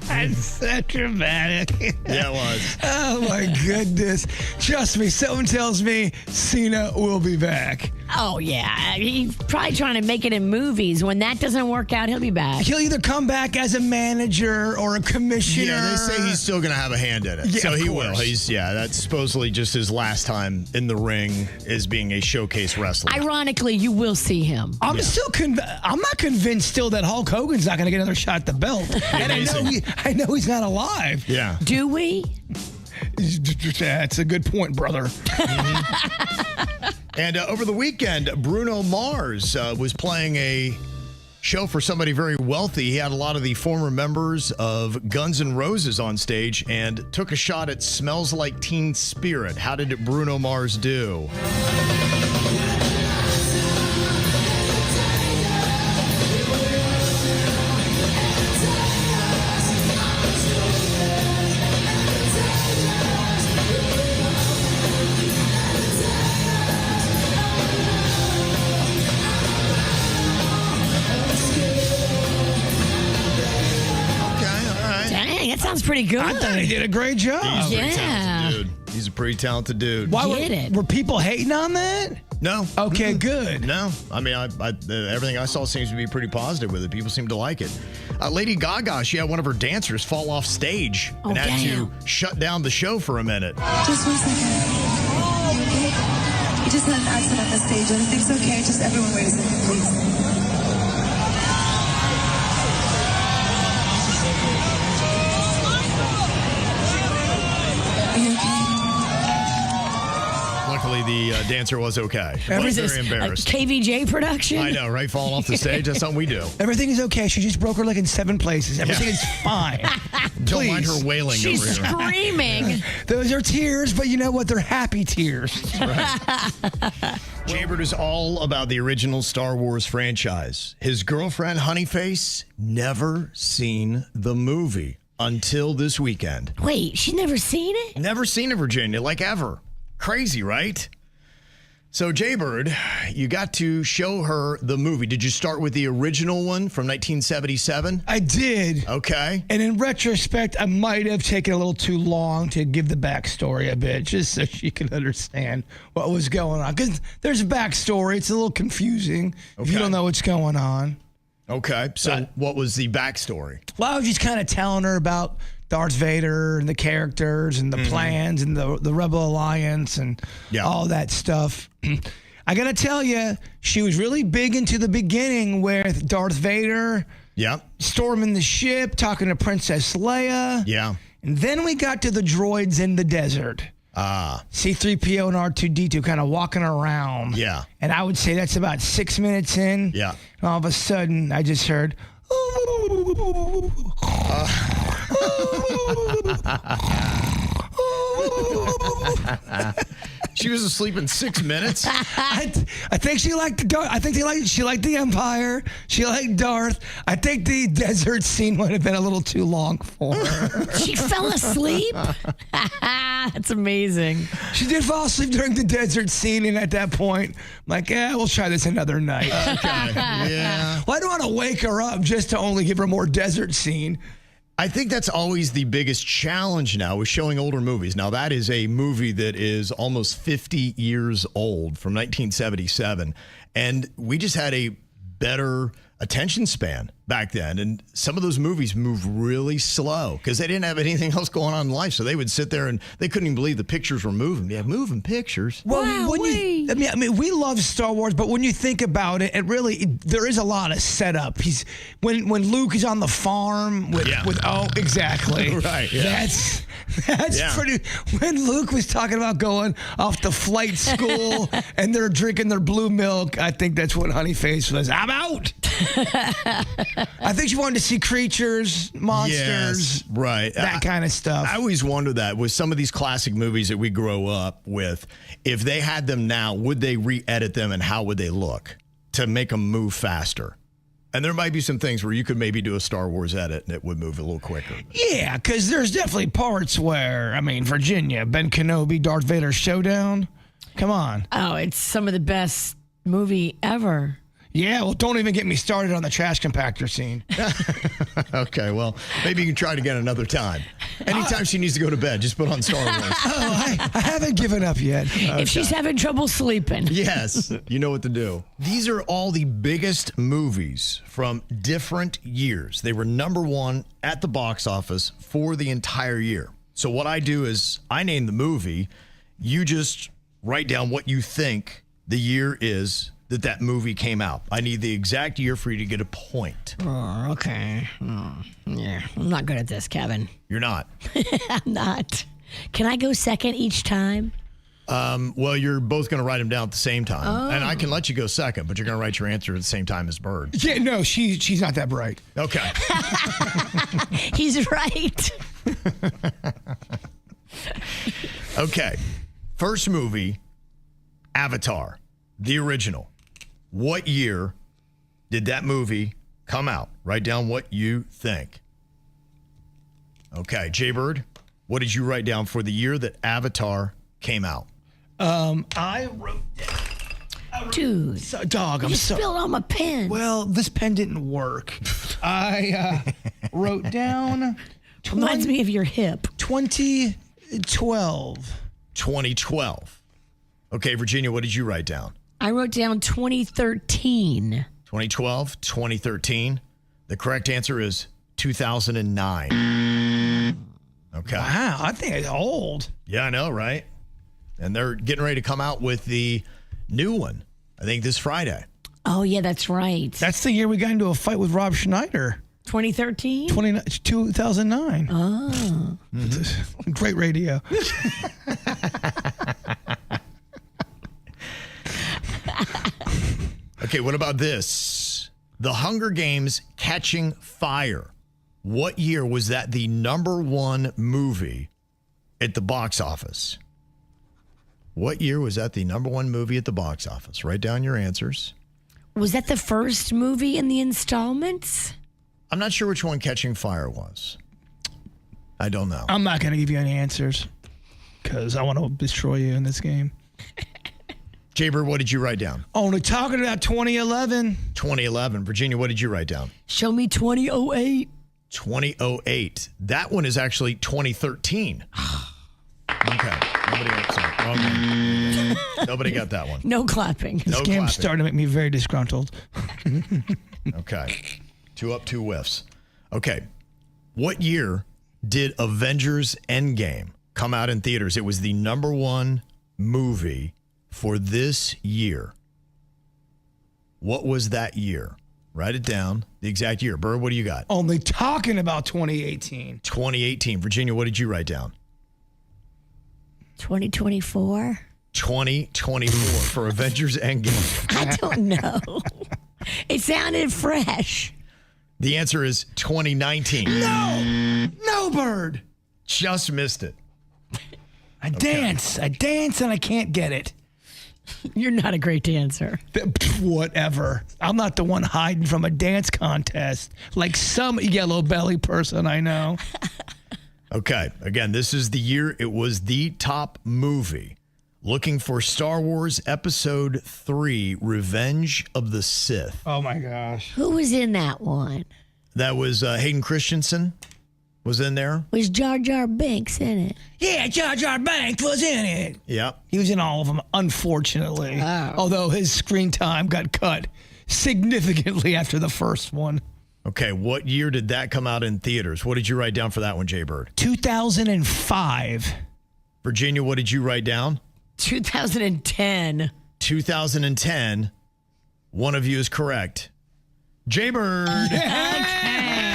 Speaker 4: That's so dramatic.
Speaker 2: Yeah, it was.
Speaker 4: Oh, my goodness. Trust me, someone tells me Cena will be back.
Speaker 3: Oh, yeah. He's probably trying to make it in movies. When that doesn't work out, he'll be back.
Speaker 4: He'll either come back as a manager or a commissioner.
Speaker 2: Yeah, they say he's still going to have a hand in it.
Speaker 4: Yeah,
Speaker 2: so
Speaker 4: of
Speaker 2: he
Speaker 4: course.
Speaker 2: will. That's supposedly just his last time in the ring as being a showcase wrestler.
Speaker 3: Ironically, you will see him.
Speaker 4: I'm not convinced still that Hulk Hogan's not going to get another shot at the belt. And I know he's not alive.
Speaker 2: Yeah.
Speaker 3: Do we?
Speaker 4: That's a good point, brother.
Speaker 2: And over the weekend, Bruno Mars was playing a show for somebody very wealthy. He had a lot of the former members of Guns N' Roses on stage and took a shot at Smells Like Teen Spirit. How did Bruno Mars do?
Speaker 3: Sounds pretty good.
Speaker 4: I thought he did a great job.
Speaker 2: He's a pretty talented dude. He's a pretty talented dude.
Speaker 4: Why were people hating on that?
Speaker 2: No.
Speaker 4: Okay, good.
Speaker 2: No. I mean, everything I saw seems to be pretty positive with it. People seem to like it. Lady Gaga, she had one of her dancers fall off stage and had to shut down the show for a minute.
Speaker 20: Just 1 second. You just had an accident on the stage. Everything's okay. Just everyone wait a second, please.
Speaker 2: Luckily, the dancer was okay. She was very embarrassed.
Speaker 3: KVJ production?
Speaker 2: I know, right? Falling off the stage. That's something we do.
Speaker 4: Everything is okay. She just broke her leg in 7 places. Everything is fine.
Speaker 2: Don't mind her wailing
Speaker 3: She's
Speaker 2: over here.
Speaker 3: screaming.
Speaker 4: Those are tears, but you know what? They're happy tears.
Speaker 2: Jbird is all about the original Star Wars franchise. His girlfriend, Honeyface, never seen the movie until this weekend.
Speaker 3: Wait, she's never seen it?
Speaker 2: Never seen it, Virginia, like ever. Crazy, right? So, Jbird, you got to show her the movie. Did you start with the original one from 1977?
Speaker 4: I did.
Speaker 2: Okay.
Speaker 4: And in retrospect, I might have taken a little too long to give the backstory a bit, just so she can understand what was going on. Because there's a backstory. It's a little confusing if you don't know what's going on.
Speaker 2: Okay. So, what was the backstory?
Speaker 4: Well, I was just kind of telling her about Darth Vader and the characters and the plans and the Rebel Alliance and all that stuff. I got to tell you, she was really big into the beginning with Darth Vader storming the ship, talking to Princess Leia.
Speaker 2: Yeah.
Speaker 4: And then we got to the droids in the desert. C-3PO and R2-D2 kind of walking around.
Speaker 2: Yeah.
Speaker 4: And I would say that's about 6 minutes in.
Speaker 2: Yeah.
Speaker 4: And all of a sudden, I just heard...
Speaker 2: She was asleep in 6 minutes.
Speaker 4: I think she liked she liked the Empire. She liked Darth. I think the desert scene would have been a little too long for her.
Speaker 3: She fell asleep? That's amazing.
Speaker 4: She did fall asleep during the desert scene, and at that point, I'm like, we'll try this another night.
Speaker 2: Okay. Yeah.
Speaker 4: Well, I don't want to wake her up just to only give her more desert scene.
Speaker 2: I think that's always the biggest challenge now with showing older movies. Now, that is a movie that is almost 50 years old from 1977. And we just had a better attention span back then. And some of those movies move really slow because they didn't have anything else going on in life. So they would sit there and they couldn't even believe the pictures were moving. Yeah, moving pictures.
Speaker 4: Well, I mean, we love Star Wars, but when you think about it, there is a lot of setup. When Luke is on the farm with exactly.
Speaker 2: Right. Yeah.
Speaker 4: That's pretty. When Luke was talking about going off to flight school and they're drinking their blue milk, I think that's what Honeyface was. I'm out. I think she wanted to see creatures, monsters,
Speaker 2: right?
Speaker 4: That kind of stuff.
Speaker 2: I always wonder that with some of these classic movies that we grow up with, if they had them now, would they re-edit them and how would they look to make them move faster? And there might be some things where you could maybe do a Star Wars edit and it would move a little quicker.
Speaker 4: Yeah, because there's definitely parts where, I mean, Virginia, Ben Kenobi, Darth Vader showdown. Come on.
Speaker 3: Oh, it's some of the best movie ever.
Speaker 4: Yeah, well, don't even get me started on the trash compactor scene.
Speaker 2: Okay, well, maybe you can try it again another time. Anytime she needs to go to bed, just put on Star Wars.
Speaker 4: I haven't given up yet.
Speaker 3: Okay. If she's having trouble sleeping.
Speaker 2: Yes, you know what to do. These are all the biggest movies from different years. They were number one at the box office for the entire year. So what I do is I name the movie. You just write down what you think the year is that movie came out. I need the exact year for you to get a point.
Speaker 3: Oh, okay. Yeah, I'm not good at this, Kevin.
Speaker 2: You're not?
Speaker 3: I'm not. Can I go second each time?
Speaker 2: Well, you're both going to write them down at the same time.
Speaker 3: Oh.
Speaker 2: And I can let you go second, but you're going to write your answer at the same time as Bird.
Speaker 4: Yeah, no, she's not that bright.
Speaker 2: Okay.
Speaker 3: He's right.
Speaker 2: Okay. First movie, Avatar, the original. What year did that movie come out? Write down what you think. Okay, Jbird, what did you write down for the year that Avatar came out?
Speaker 4: I wrote down.
Speaker 3: Dude.
Speaker 4: Dog, I'm
Speaker 3: You
Speaker 4: sorry.
Speaker 3: spilled on my pen.
Speaker 4: Well, this pen didn't work. I wrote down.
Speaker 3: Reminds me of your hip.
Speaker 4: 2012.
Speaker 2: 2012. Okay, Virginia, what did you write down?
Speaker 3: I wrote down 2013.
Speaker 2: 2012, 2013. The correct answer is 2009. Okay.
Speaker 4: Wow, I think it's old.
Speaker 2: Yeah, I know, right? And they're getting ready to come out with the new one, I think this Friday.
Speaker 3: Oh, yeah, that's right.
Speaker 4: That's the year we got into a fight with Rob Reiner.
Speaker 3: 2013?
Speaker 4: 2009.
Speaker 3: Oh.
Speaker 4: Great radio.
Speaker 2: Okay, what about this? The Hunger Games Catching Fire. What year was that the #1 movie at the box office? What year was that the #1 movie at the box office? Write down your answers.
Speaker 3: Was that the first movie in the installments?
Speaker 2: I'm not sure which one Catching Fire was. I don't know.
Speaker 4: I'm not going to give you any answers because I want to destroy you in this game.
Speaker 2: Jbird, what did you write down?
Speaker 4: Only talking about 2011.
Speaker 2: 2011. Virginia, what did you write down?
Speaker 3: Show me 2008.
Speaker 2: 2008. That one is actually 2013. Okay. Nobody got that one.
Speaker 3: No clapping.
Speaker 4: This game's starting to make me very disgruntled.
Speaker 2: Okay. 2 up, 2 whiffs. Okay. What year did Avengers Endgame come out in theaters? It was the #1 movie for this year. What was that year? Write it down. The exact year. Bird, what do you got?
Speaker 4: Only talking about 2018.
Speaker 2: 2018. Virginia, what did you write down?
Speaker 3: 2024.
Speaker 2: 2024 for Avengers Endgame.
Speaker 3: I don't know. It sounded fresh.
Speaker 2: The answer is 2019.
Speaker 4: No, Bird.
Speaker 2: Just missed it.
Speaker 4: I dance and I can't get it.
Speaker 3: You're not a great dancer.
Speaker 4: Whatever. I'm not the one hiding from a dance contest like some yellow belly person I know.
Speaker 2: Okay. Again, this is the year it was the top movie. Looking for Star Wars Episode 3, Revenge of the Sith.
Speaker 4: Oh, my gosh.
Speaker 3: Who was in that one?
Speaker 2: That was Hayden Christensen was in there.
Speaker 3: Was Jar Jar Binks in it?
Speaker 4: Yeah, Jar Jar Binks was in it.
Speaker 2: Yep.
Speaker 4: He was in all of them, unfortunately.
Speaker 3: Oh.
Speaker 4: Although his screen time got cut significantly after the first one.
Speaker 2: Okay, what year did that come out in theaters? What did you write down for that one, Jbird?
Speaker 4: 2005.
Speaker 2: Virginia, what did you write down?
Speaker 3: 2010.
Speaker 2: 2010. One of you is correct. Jbird.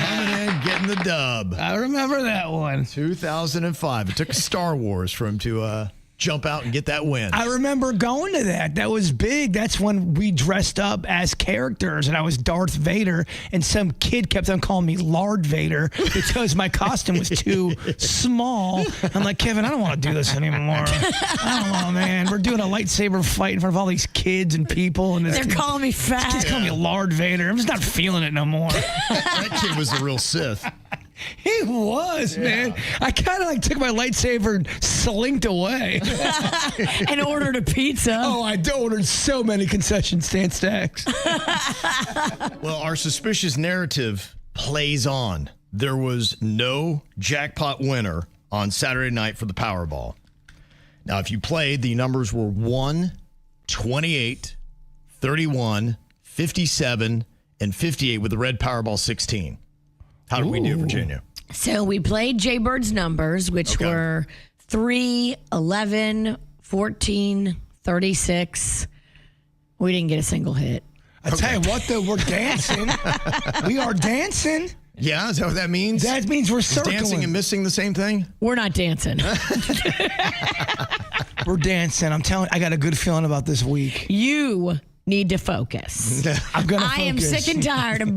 Speaker 2: Coming in, getting the dub.
Speaker 4: I remember that one.
Speaker 2: 2005. It took a Star Wars for him to jump out and get that win.
Speaker 4: I remember going to that. That was big. That's when we dressed up as characters, and I was Darth Vader, and some kid kept on calling me Lord Vader because my costume was too small. I'm like, Kevin, I don't want to do this anymore. I don't know, man. We're doing a lightsaber fight in front of all these kids and people, and
Speaker 3: They're calling me fat.
Speaker 4: Just calling me Lord Vader. I'm just not feeling it no more.
Speaker 2: That kid was the real Sith.
Speaker 4: He was, man. I kind of took my lightsaber and slinked away.
Speaker 3: And ordered a pizza.
Speaker 4: Oh, I ordered so many concession stand stacks.
Speaker 2: Well, our suspicious narrative plays on. There was no jackpot winner on Saturday night for the Powerball. Now, if you played, the numbers were 1, 28, 31, 57, and 58 with the red Powerball 16. How did we do, Virginia?
Speaker 3: So we played Jbird's numbers, which were 3, 11, 14, 36. We didn't get a single hit.
Speaker 4: I tell you what, though, we're dancing. We are dancing.
Speaker 2: Yeah, is that what that means?
Speaker 4: That means we're
Speaker 2: Is
Speaker 4: circling.
Speaker 2: dancing and missing the same thing?
Speaker 3: We're not dancing.
Speaker 4: We're dancing. I'm telling you, I got a good feeling about this week.
Speaker 3: You need to focus.
Speaker 4: I'm going to focus.
Speaker 3: I am sick and tired of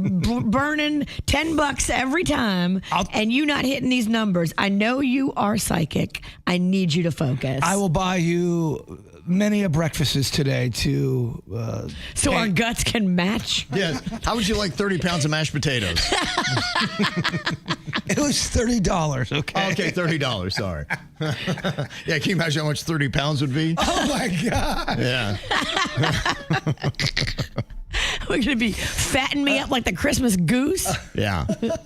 Speaker 3: burning $10 every time and you not hitting these numbers. I know you are psychic. I need you to focus.
Speaker 4: I will buy you many a breakfasts today to...
Speaker 3: so our guts can match?
Speaker 2: Yes. How would you like 30 pounds of mashed potatoes?
Speaker 4: It was $30, okay?
Speaker 2: Okay, $30, sorry. Yeah, can you imagine how much 30 pounds would be?
Speaker 4: Oh, my God.
Speaker 2: Yeah.
Speaker 3: We're going to be fattening me up like the Christmas goose.
Speaker 2: Yeah. Well,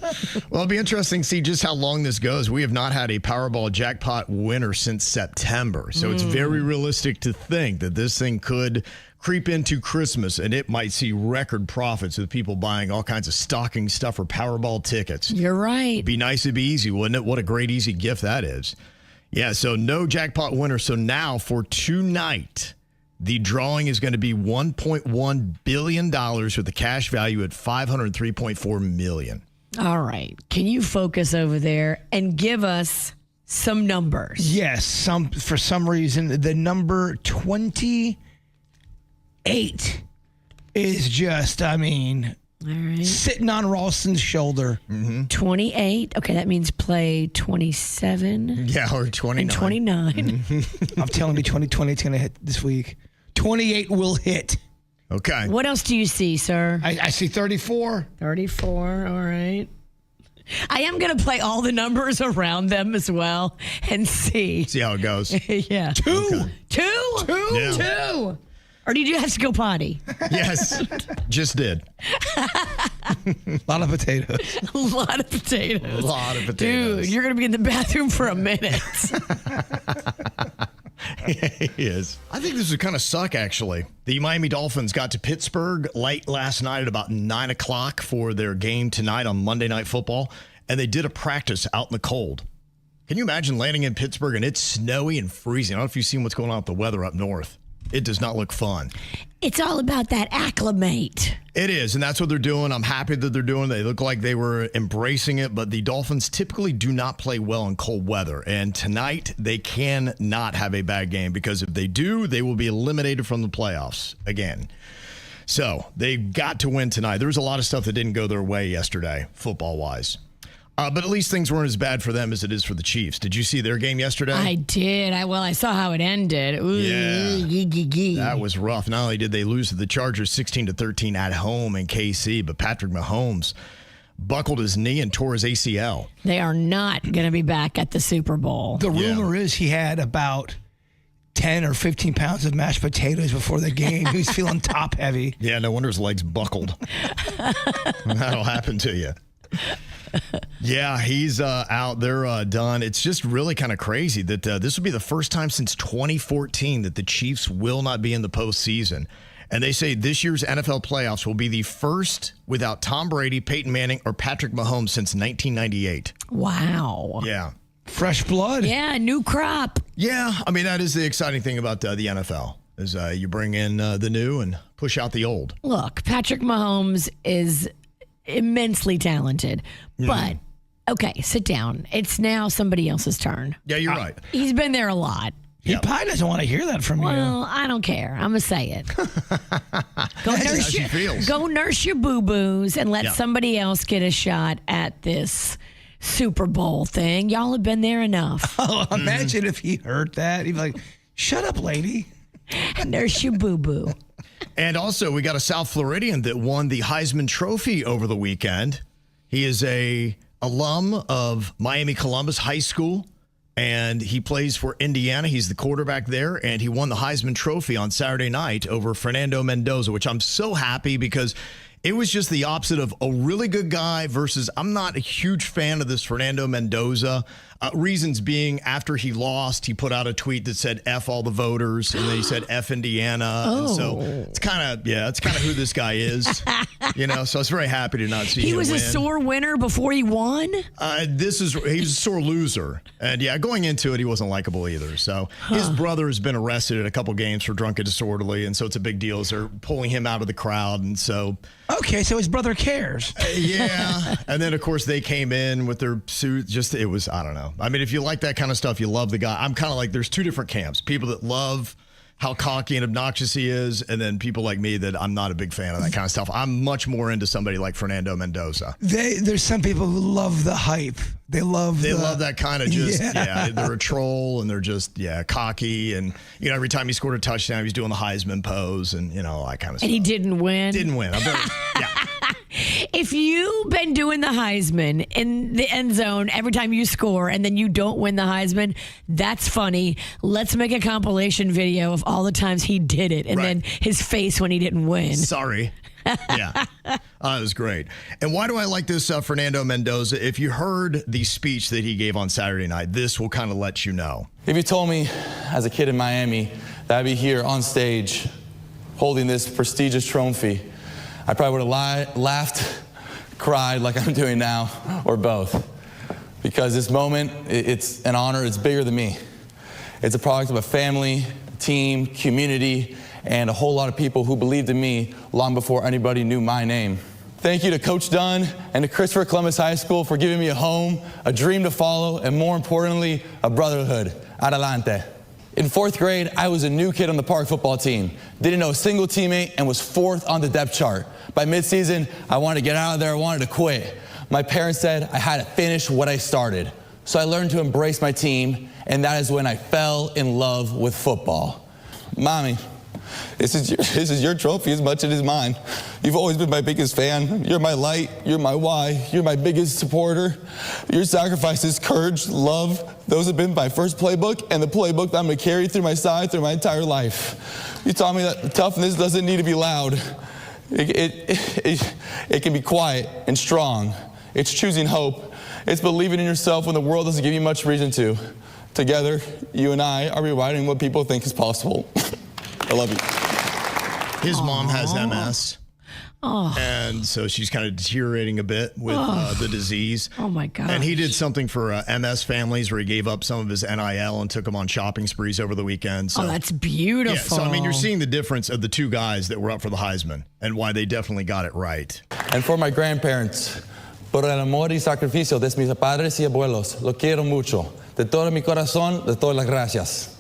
Speaker 2: it'll be interesting to see just how long this goes. We have not had a Powerball jackpot winner since September. So it's very realistic to think that this thing could creep into Christmas and it might see record profits with people buying all kinds of stocking stuffer Powerball tickets.
Speaker 3: You're right.
Speaker 2: It'd be nice, it'd be easy, wouldn't it? What a great, easy gift that is. Yeah, so no jackpot winner. So now for tonight, the drawing is going to be $1.1 billion with a cash value at $503.4 million.
Speaker 3: All right. Can you focus over there and give us some numbers?
Speaker 4: Yes. For some reason, the number 28 is just, I mean,
Speaker 3: all right,
Speaker 4: sitting on Ralston's shoulder.
Speaker 3: 28. Okay, that means play 27.
Speaker 2: Yeah, or 29.
Speaker 3: And 29.
Speaker 4: I'm telling you, 2020 is going to hit this week. 28 will hit.
Speaker 2: Okay.
Speaker 3: What else do you see, sir?
Speaker 4: I see 34.
Speaker 3: 34, all right. I am going to play all the numbers around them as well and see.
Speaker 2: See how it goes.
Speaker 3: Yeah.
Speaker 4: Two.
Speaker 2: Okay.
Speaker 3: Two?
Speaker 2: Yeah.
Speaker 3: Two. Or did you have to go potty?
Speaker 2: Yes, just did.
Speaker 4: A lot of potatoes.
Speaker 3: A lot of potatoes.
Speaker 2: A lot of potatoes.
Speaker 3: Dude, you're going to be in the bathroom for a minute.
Speaker 2: He is. I think this would kind of suck, actually. The Miami Dolphins got to Pittsburgh late last night at about 9 o'clock for their game tonight on Monday Night Football, and they did a practice out in the cold. Can you imagine landing in Pittsburgh and it's snowy and freezing? I don't know if you've seen what's going on with the weather up north. It does not look fun.
Speaker 3: It's all about that acclimate.
Speaker 2: It is, and that's what they're doing. I'm happy that they're doing it. They look like they were embracing it, but the Dolphins typically do not play well in cold weather. And tonight, they cannot have a bad game because if they do, they will be eliminated from the playoffs again. So they've got to win tonight. There was a lot of stuff that didn't go their way yesterday, football-wise. But at least things weren't as bad for them as it is for the Chiefs. Did you see their game yesterday?
Speaker 3: I did. I saw how it ended. Ooh,
Speaker 2: yeah. That was rough. Not only did they lose to the Chargers 16-13 at home in KC, but Patrick Mahomes buckled his knee and tore his ACL.
Speaker 3: They are not going to be back at the Super Bowl.
Speaker 4: The rumor is he had about 10 or 15 pounds of mashed potatoes before the game. He was feeling top heavy.
Speaker 2: Yeah, no wonder his legs buckled. That'll happen to you. Yeah, he's out. They're done. It's just really kind of crazy that this will be the first time since 2014 that the Chiefs will not be in the postseason. And they say this year's NFL playoffs will be the first without Tom Brady, Peyton Manning, or Patrick Mahomes since 1998.
Speaker 3: Wow.
Speaker 2: Yeah.
Speaker 4: Fresh blood.
Speaker 3: Yeah, new crop.
Speaker 2: Yeah, I mean, that is the exciting thing about the NFL is you bring in the new and push out the old.
Speaker 3: Look, Patrick Mahomes is immensely talented, but okay, sit down. It's now somebody else's turn.
Speaker 2: Yeah, you're right.
Speaker 3: He's been there a lot.
Speaker 4: He probably doesn't want to hear that from you.
Speaker 3: Well, I don't care. I'm going to say it. Go nurse your boo-boos and let somebody else get a shot at this Super Bowl thing. Y'all have been there enough.
Speaker 4: Oh, imagine if he heard that. He'd be like, shut up, lady.
Speaker 3: Nurse your boo-boo.
Speaker 2: And also, we got a South Floridian that won the Heisman Trophy over the weekend. He is a alum of Miami Columbus High School, and he plays for Indiana. He's the quarterback there, and he won the Heisman Trophy on Saturday night over Fernando Mendoza, which I'm so happy because it was just the opposite of a really good guy versus I'm not a huge fan of this Fernando Mendoza. Reasons being, after he lost, he put out a tweet that said F all the voters, and then he said F Indiana.
Speaker 3: Oh.
Speaker 2: And so it's kind of who this guy is. So I was very happy to not see him
Speaker 3: He was
Speaker 2: win.
Speaker 3: a sore winner before he won?
Speaker 2: He was a sore loser. And going into it, he wasn't likable either. So his brother has been arrested at a couple games for drunk and disorderly, and so it's a big deal as they're pulling him out of the crowd. And so
Speaker 4: Okay, so his brother cares.
Speaker 2: Yeah. And then, of course, they came in with their suits. It was, I don't know. I mean, if you like that kind of stuff, you love the guy. I'm kind of like, there's two different camps. People that love how cocky and obnoxious he is, and then people like me that I'm not a big fan of that kind of stuff. I'm much more into somebody like Fernando Mendoza.
Speaker 4: There's some people who love the hype. They love
Speaker 2: that kind of just, they're a troll and they're just, cocky. And, every time he scored a touchdown, he's doing the Heisman pose and, all that kind of stuff.
Speaker 3: And he didn't win?
Speaker 2: Didn't win.
Speaker 3: If you've been doing the Heisman in the end zone every time you score and then you don't win the Heisman, that's funny. Let's make a compilation video of all the times he did it and then his face when he didn't win.
Speaker 2: Sorry. Yeah. It was great. And why do I like this Fernando Mendoza? If you heard the speech that he gave on Saturday night, this will kind of let you know.
Speaker 21: If you told me as a kid in Miami that I'd be here on stage holding this prestigious trophy, I probably would have laughed, cried like I'm doing now, or both. Because this moment, it's an honor. It's bigger than me. It's a product of a family, team, community, and a whole lot of people who believed in me long before anybody knew my name. Thank you to Coach Dunn and to Christopher Columbus High School for giving me a home, a dream to follow, and more importantly, a brotherhood. Adelante. In 4th grade, I was a new kid on the park football team. Didn't know a single teammate and was 4th on the depth chart. By midseason, I wanted to get out of there. I wanted to quit. My parents said I had to finish what I started. So I learned to embrace my team, and that is when I fell in love with football. Mommy, this is your trophy as much as it is mine. You've always been my biggest fan. You're my light. You're my why. You're my biggest supporter. Your sacrifices, courage, love, those have been my first playbook and the playbook that I'm going to carry through my side through my entire life. You taught me that toughness doesn't need to be loud. It can be quiet and strong. It's choosing hope. It's believing in yourself when the world doesn't give you much reason to. Together, you and I are rewriting what people think is possible. I love you.
Speaker 2: His mom has MS.
Speaker 3: Oh.
Speaker 2: And so she's kind of deteriorating a bit with the disease.
Speaker 3: Oh, my God.
Speaker 2: And he did something for MS families where he gave up some of his NIL and took them on shopping sprees over the weekend. So,
Speaker 3: that's beautiful.
Speaker 2: Yeah, so, I mean, you're seeing the difference of the two guys that were up for the Heisman and why they definitely got it right.
Speaker 21: And for my grandparents, por el amor y sacrificio de mis padres y abuelos, lo quiero mucho. De todo mi corazón, de todas las gracias.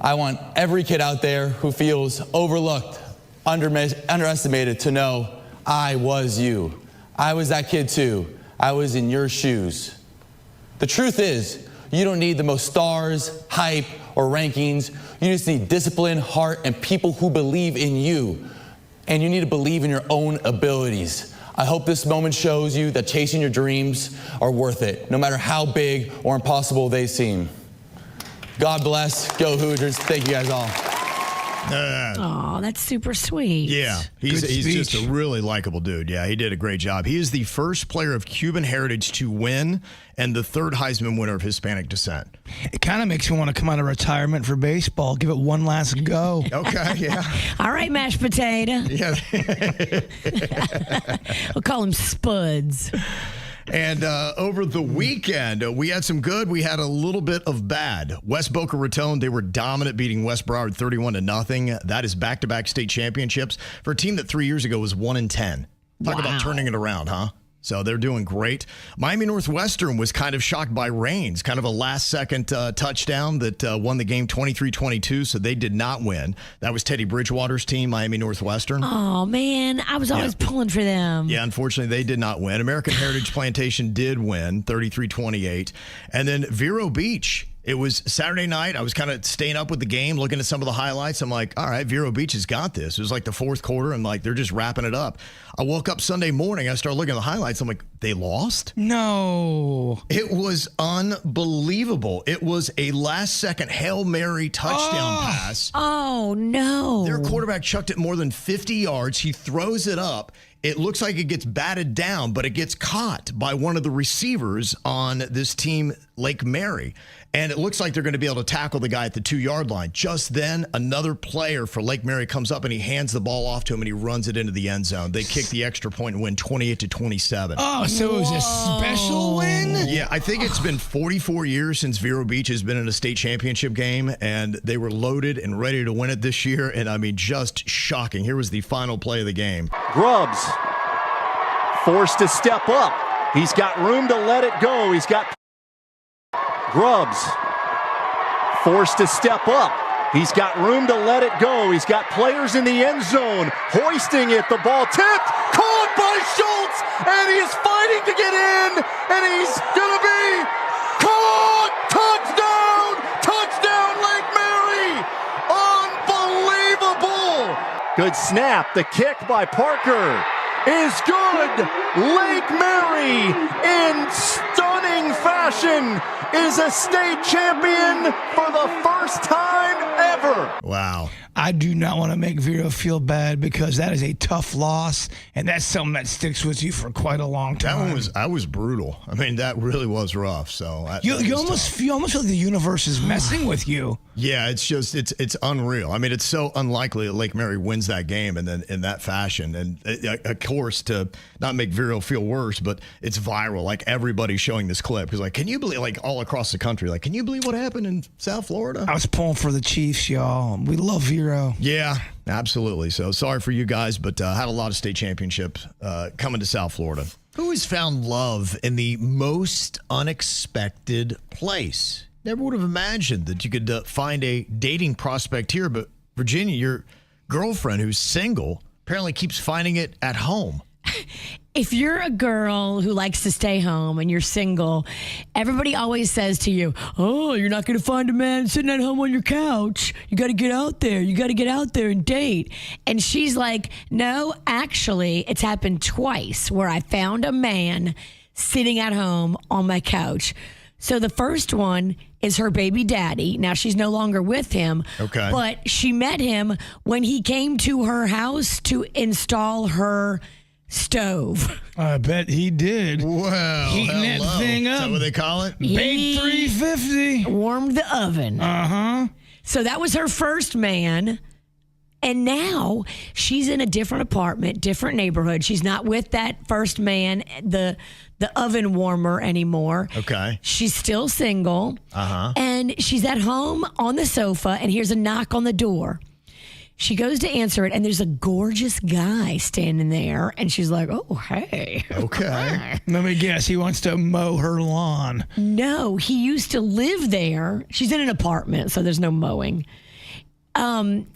Speaker 21: I want every kid out there who feels overlooked, underestimated to know I was you. I was that kid too. I was in your shoes. The truth is, you don't need the most stars, hype, or rankings. You just need discipline, heart, and people who believe in you. And you need to believe in your own abilities. I hope this moment shows you that chasing your dreams are worth it, no matter how big or impossible they seem. God bless. Go Hoosiers. Thank you guys all.
Speaker 3: Oh, that's super sweet.
Speaker 2: Yeah, he's just a really likable dude. Yeah, he did a great job. He is the first player of Cuban heritage to win and the third Heisman winner of Hispanic descent.
Speaker 4: It kind of makes me want to come out of retirement for baseball. Give it one last go.
Speaker 2: Okay, yeah.
Speaker 3: All right, mashed potato.
Speaker 2: Yeah.
Speaker 3: We'll call him Spuds.
Speaker 2: And over the weekend, we had some good. We had a little bit of bad. West Boca Raton, they were dominant, beating West Broward 31-0. That is back-to-back state championships for a team that 3 years ago was 1-10. Talk about turning it around, huh? So they're doing great. Miami Northwestern was kind of shocked by Raines, kind of a last-second touchdown that won the game 23-22, so they did not win. That was Teddy Bridgewater's team, Miami Northwestern.
Speaker 3: Oh, man. I was always pulling for them.
Speaker 2: Yeah, unfortunately, they did not win. American Heritage Plantation did win, 33-28. And then Vero Beach. It was Saturday night. I was kind of staying up with the game, looking at some of the highlights. I'm like, all right, Vero Beach has got this. It was like the fourth quarter, and like they're just wrapping it up. I woke up Sunday morning. I started looking at the highlights. I'm like, they lost?
Speaker 4: No.
Speaker 2: It was unbelievable. It was a last-second Hail Mary touchdown pass.
Speaker 3: Oh, no.
Speaker 2: Their quarterback chucked it more than 50 yards. He throws it up. It looks like it gets batted down, but it gets caught by one of the receivers on this team, Lake Mary. And it looks like they're going to be able to tackle the guy at the 2-yard line. Just then, another player for Lake Mary comes up and he hands the ball off to him and he runs it into the end zone. They kick the extra point and win 28-27.
Speaker 4: Oh, so it was a special win?
Speaker 2: Yeah, I think it's been 44 years since Vero Beach has been in a state championship game, and they were loaded and ready to win it this year. And I mean, just shocking. Here was the final play of the game.
Speaker 22: Grubbs
Speaker 5: Forced to step up. He's got room to let it go. He's got Grubbs. Forced to step up. He's got room to let it go. He's got players in the end zone. Hoisting it. The ball tipped. Caught by Schultz. And he is fighting to get in. And he's going to be caught. Touchdown. Touchdown, Lake Mary. Unbelievable. Good snap. The kick by Parker is good. Lake Mary, in stunning fashion, is a state champion for the first time ever.
Speaker 2: Wow.
Speaker 4: I do not want to make Vero feel bad because that is a tough loss, and that's something that sticks with you for quite a long time.
Speaker 2: That was brutal. I mean, that really was rough. So
Speaker 4: you almost feel like the universe is messing with you.
Speaker 2: Yeah, it's unreal. I mean, it's so unlikely that Lake Mary wins that game and then in that fashion. And of course, to not make Vero feel worse, but it's viral. Like everybody's showing this clip because, like, can you believe? Like all across the country, like, can you believe what happened in South Florida?
Speaker 4: I was pulling for the Chiefs, y'all. We love Vero.
Speaker 2: Yeah, absolutely. So sorry for you guys, but had a lot of state championships coming to South Florida.
Speaker 22: Who has found love in the most unexpected place? Never would have imagined that you could find a dating prospect here, but Virginia, your girlfriend who's single apparently keeps finding it at home.
Speaker 3: If you're a girl who likes to stay home and you're single, everybody always says to you, oh, you're not going to find a man sitting at home on your couch. You got to get out there. You got to get out there and date. And she's like, no, actually, it's happened twice where I found a man sitting at home on my couch. So the first one is her baby daddy. Now, she's no longer with him.
Speaker 2: Okay.
Speaker 3: But she met him when he came to her house to install her stove.
Speaker 4: I bet he did.
Speaker 2: Wow.
Speaker 4: Heating that thing up.
Speaker 2: Is that what they call it?
Speaker 4: Big 350.
Speaker 3: Warmed the oven.
Speaker 4: Uh-huh.
Speaker 3: So that was her first man. And now she's in a different apartment, different neighborhood. She's not with that first man, the oven warmer anymore.
Speaker 2: Okay.
Speaker 3: She's still single.
Speaker 2: Uh-huh.
Speaker 3: And she's at home on the sofa, and here's a knock on the door. She goes to answer it, and there's a gorgeous guy standing there. And she's like, oh, hey.
Speaker 2: Okay.
Speaker 4: Let me guess. He wants to mow her lawn.
Speaker 3: No, he used to live there. She's in an apartment, so there's no mowing.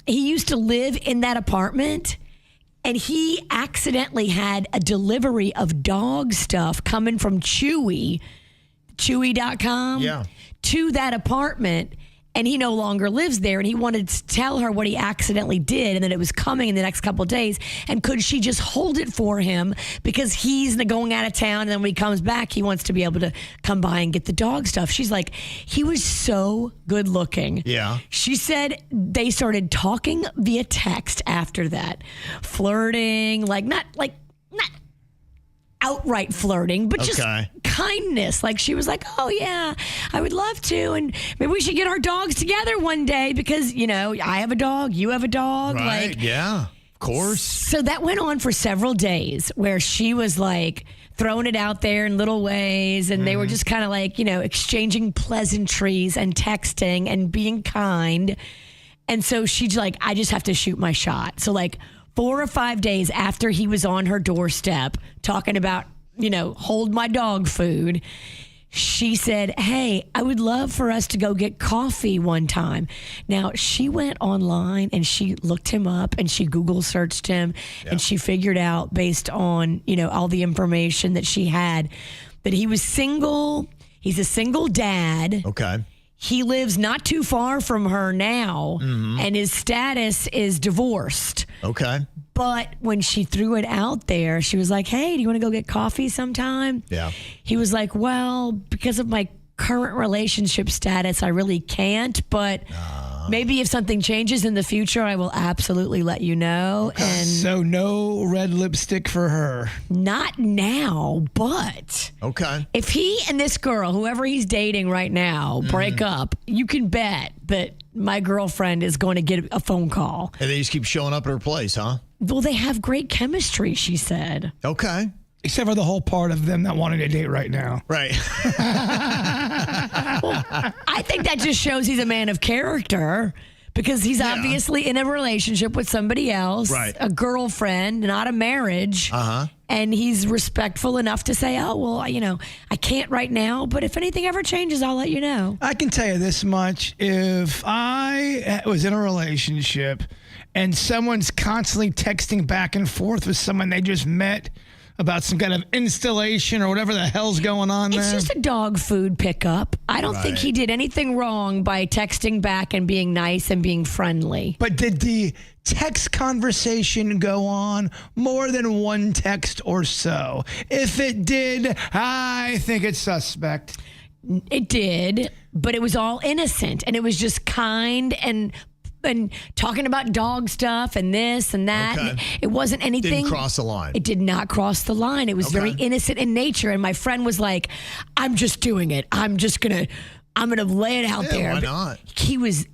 Speaker 3: He used to live in that apartment, and he accidentally had a delivery of dog stuff coming from Chewy, Chewy.com, to that apartment. And he no longer lives there, and he wanted to tell her what he accidentally did and that it was coming in the next couple of days. And could she just hold it for him because he's going out of town, and then when he comes back, he wants to be able to come by and get the dog stuff. She's like, he was so good looking.
Speaker 2: Yeah.
Speaker 3: She said they started talking via text after that, flirting, not outright flirting, but just kindness. Like she was like, oh yeah, I would love to, and maybe we should get our dogs together one day because, I have a dog, you have a dog.
Speaker 2: Right,
Speaker 3: like,
Speaker 2: yeah, of course.
Speaker 3: So that went on for several days where she was like throwing it out there in little ways, and they were just kind of like, exchanging pleasantries and texting and being kind. And so she's like, I just have to shoot my shot. So like 4 or 5 days after he was on her doorstep talking about, hold my dog food, she said, hey, I would love for us to go get coffee one time. Now, she went online and she looked him up and she Google searched him and she figured out based on, all the information that she had that he was single. He's a single dad.
Speaker 2: Okay.
Speaker 3: He lives not too far from her now, and his status is divorced.
Speaker 2: Okay.
Speaker 3: But when she threw it out there, she was like, hey, do you want to go get coffee sometime?
Speaker 2: Yeah.
Speaker 3: He was like, well, because of my current relationship status, I really can't. But maybe if something changes in the future, I will absolutely let you know. And
Speaker 4: so no red lipstick for her.
Speaker 3: Not now, but if he and this girl, whoever he's dating right now, break up, you can bet that my girlfriend is going to get a phone call.
Speaker 2: And they just keep showing up at her place, huh?
Speaker 3: Well, they have great chemistry, she said.
Speaker 2: Okay.
Speaker 4: Except for the whole part of them not wanting to date right now.
Speaker 2: Right.
Speaker 3: Well, I think that just shows he's a man of character because he's obviously in a relationship with somebody else,
Speaker 2: Right.
Speaker 3: a girlfriend, not a marriage.
Speaker 2: Uh-huh.
Speaker 3: And he's respectful enough to say, oh, well, I can't right now, but if anything ever changes, I'll let you know.
Speaker 4: I can tell you this much. If I was in a relationship and someone's constantly texting back and forth with someone they just met about some kind of installation or whatever the hell's going on there.
Speaker 3: It's just a dog food pickup. I don't think he did anything wrong by texting back and being nice and being friendly.
Speaker 4: But did the text conversation go on more than one text or so? If it did, I think it's suspect.
Speaker 3: It did, but it was all innocent, and it was just kind and talking about dog stuff and this and that.
Speaker 2: Okay.
Speaker 3: And it wasn't anything.
Speaker 2: Didn't cross the line.
Speaker 3: It did not cross the line. It was very innocent in nature. And my friend was like, I'm just doing it. I'm gonna lay it out there.
Speaker 2: Why
Speaker 3: But
Speaker 2: not?
Speaker 3: He was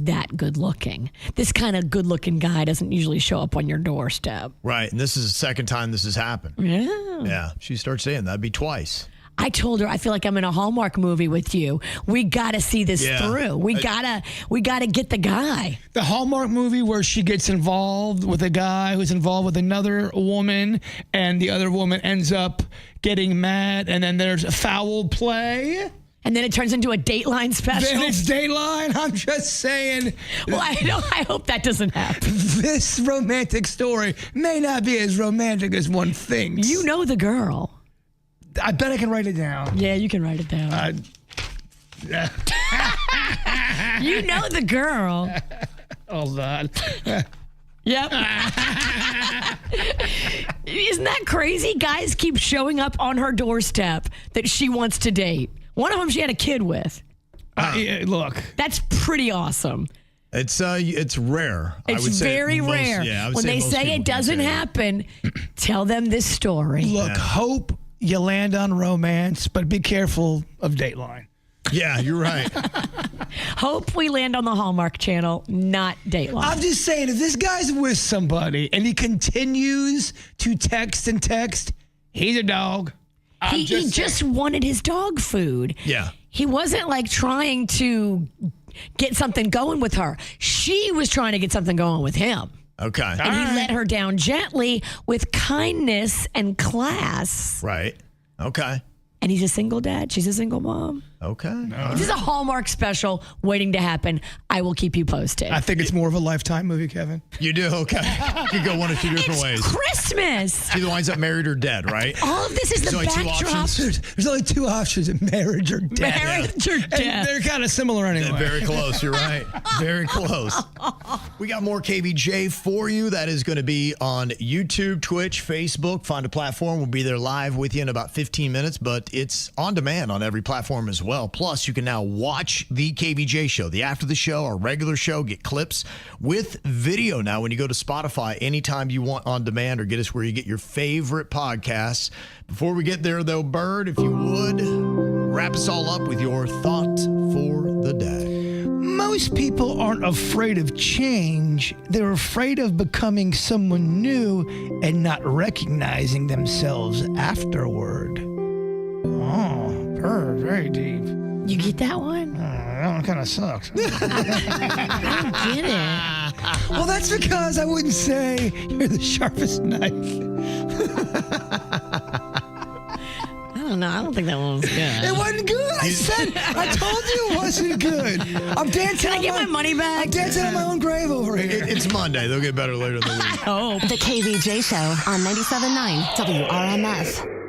Speaker 3: that good looking. This kind of good looking guy doesn't usually show up on your doorstep.
Speaker 2: Right. And this is the second time this has happened.
Speaker 3: Yeah.
Speaker 2: Yeah. She starts saying that'd be twice.
Speaker 3: I told her, I feel like I'm in a Hallmark movie with you. We got to see this through. We gotta get the guy.
Speaker 4: The Hallmark movie where she gets involved with a guy who's involved with another woman, and the other woman ends up getting mad, and then there's foul play.
Speaker 3: And then it turns into a Dateline special.
Speaker 4: Then it's Dateline. I'm just saying.
Speaker 3: Well, I hope that doesn't happen.
Speaker 4: This romantic story may not be as romantic as one thinks.
Speaker 3: You know the girl.
Speaker 4: I bet I can write it down.
Speaker 3: Yeah, you can write it down. You know the girl.
Speaker 4: Hold on.
Speaker 3: Yep. Isn't that crazy? Guys keep showing up on her doorstep that she wants to date. One of them she had a kid with.
Speaker 4: Look.
Speaker 3: That's pretty awesome.
Speaker 2: It's rare.
Speaker 3: It's very rare. When they say it doesn't happen, tell them this story.
Speaker 4: Look, hope you land on romance, but be careful of Dateline.
Speaker 2: Yeah, you're right.
Speaker 3: Hope we land on the Hallmark Channel, not Dateline.
Speaker 4: I'm just saying, if this guy's with somebody and he continues to text and text, he's a dog.
Speaker 3: He just wanted his dog food.
Speaker 2: Yeah.
Speaker 3: He wasn't like trying to get something going with her. She was trying to get something going with him.
Speaker 2: Okay.
Speaker 3: And he let her down gently with kindness and class.
Speaker 2: Right. Okay.
Speaker 3: And he's a single dad. She's a single mom.
Speaker 2: Okay.
Speaker 3: This is a Hallmark special waiting to happen. I will keep you posted.
Speaker 4: I think it's more of a Lifetime movie, Kevin.
Speaker 2: You do? Okay. You could go one of two different ways.
Speaker 3: Christmas.
Speaker 2: She either winds up married or dead, right?
Speaker 3: All of this is
Speaker 2: There's
Speaker 3: the
Speaker 2: only two
Speaker 3: backdrop.
Speaker 2: options.
Speaker 4: There's only two options, marriage or death.
Speaker 3: Marriage or death.
Speaker 4: And they're kind of similar anyway.
Speaker 2: Very close. You're right. Very close. We got more KVJ for you. That is going to be on YouTube, Twitch, Facebook. Find a platform. We'll be there live with you in about 15 minutes, but it's on demand on every platform as well. Plus, you can now watch the KVJ show, the after the show, our regular show, get clips with video now when you go to Spotify anytime you want on demand, or get us where you get your favorite podcasts. Before we get there, though, Bird, if you would, wrap us all up with your thought for the day.
Speaker 4: Most people aren't afraid of change. They're afraid of becoming someone new and not recognizing themselves afterward. Oh, very deep.
Speaker 3: You get that one?
Speaker 4: That one kind of sucks.
Speaker 3: I don't get it.
Speaker 4: Well, that's because I wouldn't say you're the sharpest knife.
Speaker 3: I don't know. I don't think that one was good.
Speaker 4: It wasn't good. I told you it wasn't good. I'm dancing.
Speaker 3: Can I get my money back?
Speaker 4: I'm dancing on my own grave over here.
Speaker 2: It's Monday. They'll get better later in the week.
Speaker 3: Oh.
Speaker 7: The KVJ Show on 97.9 WRMF.